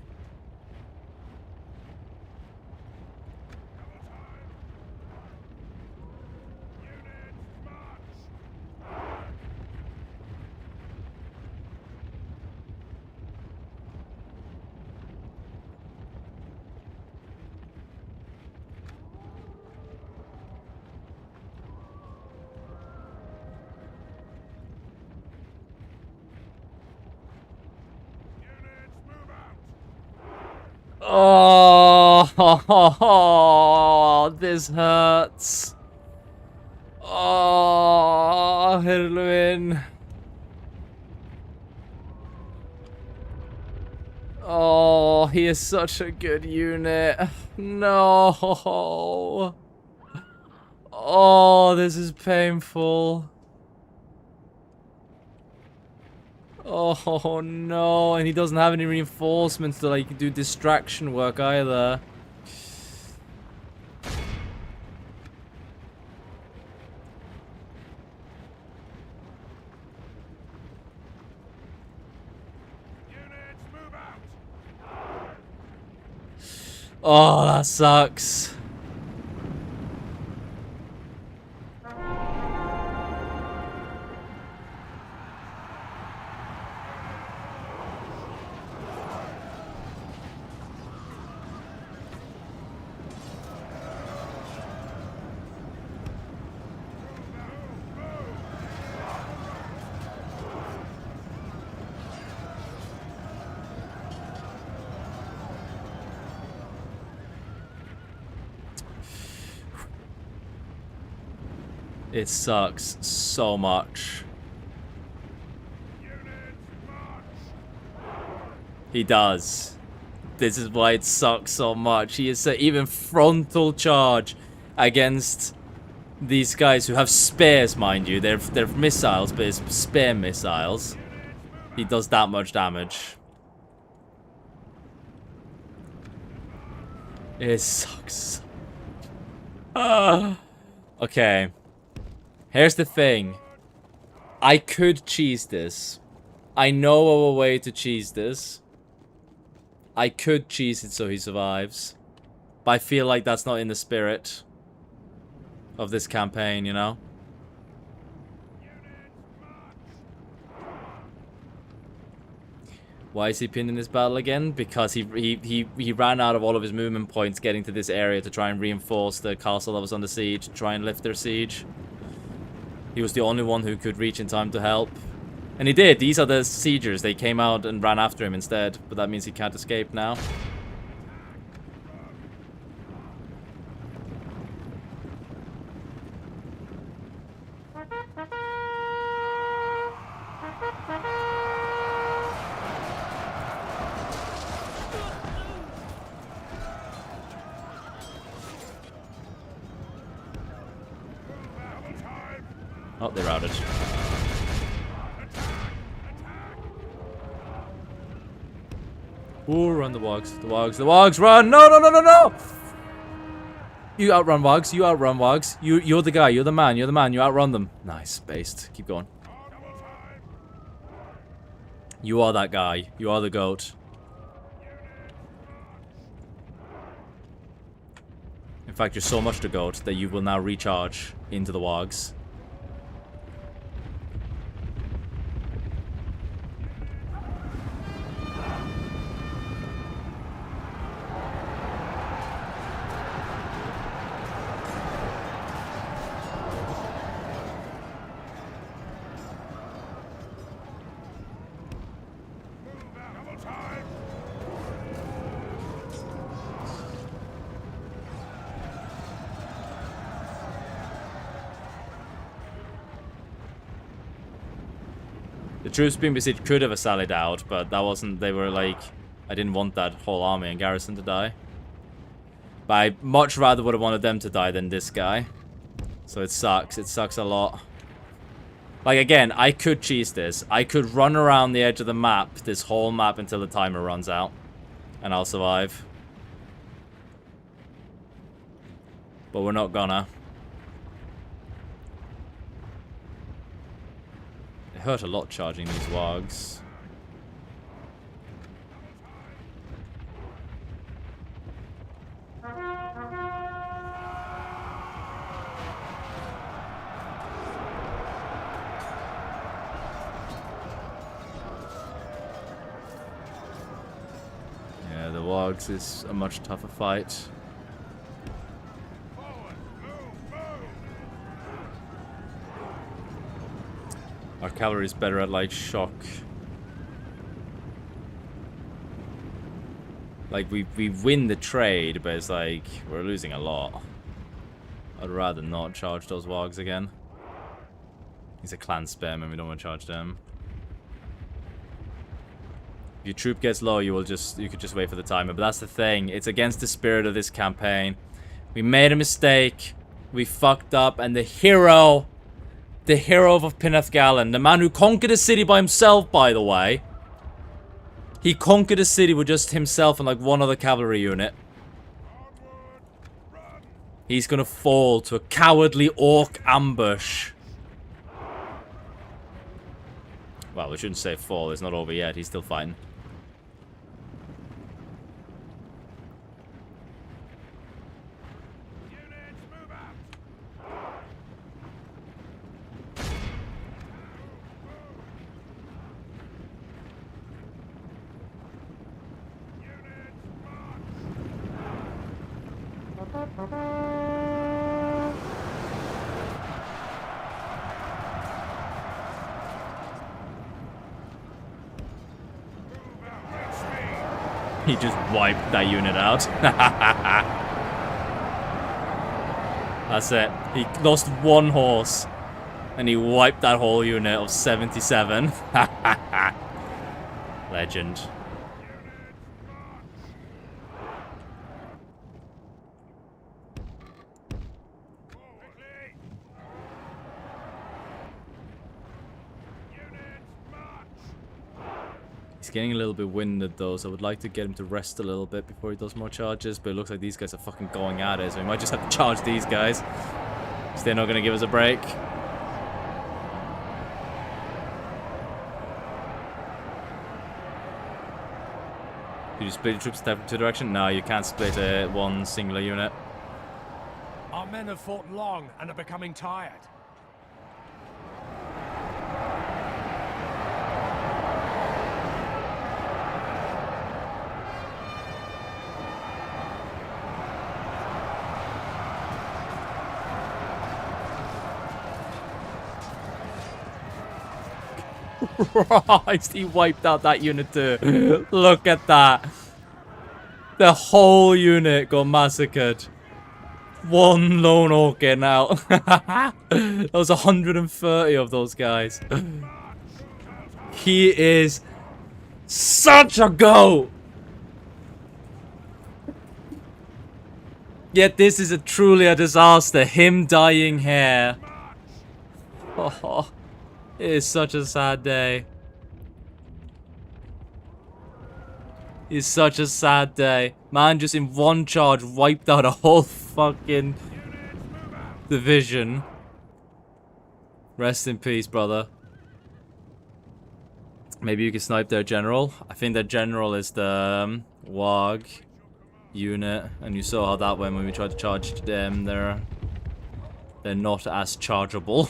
Oh, this hurts. Oh, Hirluin. Oh, he is such a good unit. No. Oh, this is painful. Oh no, and he doesn't have any reinforcements to like do distraction work either. Units, move out! Oh, that sucks. It sucks so much. He does. This is why it sucks so much. He is even frontal charge against these guys who have spares, mind you. They're missiles, but it's spare missiles. He does that much damage. It sucks. Okay. Here's the thing. I could cheese this. I know of a way to cheese this. I could cheese it so he survives. But I feel like that's not in the spirit of this campaign, you know? Why is he pinned in this battle again? Because he ran out of all of his movement points getting to this area to try and reinforce the castle that was under siege, to try and lift their siege. He was the only one who could reach in time to help. And he did. These are the siegers. They came out and ran after him instead. But that means he can't escape now. Oh, they routed. Ooh, run the wogs. The wogs. The wogs, run! No, no, no, no, no! You outrun wogs. You outrun wogs. You're the guy. You're the man. You're the man. You outrun them. Nice. Based. Keep going. You are that guy. You are the goat. In fact, you're so much the goat that you will now recharge into the wogs. The troops being besieged could have sallied out, but that wasn't, they were like, I didn't want that whole army and garrison to die. But I much rather would have wanted them to die than this guy. So it sucks a lot. Like again, I could cheese this. I could run around the edge of the map, this whole map until the timer runs out. And I'll survive. But we're not gonna. It hurt a lot charging these wogs. Yeah, the wogs is a much tougher fight. Our cavalry is better at, like, shock. Like, we win the trade, but it's like, we're losing a lot. I'd rather not charge those wogs again. He's a clan spam and we don't want to charge them. If your troop gets low, you could just wait for the timer. But that's the thing. It's against the spirit of this campaign. We made a mistake. We fucked up, and the hero of Pinethgallen, the man who conquered a city by himself, by the way. He conquered a city with just himself and like one other cavalry unit. He's gonna fall to a cowardly orc ambush. Well, we shouldn't say fall. It's not over yet. He's still fighting. He just wiped that unit out. That's it. He lost one horse. And he wiped that whole unit of 77. Legend. He's getting a little bit winded though, so I would like to get him to rest a little bit before he does more charges, but it looks like these guys are fucking going at it, so we might just have to charge these guys. Because they're not going to give us a break. Did you split your troops in two direction? No, you can't split one singular unit. Our men have fought long and are becoming tired. Christ, he wiped out that unit too. Look at that. The whole unit got massacred. One lone orc getting out. That was 130 of those guys. He is such a goat. Yet this is truly a disaster. Him dying here. Oh. It is such a sad day. It's such a sad day. Man just in one charge wiped out a whole fucking division. Rest in peace, brother. Maybe you can snipe their general. I think their general is the Wag unit. And you saw how that went when we tried to charge them. They're not as chargeable.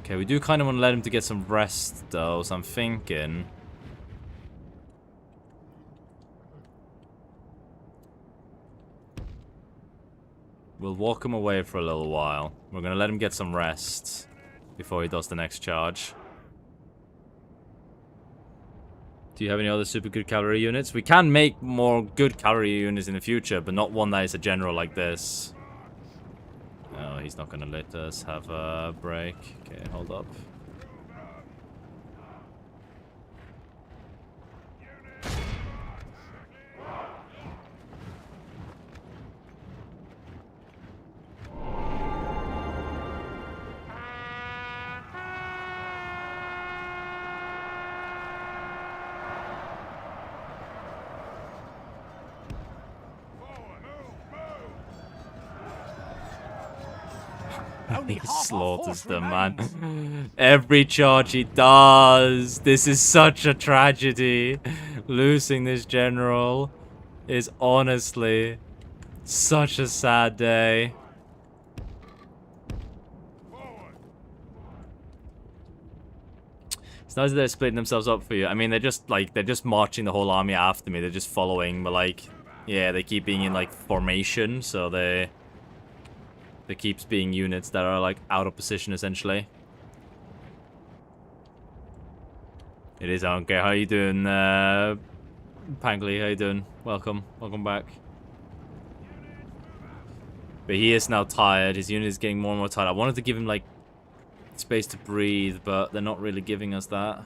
Okay, we do kind of want to let him to get some rest, though, so I'm thinking... we'll walk him away for a little while. We're going to let him get some rest before he does the next charge. Do you have any other super good cavalry units? We can make more good cavalry units in the future, but not one that is a general like this. No, he's not gonna let us have a break. Okay, hold up. He slaughters them, man. Every charge he does. This is such a tragedy. Losing this general is honestly such a sad day. It's nice that they're splitting themselves up for you. I mean, they're just marching the whole army after me. They're just following, but like, yeah, they keep being in like formation, so they keeps being units that are like out of position essentially. It is okay. How you doing, Pangly? How you doing? Welcome back. But he is now tired. His unit is getting more and more tired. I wanted to give him like space to breathe, but they're not really giving us that.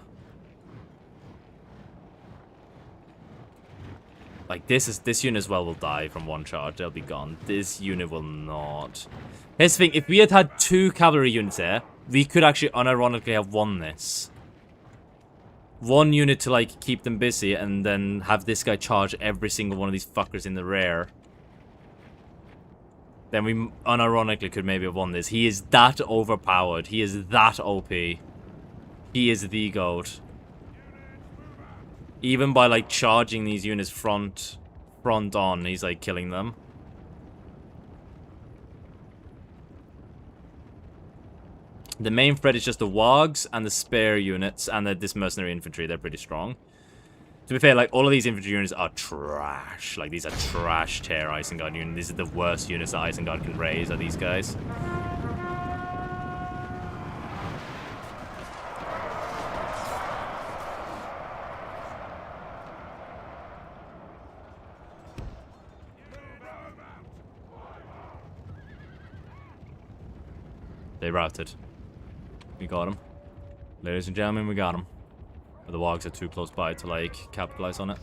Like, this unit as well will die from one charge. They'll be gone. This unit will not. Here's the thing. If we had 2 cavalry units here, we could actually unironically have won this. One unit to, like, keep them busy, and then have this guy charge every single one of these fuckers in the rear. Then we unironically could maybe have won this. He is that overpowered. He is that OP. He is the GOAT. Even by, like, charging these units front on, he's, like, killing them. The main threat is just the Wogs and the spare units and this mercenary infantry. They're pretty strong. To be fair, like, all of these infantry units are trash. Like, these are trash tier Isengard units. These are the worst units that Isengard can raise, are these guys. They routed. We got him. Ladies and gentlemen, we got him. But the Wogs are too close by to, like, capitalize on it.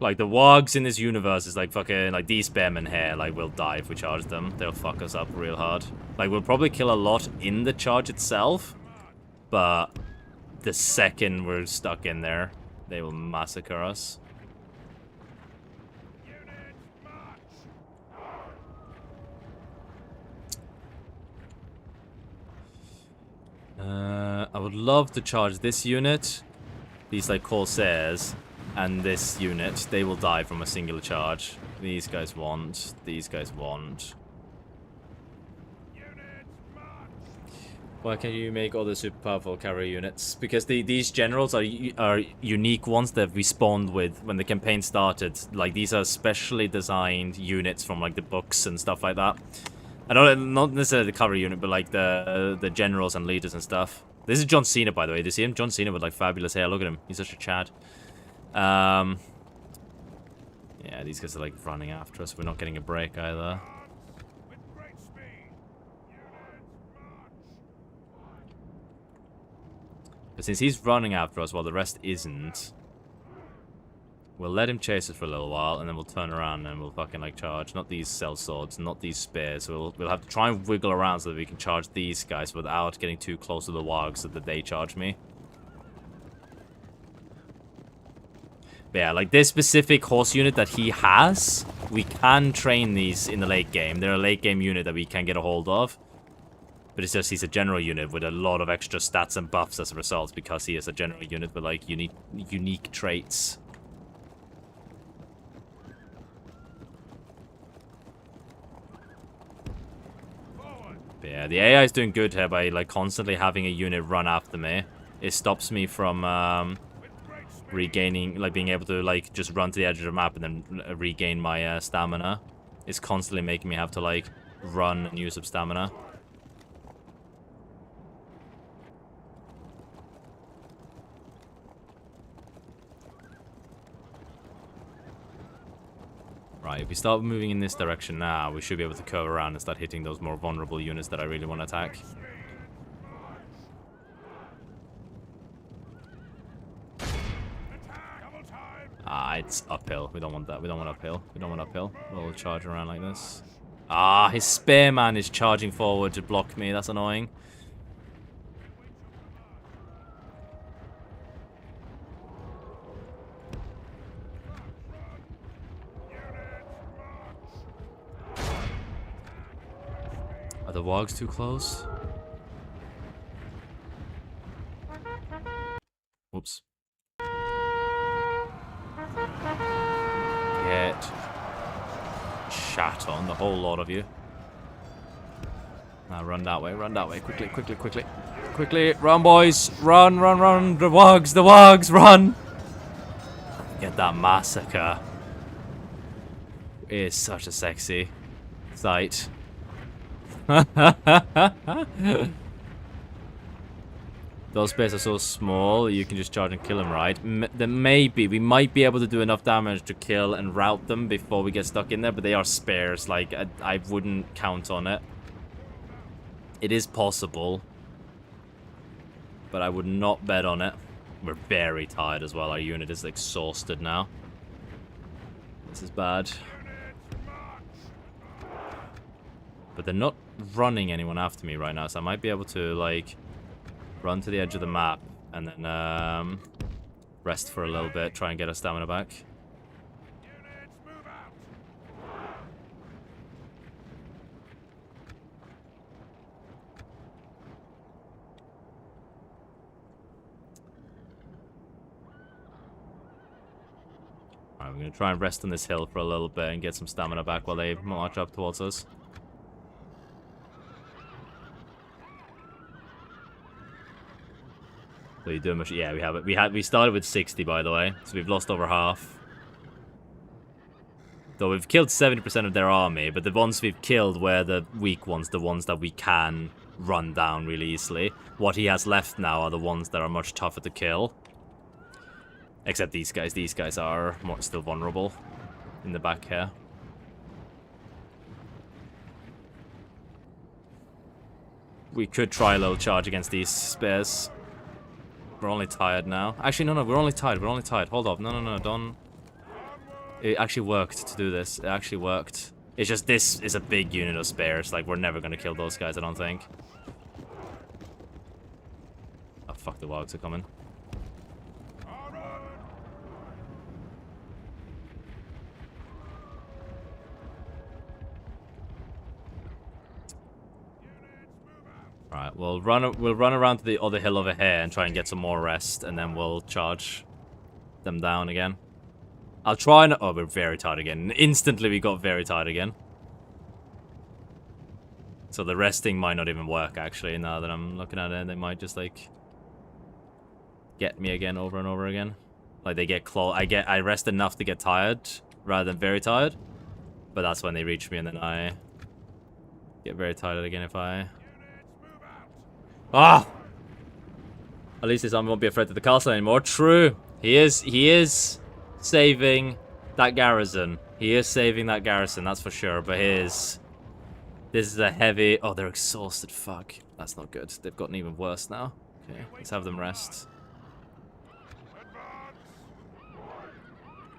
Like, the Wogs in this universe is like fucking, like, these spearmen here, like, we'll die if we charge them. They'll fuck us up real hard. Like, we'll probably kill a lot in the charge itself, but the second we're stuck in there, they will massacre us. I would love to charge this unit, these like Corsairs, and this unit. They will die from a single charge. These guys won't. These guys won't. Why can't you make other super powerful cavalry units? Because these generals are unique ones that we spawned with when the campaign started. Like, these are specially designed units from like the books and stuff like that. I don't, not necessarily the cavalry unit, but like the generals and leaders and stuff. This is John Cena, by the way. Do you see him? John Cena with like fabulous hair. Look at him. He's such a Chad. Yeah, these guys are like running after us. We're not getting a break either. But since he's running after us while the rest isn't, we'll let him chase us for a little while, and then we'll turn around and we'll fucking like charge. Not these sellswords, not these spears. We'll have to try and wiggle around so that we can charge these guys without getting too close to the Wogs so that they charge me. But yeah, like this specific horse unit that he has, we can train these in the late game. They're a late game unit that we can get a hold of. But it's just he's a general unit with a lot of extra stats and buffs as a result because he is a general unit with like unique traits. But yeah, the AI is doing good here by like constantly having a unit run after me. It stops me from regaining, like being able to like just run to the edge of the map and then regain my stamina. It's constantly making me have to like run and use up stamina. Right, if we start moving in this direction now, we should be able to curve around and start hitting those more vulnerable units that I really want to attack. Ah, it's uphill. We don't want that. We don't want uphill. We don't want uphill. We'll charge around like this. Ah, his spearman is charging forward to block me. That's annoying. Are the Wogs too close? Whoops. Get shat on, the whole lot of you. Now run that way, quickly, quickly, quickly. Quickly, run boys, run, run, run, the Wogs, run! Get that massacre. It is such a sexy sight. Those spears are so small, you can just charge and kill them, right? Then maybe we might be able to do enough damage to kill and rout them before we get stuck in there, but they are spears. Like, I wouldn't count on it. It is possible, but I would not bet on it. We're very tired as well. Our unit is exhausted now. This is bad. But they're not running anyone after me right now, so I might be able to, like, run to the edge of the map and then rest for a little bit, try and get our stamina back. Alright, we're going to try and rest on this hill for a little bit and get some stamina back while they march up towards us. So you do much? Yeah, we have it. We started with 60, by the way, so we've lost over half. Though we've killed 70% of their army, but the ones we've killed were the weak ones, the ones that we can run down really easily. What he has left now are the ones that are much tougher to kill. Except these guys. These guys are still vulnerable in the back here. We could try a little charge against these spears. We're only tired now. Actually, no, we're only tired. We're only tired. Hold up. No, don't. It actually worked to do this. It actually worked. It's just this is a big unit of spares. Like, we're never going to kill those guys, I don't think. Oh, fuck, the wogs are coming. Alright, we'll run around to the other hill over here and try and get some more rest, and then we'll charge them down again. I'll try and... Oh, we're very tired again. Instantly, we got very tired again. So the resting might not even work, actually, now that I'm looking at it. They might just, like, get me again over and over again. Like, they get close. I rest enough to get tired, rather than very tired. But that's when they reach me, and then I get very tired again if I... Ah! At least this army won't be afraid of the castle anymore. True. He is saving that garrison. He is saving that garrison, that's for sure. But this is a heavy... Oh, they're exhausted. Fuck. That's not good. They've gotten even worse now. Okay, let's have them rest.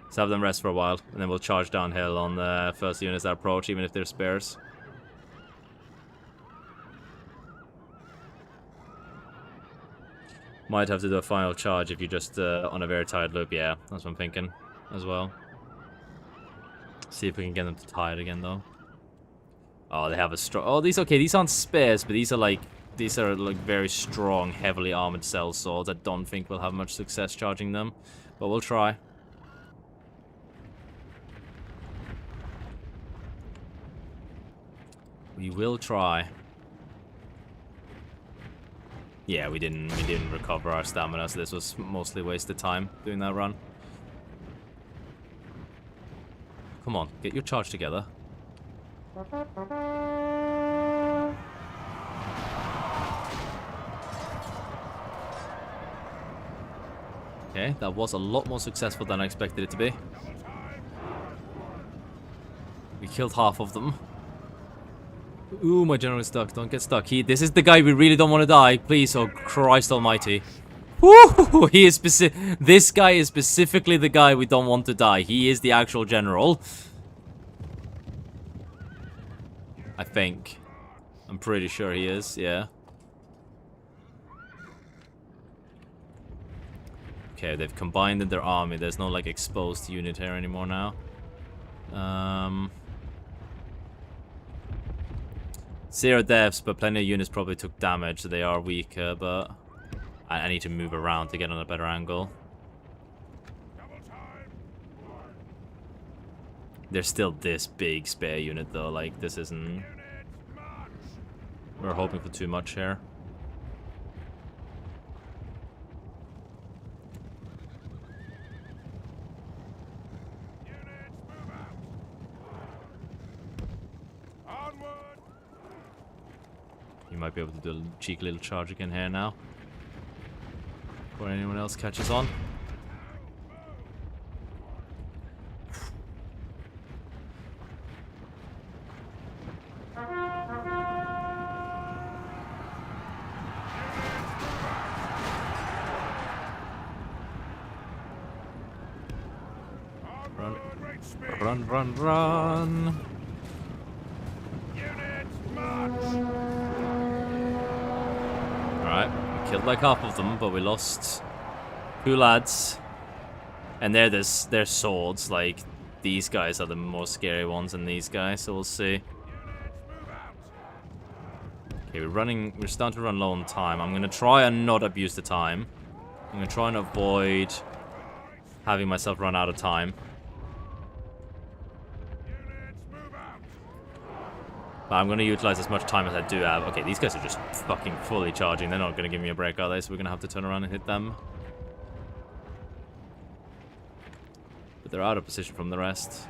Let's have them rest for a while, and then we'll charge downhill on the first units that approach, even if they're spares. Might have to do a final charge if you're just on a very tired loop. Yeah, that's what I'm thinking as well. See if we can get them to tired again, though. Oh, they have a strong... Oh, these aren't spares, but these are like very strong, heavily armored cell swords. I don't think we'll have much success charging them, but we'll try. We will try. Yeah, we didn't recover our stamina, so this was mostly wasted time doing that run. Come on, get your charge together. Okay, that was a lot more successful than I expected it to be. We killed half of them. Ooh, my general is stuck. Don't get stuck. This is the guy we really don't want to die. Please, oh Christ almighty. Woo! This guy is specifically the guy we don't want to die. He is the actual general. I think. I'm pretty sure he is, yeah. Okay, they've combined in their army. There's no, like, exposed unit here anymore now. Zero deaths, but plenty of units probably took damage, so they are weaker, but I need to move around to get on a better angle. There's still this big spare unit, though. Like, this isn't... We're hoping for too much here. You might be able to do a cheeky little charge again here now. Before anyone else catches on. Run, run, run! Alright, we killed like half of them, but we lost 2 lads. And they're swords, like, these guys are the more scary ones than these guys, so we'll see. Okay, we're starting to run low on time. I'm gonna try and not abuse the time. I'm gonna try and avoid having myself run out of time. But I'm going to utilize as much time as I do have. Okay, these guys are just fucking fully charging. They're not going to give me a break, are they? So we're going to have to turn around and hit them. But they're out of position from the rest.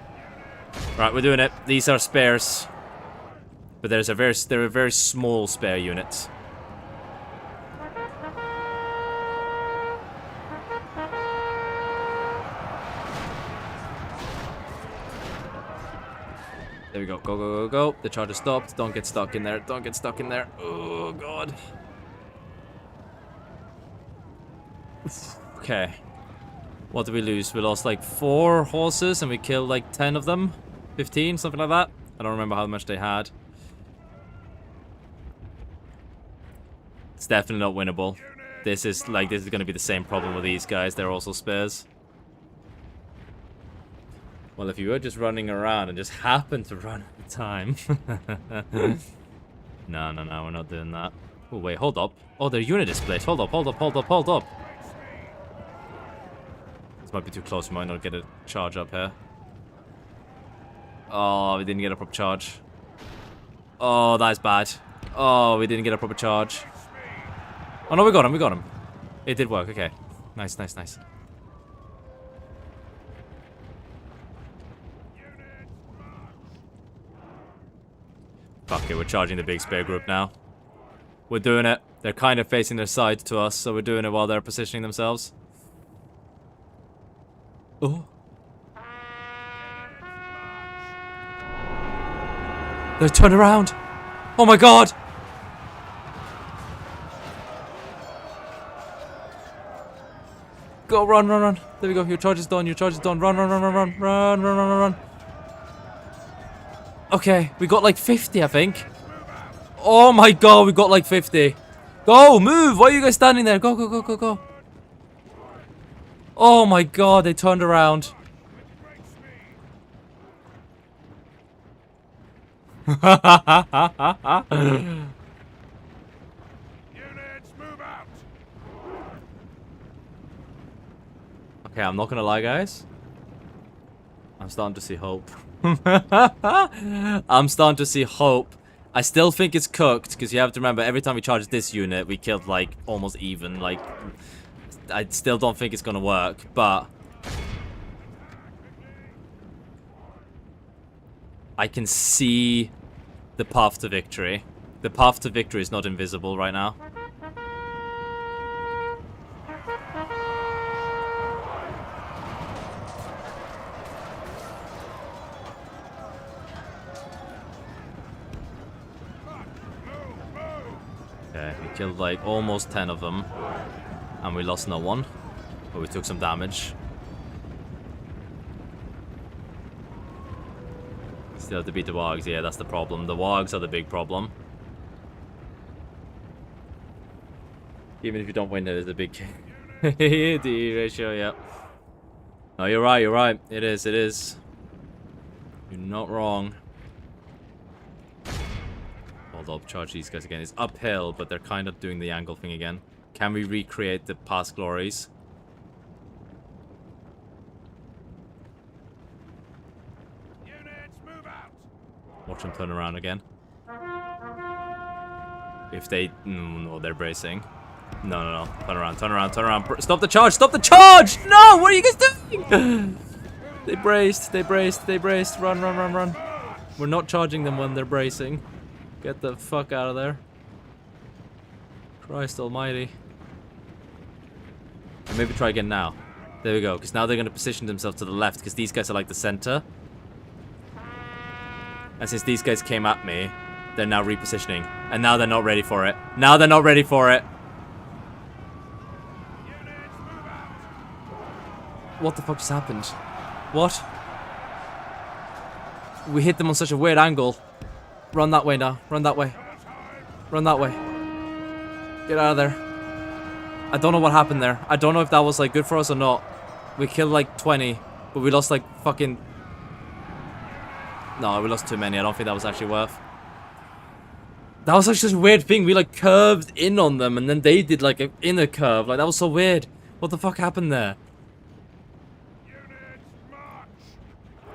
Right, we're doing it. These are spares. But they're a very small spare unit. There we go. Go, go, go, go. The charge is stopped. Don't get stuck in there. Don't get stuck in there. Oh, God. Okay. What did we lose? We lost like 4 horses and we killed like 10 of them. 15, something like that. I don't remember how much they had. It's definitely not winnable. This is going to be the same problem with these guys. They're also spares. Well, if you were just running around and just happened to run at the time. No, no, no, we're not doing that. Oh, wait, hold up. Oh, their unit is placed. Hold up, hold up, hold up, hold up. This might be too close. We might not get a charge up here. Oh, we didn't get a proper charge. Oh, that's bad. Oh, we didn't get a proper charge. Oh, no, we got him, we got him. It did work, okay. Nice, nice, nice. Fuck it, we're charging the big spare group now. We're doing it. They're kind of facing their side to us, so we're doing it while they're positioning themselves. Oh. They're turned around. Oh my god. Go, run, run, run. There we go. Your charge is done. Your charge is done. Run, run, run, run, run, run, run, run, run, run. Okay, we got like 50, I think. Oh my god, we got like 50. Go, move. Why are you guys standing there? Go, go, go, go, go. Oh my god, they turned around. Units, move out. Okay, I'm not gonna lie, guys. I'm starting to see hope. I'm starting to see hope. I still think it's cooked, because you have to remember, every time we charged this unit, we killed, like, almost even. Like, I still don't think it's gonna work, but I can see the path to victory. The path to victory is not invisible right now. Okay, we killed like almost 10 of them. And we lost no one. But we took some damage. Still have to beat the wargs, yeah, that's the problem. The wargs are the big problem. Even if you don't win, there's a big D ratio, yeah. No, you're right, you're right. It is, it is. You're not wrong. Hold up, charge these guys again. It's uphill, but they're kind of doing the angle thing again. Can we recreate the past glories? Units, move out. Watch them turn around again. If they... No, they're bracing. No, no, no. Turn around, turn around, turn around. Stop the charge! Stop the charge! No! What are you guys doing? They braced, they braced, they braced. Run, run, run, run. We're not charging them when they're bracing. Get the fuck out of there. Christ almighty. Maybe try again now. There we go, because now they're going to position themselves to the left, because these guys are like the center. And since these guys came at me, they're now repositioning. And now they're not ready for it. Now they're not ready for it. What the fuck just happened? What? We hit them on such a weird angle. Run that way now. Run that way. Run that way. Get out of there. I don't know what happened there. I don't know if that was like good for us or not. We killed like 20, but we lost like fucking... No, we lost too many. I don't think that was actually worth. That was like such a weird thing. We like curved in on them and then they did like an inner curve. Like that was so weird. What the fuck happened there?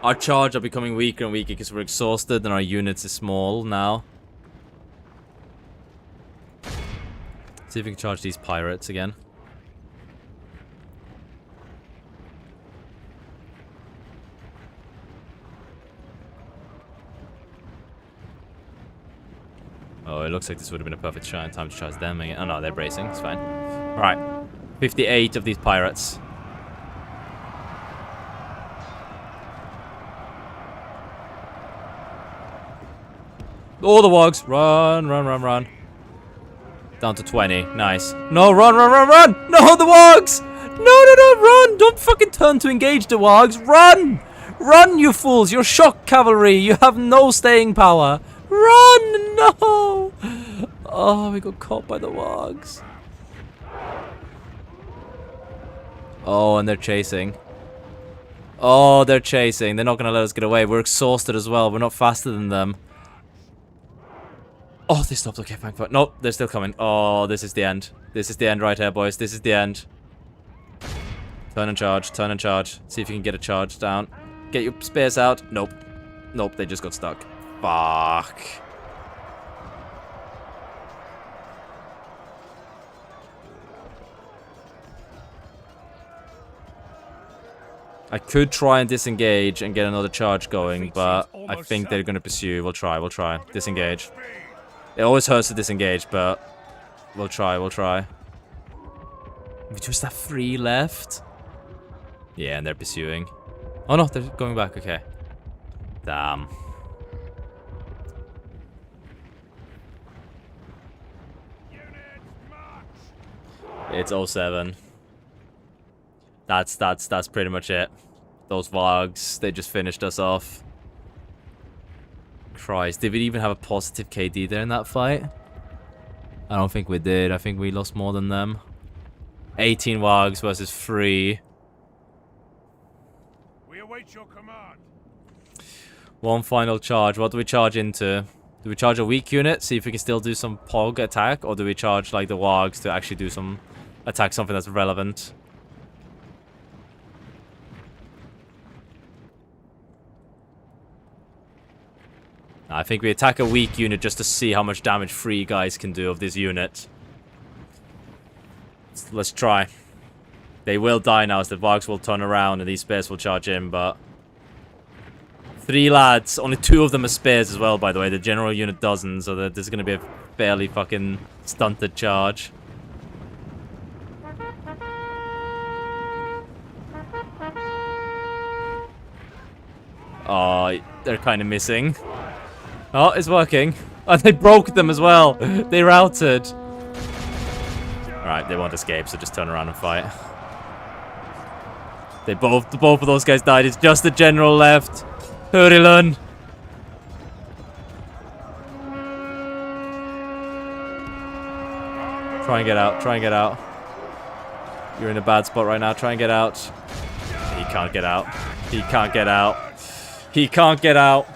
Our charge are becoming weaker and weaker because we're exhausted and our units is small now. See if we can charge these pirates again. Oh, it looks like this would have been a perfect time to charge them again. Oh no, they're bracing. It's fine. Alright. 58 of these pirates. Oh, the wogs. Run, run, run, run. Down to 20. Nice. No, run, run, run, run! No, the wogs! No, no, no, run! Don't fucking turn to engage the wogs. Run! Run, you fools! You're shock cavalry. You have no staying power. Run! No! Oh, we got caught by the wogs. Oh, and they're chasing. Oh, they're chasing. They're not going to let us get away. We're exhausted as well. We're not faster than them. Oh, they stopped. Okay, fine, fine. Nope, they're still coming. Oh, this is the end. This is the end right here, boys. This is the end. Turn and charge. Turn and charge. See if you can get a charge down. Get your spears out. Nope. Nope, they just got stuck. Fuck. I could try and disengage and get another charge going, but I think they're going to pursue. We'll try, we'll try. Disengage. It always hurts to disengage, but we'll try, we'll try. We just have 3 left. Yeah, and they're pursuing. Oh no, they're going back, okay. Damn. It's 07. That's pretty much it. Those Vargs, they just finished us off. Christ, did we even have a positive KD there in that fight? I don't think we did. I think we lost more than them. 18 Vargs versus 3. We await your command. One final charge. What do we charge into? Do we charge a weak unit? See if we can still do some POG attack? Or do we charge like the Vargs to actually do some attack, something that's relevant? I think we attack a weak unit just to see how much damage 3 guys can do of this unit. Let's try. They will die now as the Vargs will turn around and these spears will charge in, but... 3 lads. Only 2 of them are spears as well, by the way. The general unit doesn't, so that there's going to be a fairly fucking stunted charge. Oh, they're kind of missing. Oh, it's working. Oh, they broke them as well. They routed. Alright, they won't escape, so just turn around and fight. They both of those guys died. It's just the general left. Hurry, Lund. Try and get out. Try and get out. You're in a bad spot right now. Try and get out. He can't get out. He can't get out. He can't get out.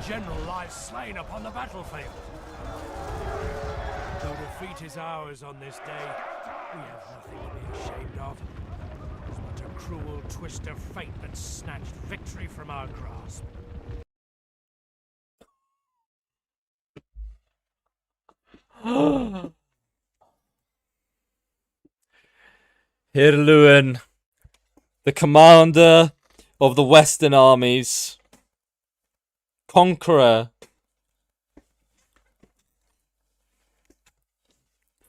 General lies slain upon the battlefield. Though defeat is ours on this day, we have nothing to be ashamed of. It's but a cruel twist of fate that snatched victory from our grasp. Here Lewin, the commander of the Western armies. Conqueror.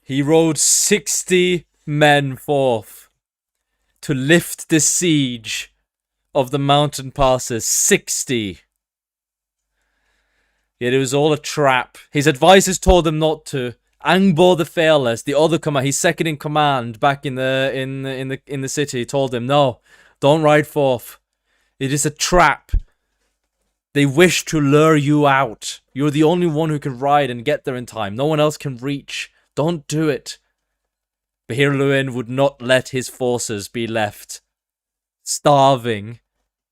He rode 60 men forth to lift the siege of the mountain passes. 60. Yet it was all a trap. His advisors told him not to. Angbor the Fearless, the other command, his second in command back in the city, told him, no, don't ride forth. It is a trap. They wish to lure you out. You're the only one who can ride and get there in time. No one else can reach. Don't do it. Bahir Lewin would not let his forces be left starving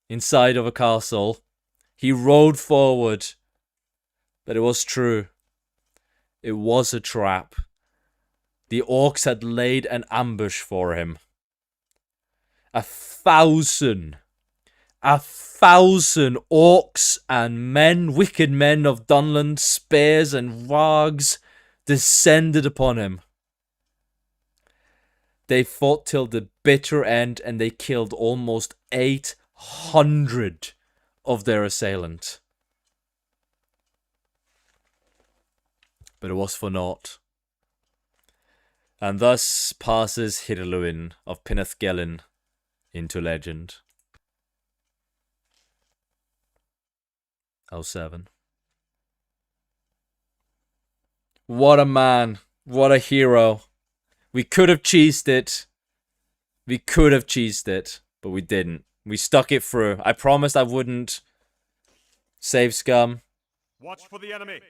inside of a castle. He rode forward But it was true. It was a trap. The orcs had laid an ambush for him. 1,000 orcs and men, wicked men of Dunland, spears and wargs, descended upon him. They fought till the bitter end, and they killed almost 800 of their assailant. But it was for naught. And thus passes Hirluin of Pinnethgelin into legend. 07. What a man. What a hero. We could have cheesed it. We could have cheesed it, but we didn't. We stuck it through. I promised I wouldn't save scum. Watch for the enemy.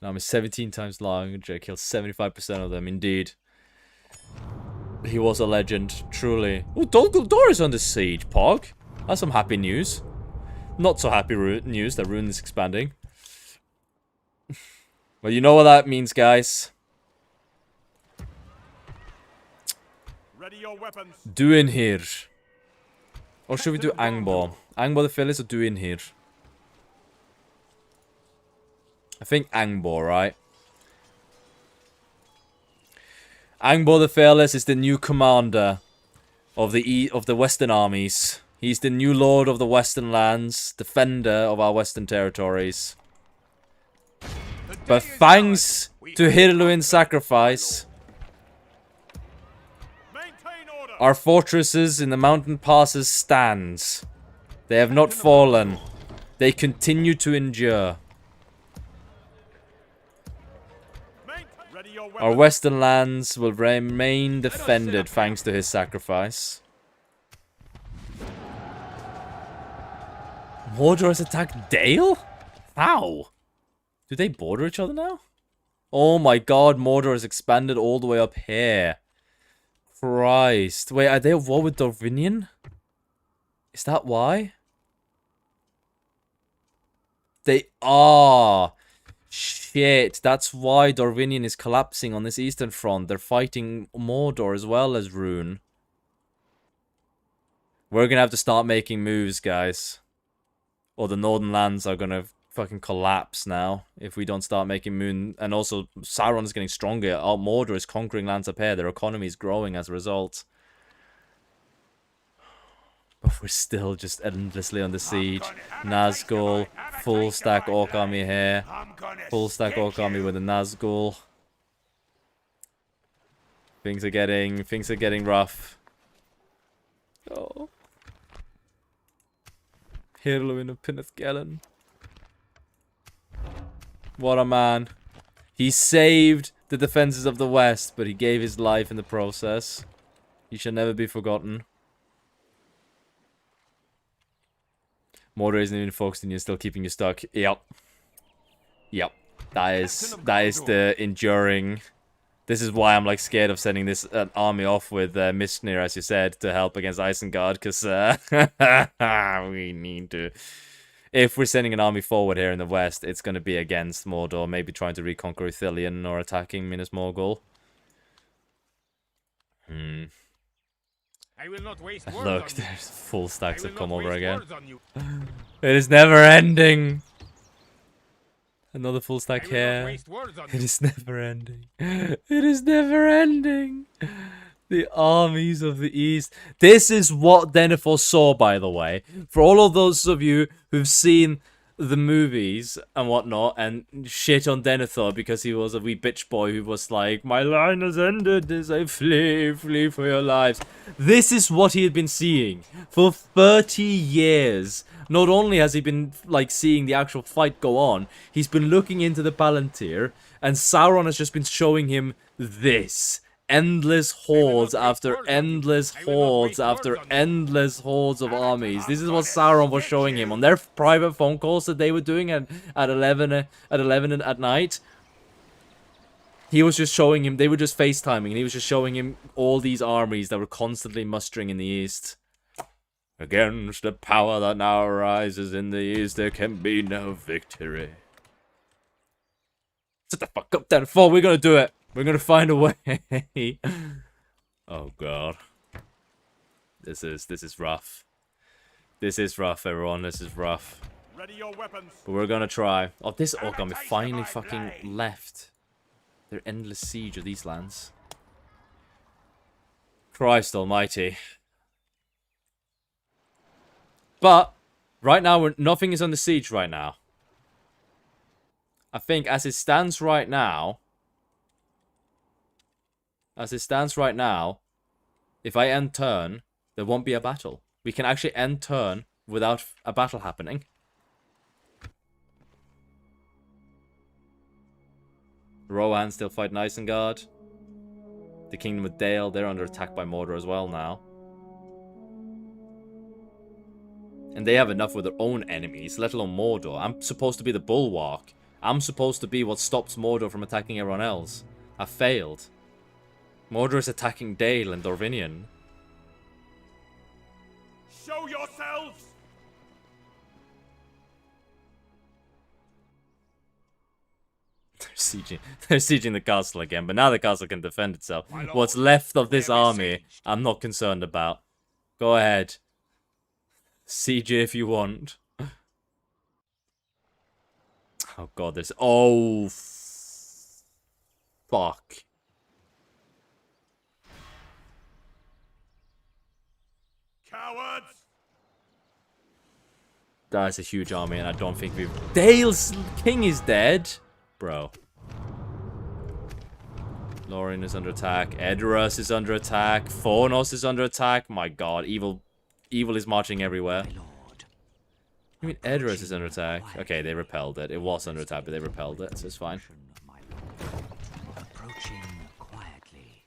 Now I'm 17 times larger, killed 75% of them, indeed. He was a legend, truly. Oh, Gondor is under siege, Pog. That's some happy news. Not so happy news that Rune is expanding. Well, you know what that means, guys. Ready your weapons. Duinhir. Or should we do Angbor? Angbor the Fearless or Duinhir? I think Angbor, right? Angbor the Fearless is the new commander of the Western armies. He's the new lord of the Western lands, defender of our Western territories. But thanks to Hirluin's sacrifice, Maintain order. our fortresses in the mountain passes stands. They have not fallen. They continue to endure. Ready your Our weapons. western lands will remain defended thanks to his sacrifice. Mordor has attacked Dale? How? Do they border each other now? Oh my god, Mordor has expanded all the way up here. Christ. Wait, are they at war with Dorvinion? Is that why? They are. Shit, that's why Dorvinion is collapsing on this eastern front. They're fighting Mordor as well as Rune. We're gonna have to start making moves, guys. Or the northern lands are gonna fucking collapse now if we don't start making moon. And also, Sauron is getting stronger. Mordor is conquering lands up here. Their economy is growing as a result. But we're still just endlessly under siege. Nazgul, full stack orc army here. Full stack orc army with a Nazgul. Things are getting rough. Oh. Hirluin of Pinnethgelin. What a man. He saved the defenses of the West, but he gave his life in the process. He shall never be forgotten. Mordor isn't even focused and you're still keeping you stuck. Yep. Yep. That is the enduring. This is why I'm like scared of sending this army off with Mistnir, as you said, to help against Isengard, because we need to. If we're sending an army forward here in the west, it's going to be against Mordor, maybe trying to reconquer Ithilien or attacking Minas Morgul. I will not waste words Look, on you. there's full stacks I have will come not over waste again. words on you. It is never ending. Another full stack I will not here. waste words on It you. is never ending. It is never ending. The armies of the East. This is what Denethor saw, by the way. For all of those of you who've seen the movies and whatnot and shit on Denethor because he was a wee bitch boy who was like, my line has ended as I flee for your lives. This is what he had been seeing for 30 years. Not only has he been like seeing the actual fight go on, he's been looking into the Palantir, and Sauron has just been showing him this. Endless hordes after endless hordes after endless hordes of armies. This is what Sauron was showing him on their private phone calls that they were doing at 11 at night. He was just showing him, they were just FaceTiming, and he was just showing him all these armies that were constantly mustering in the east. Against the power that now rises in the east, there can be no victory. Shut the fuck up, Dan4. We're gonna do it. We're gonna find a way. Oh god. This is rough. This is rough, everyone. This is rough. Ready your weapons. But we're gonna try. Oh, this Origami finally fucking left their endless siege of these lands. Christ almighty. But right now, nothing is under siege right now. I think as it stands right now, if I end turn, there won't be a battle. We can actually end turn without a battle happening. Rohan still fighting Isengard. The Kingdom of Dale, they're under attack by Mordor as well now. And they have enough with their own enemies, let alone Mordor. I'm supposed to be the bulwark. I'm supposed to be what stops Mordor from attacking everyone else. I failed. Mordor is attacking Dale and Dorvinion. Show yourselves. They're sieging the castle again, but now the castle can defend itself. What's left of this army, I'm not concerned about. Go ahead. Siege it if you want. Oh god, this... Oh, fuck. Cowards. That's a huge army, and I don't think we've... Dale's king is dead? Bro. Lorien is under attack. Edoras is under attack. Fornos is under attack. My god, evil is marching everywhere. I mean, Edoras is under attack. Okay, they repelled it. It was under attack, but they repelled it, so it's fine. Approaching quietly.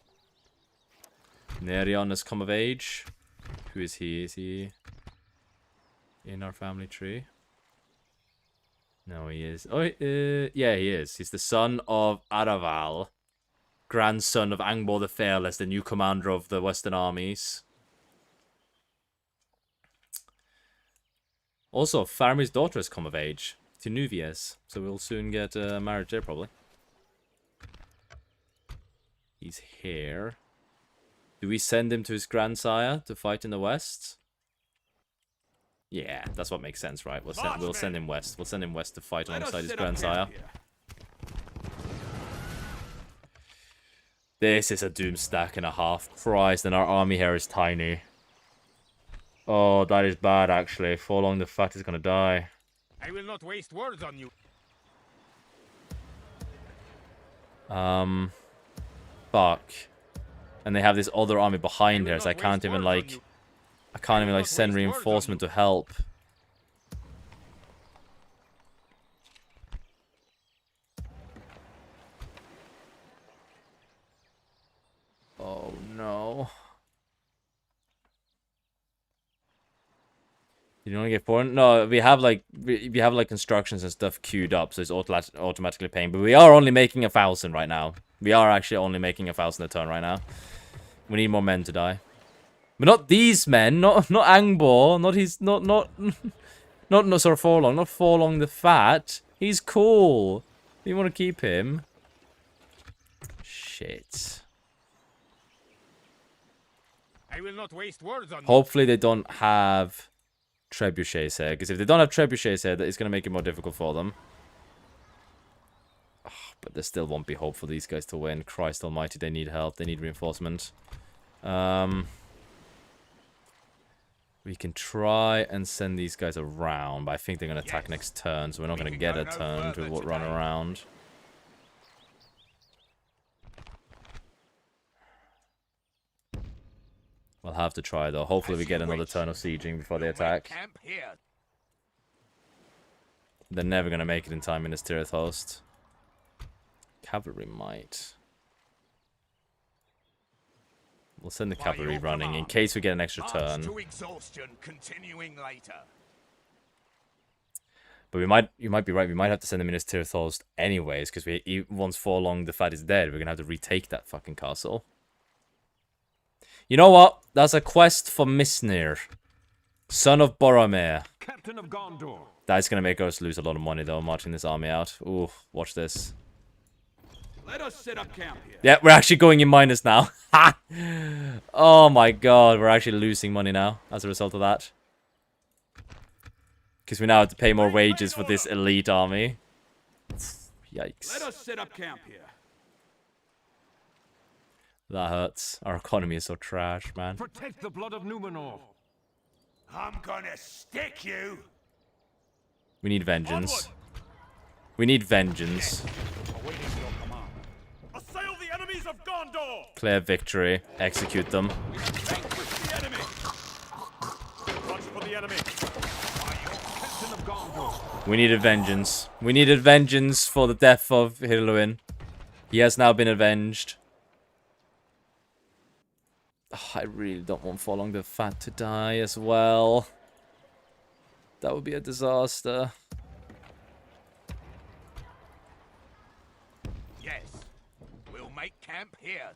Nerion has come of age. Who is he? Is he in our family tree? No, he is. Oh, yeah, he is. He's the son of Araval, grandson of Angbor the Fearless, the new commander of the Western armies. Also, Faramir's daughter has come of age, Tinuvies, so we'll soon get marriage there, probably. He's here. Do we send him to his grandsire to fight in the west? Yeah, that's what makes sense, right? We'll send him west. We'll send him west to fight alongside his grandsire. This is a doom stack and a half. Christ, and our army here is tiny. Oh, that is bad, actually. For long, the fat is gonna die. I will not waste words on you. Fuck. And they have this other army behind here, so I can't even, like... I can't even, like, send reinforcement to help. Oh, no. You only get 4? No, we have like constructions and stuff queued up, so it's automatically paying. But we are only making 1,000 right now. We are actually only making 1,000 a turn right now. We need more men to die, but not these men. Not Angbor. Not sort of Forlong. Not Forlong the Fat. He's cool. You want to keep him? Shit. I will not waste words on you. Hopefully they don't have trebuchets here, because if they don't have trebuchets here, it's going to make it more difficult for them. Oh, but there still won't be hope for these guys to win. Christ almighty, they need help. They need reinforcement. We can try and send these guys around, but I think they're going to attack next turn, so we're not going to get a turn to run around. We'll have to try, though. Hopefully we get another turn of sieging before they attack. They're never going to make it in time in this Tirith host. Cavalry might. We'll send the cavalry running in case we get an extra turn. But you might be right. We might have to send them in as Tirith host anyways, because once Forlong the Fat is dead, we're going to have to retake that fucking castle. You know what? That's a quest for Misnir. Son of Boromir. Captain of Gondor. That's gonna make us lose a lot of money though, marching this army out. Ooh, watch this. Let us set up camp here. Yeah, we're actually going in minus now. Ha! Oh my god, we're actually losing money now as a result of that. Because we now have to pay more wages for this elite army. Yikes. Let us set up camp here. That hurts. Our economy is so trash, man. Protect the blood of Numenor. I'm gonna stick you. We need vengeance. We need vengeance. Awaiting your command. Assail the enemies of Gondor. Clear victory. Execute them. Vanquish the enemy. Rush for the enemy. Captain of Gondor. We needed vengeance. We needed vengeance for the death of Hirluin. He has now been avenged. Oh, I really don't want Forlong the Fat to die as well. That would be a disaster. Yes. We'll make camp here.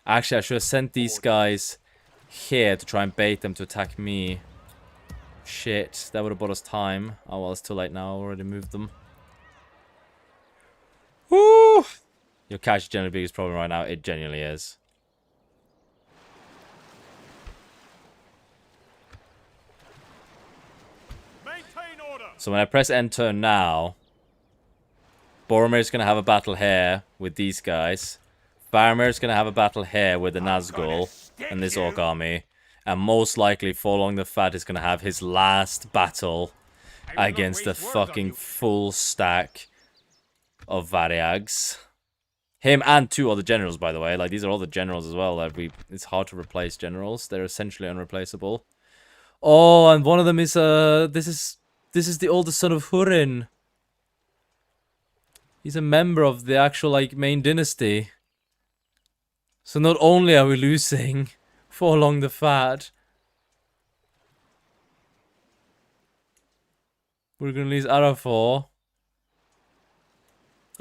Actually, I should have sent these guys here to try and bait them to attack me. Shit, that would have bought us time. Oh well, it's too late now. I already moved them. Woo! Your cash is generally the biggest problem right now. It genuinely is. Maintain order. So when I press enter now, Boromir's going to have a battle here with these guys. Faramir's going to have a battle here with the Nazgul and this Orc army. And most likely Forlong the Fat is going to have his last battle against the fucking full stack of Variags. Him and 2 other generals, by the way. Like, these are all the generals as well. Like, it's hard to replace generals. They're essentially unreplaceable. Oh, and one of them is, this is the oldest son of Húrin. He's a member of the actual, like, main dynasty. So not only are we losing Forlong the Fat, we're gonna lose Arafor.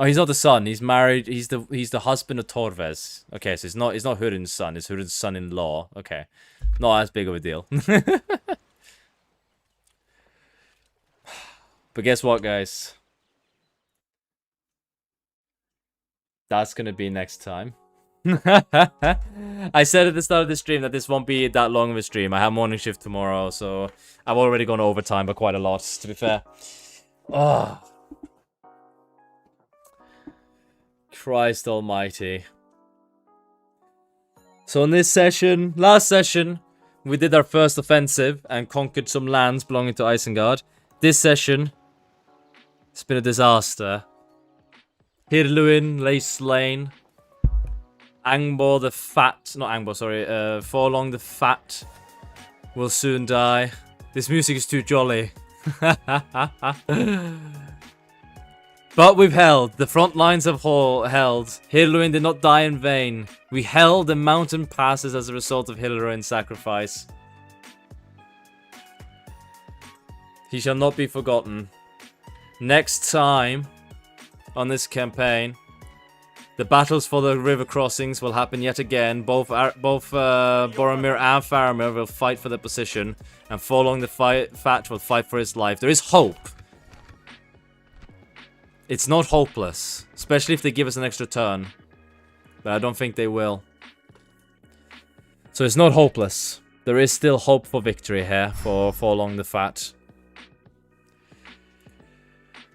Oh, he's not the son. He's married. He's the husband of Torves. Okay, so it's not Húrin's son. It's Húrin's son-in-law. Okay, not as big of a deal. But guess what, guys? That's gonna be next time. I said at the start of the stream that this won't be that long of a stream. I have morning shift tomorrow, so I've already gone overtime by quite a lot, to be fair. Oh. Christ almighty. So in this session, last session, we did our first offensive and conquered some lands belonging to Isengard. This session, it's been a disaster. Hirluin lay slain. Angbor the Fat, not Angbor, sorry, Forlong the Fat will soon die. This music is too jolly. But we've held. The front lines have held. Hirluin did not die in vain. We held the mountain passes as a result of Hirluin's sacrifice. He shall not be forgotten. Next time on this campaign, the battles for the river crossings will happen yet again. Both Boromir and Faramir will fight for their position, and Forlong the Fat will fight for his life. There is hope. It's not hopeless, especially if they give us an extra turn. But I don't think they will. So it's not hopeless. There is still hope for victory here for Forlong the Fat.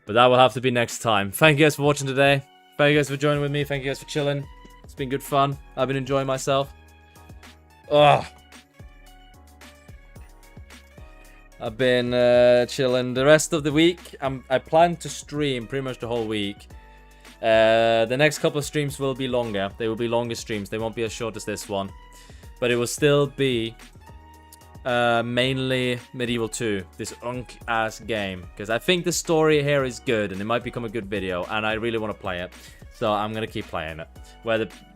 But that will have to be next time. Thank you guys for watching today. Thank you guys for joining with me. Thank you guys for chilling. It's been good fun. I've been enjoying myself. Ugh. I've been chilling the rest of the week. I plan to stream pretty much the whole week. The next couple of streams will be longer. They will be longer streams. They won't be as short as this one. But it will still be mainly Medieval 2. This unk-ass game. Because I think the story here is good. And it might become a good video. And I really want to play it. So I'm going to keep playing it.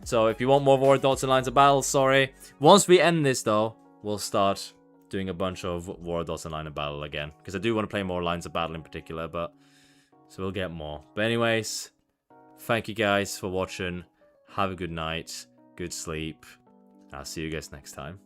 So if you want more War Dots and Lines of Battle, sorry. Once we end this though, we'll start doing a bunch of War Dots and Line of Battle again. Because I do want to play more Lines of Battle in particular. So we'll get more. But anyways, thank you guys for watching. Have a good night. Good sleep. I'll see you guys next time.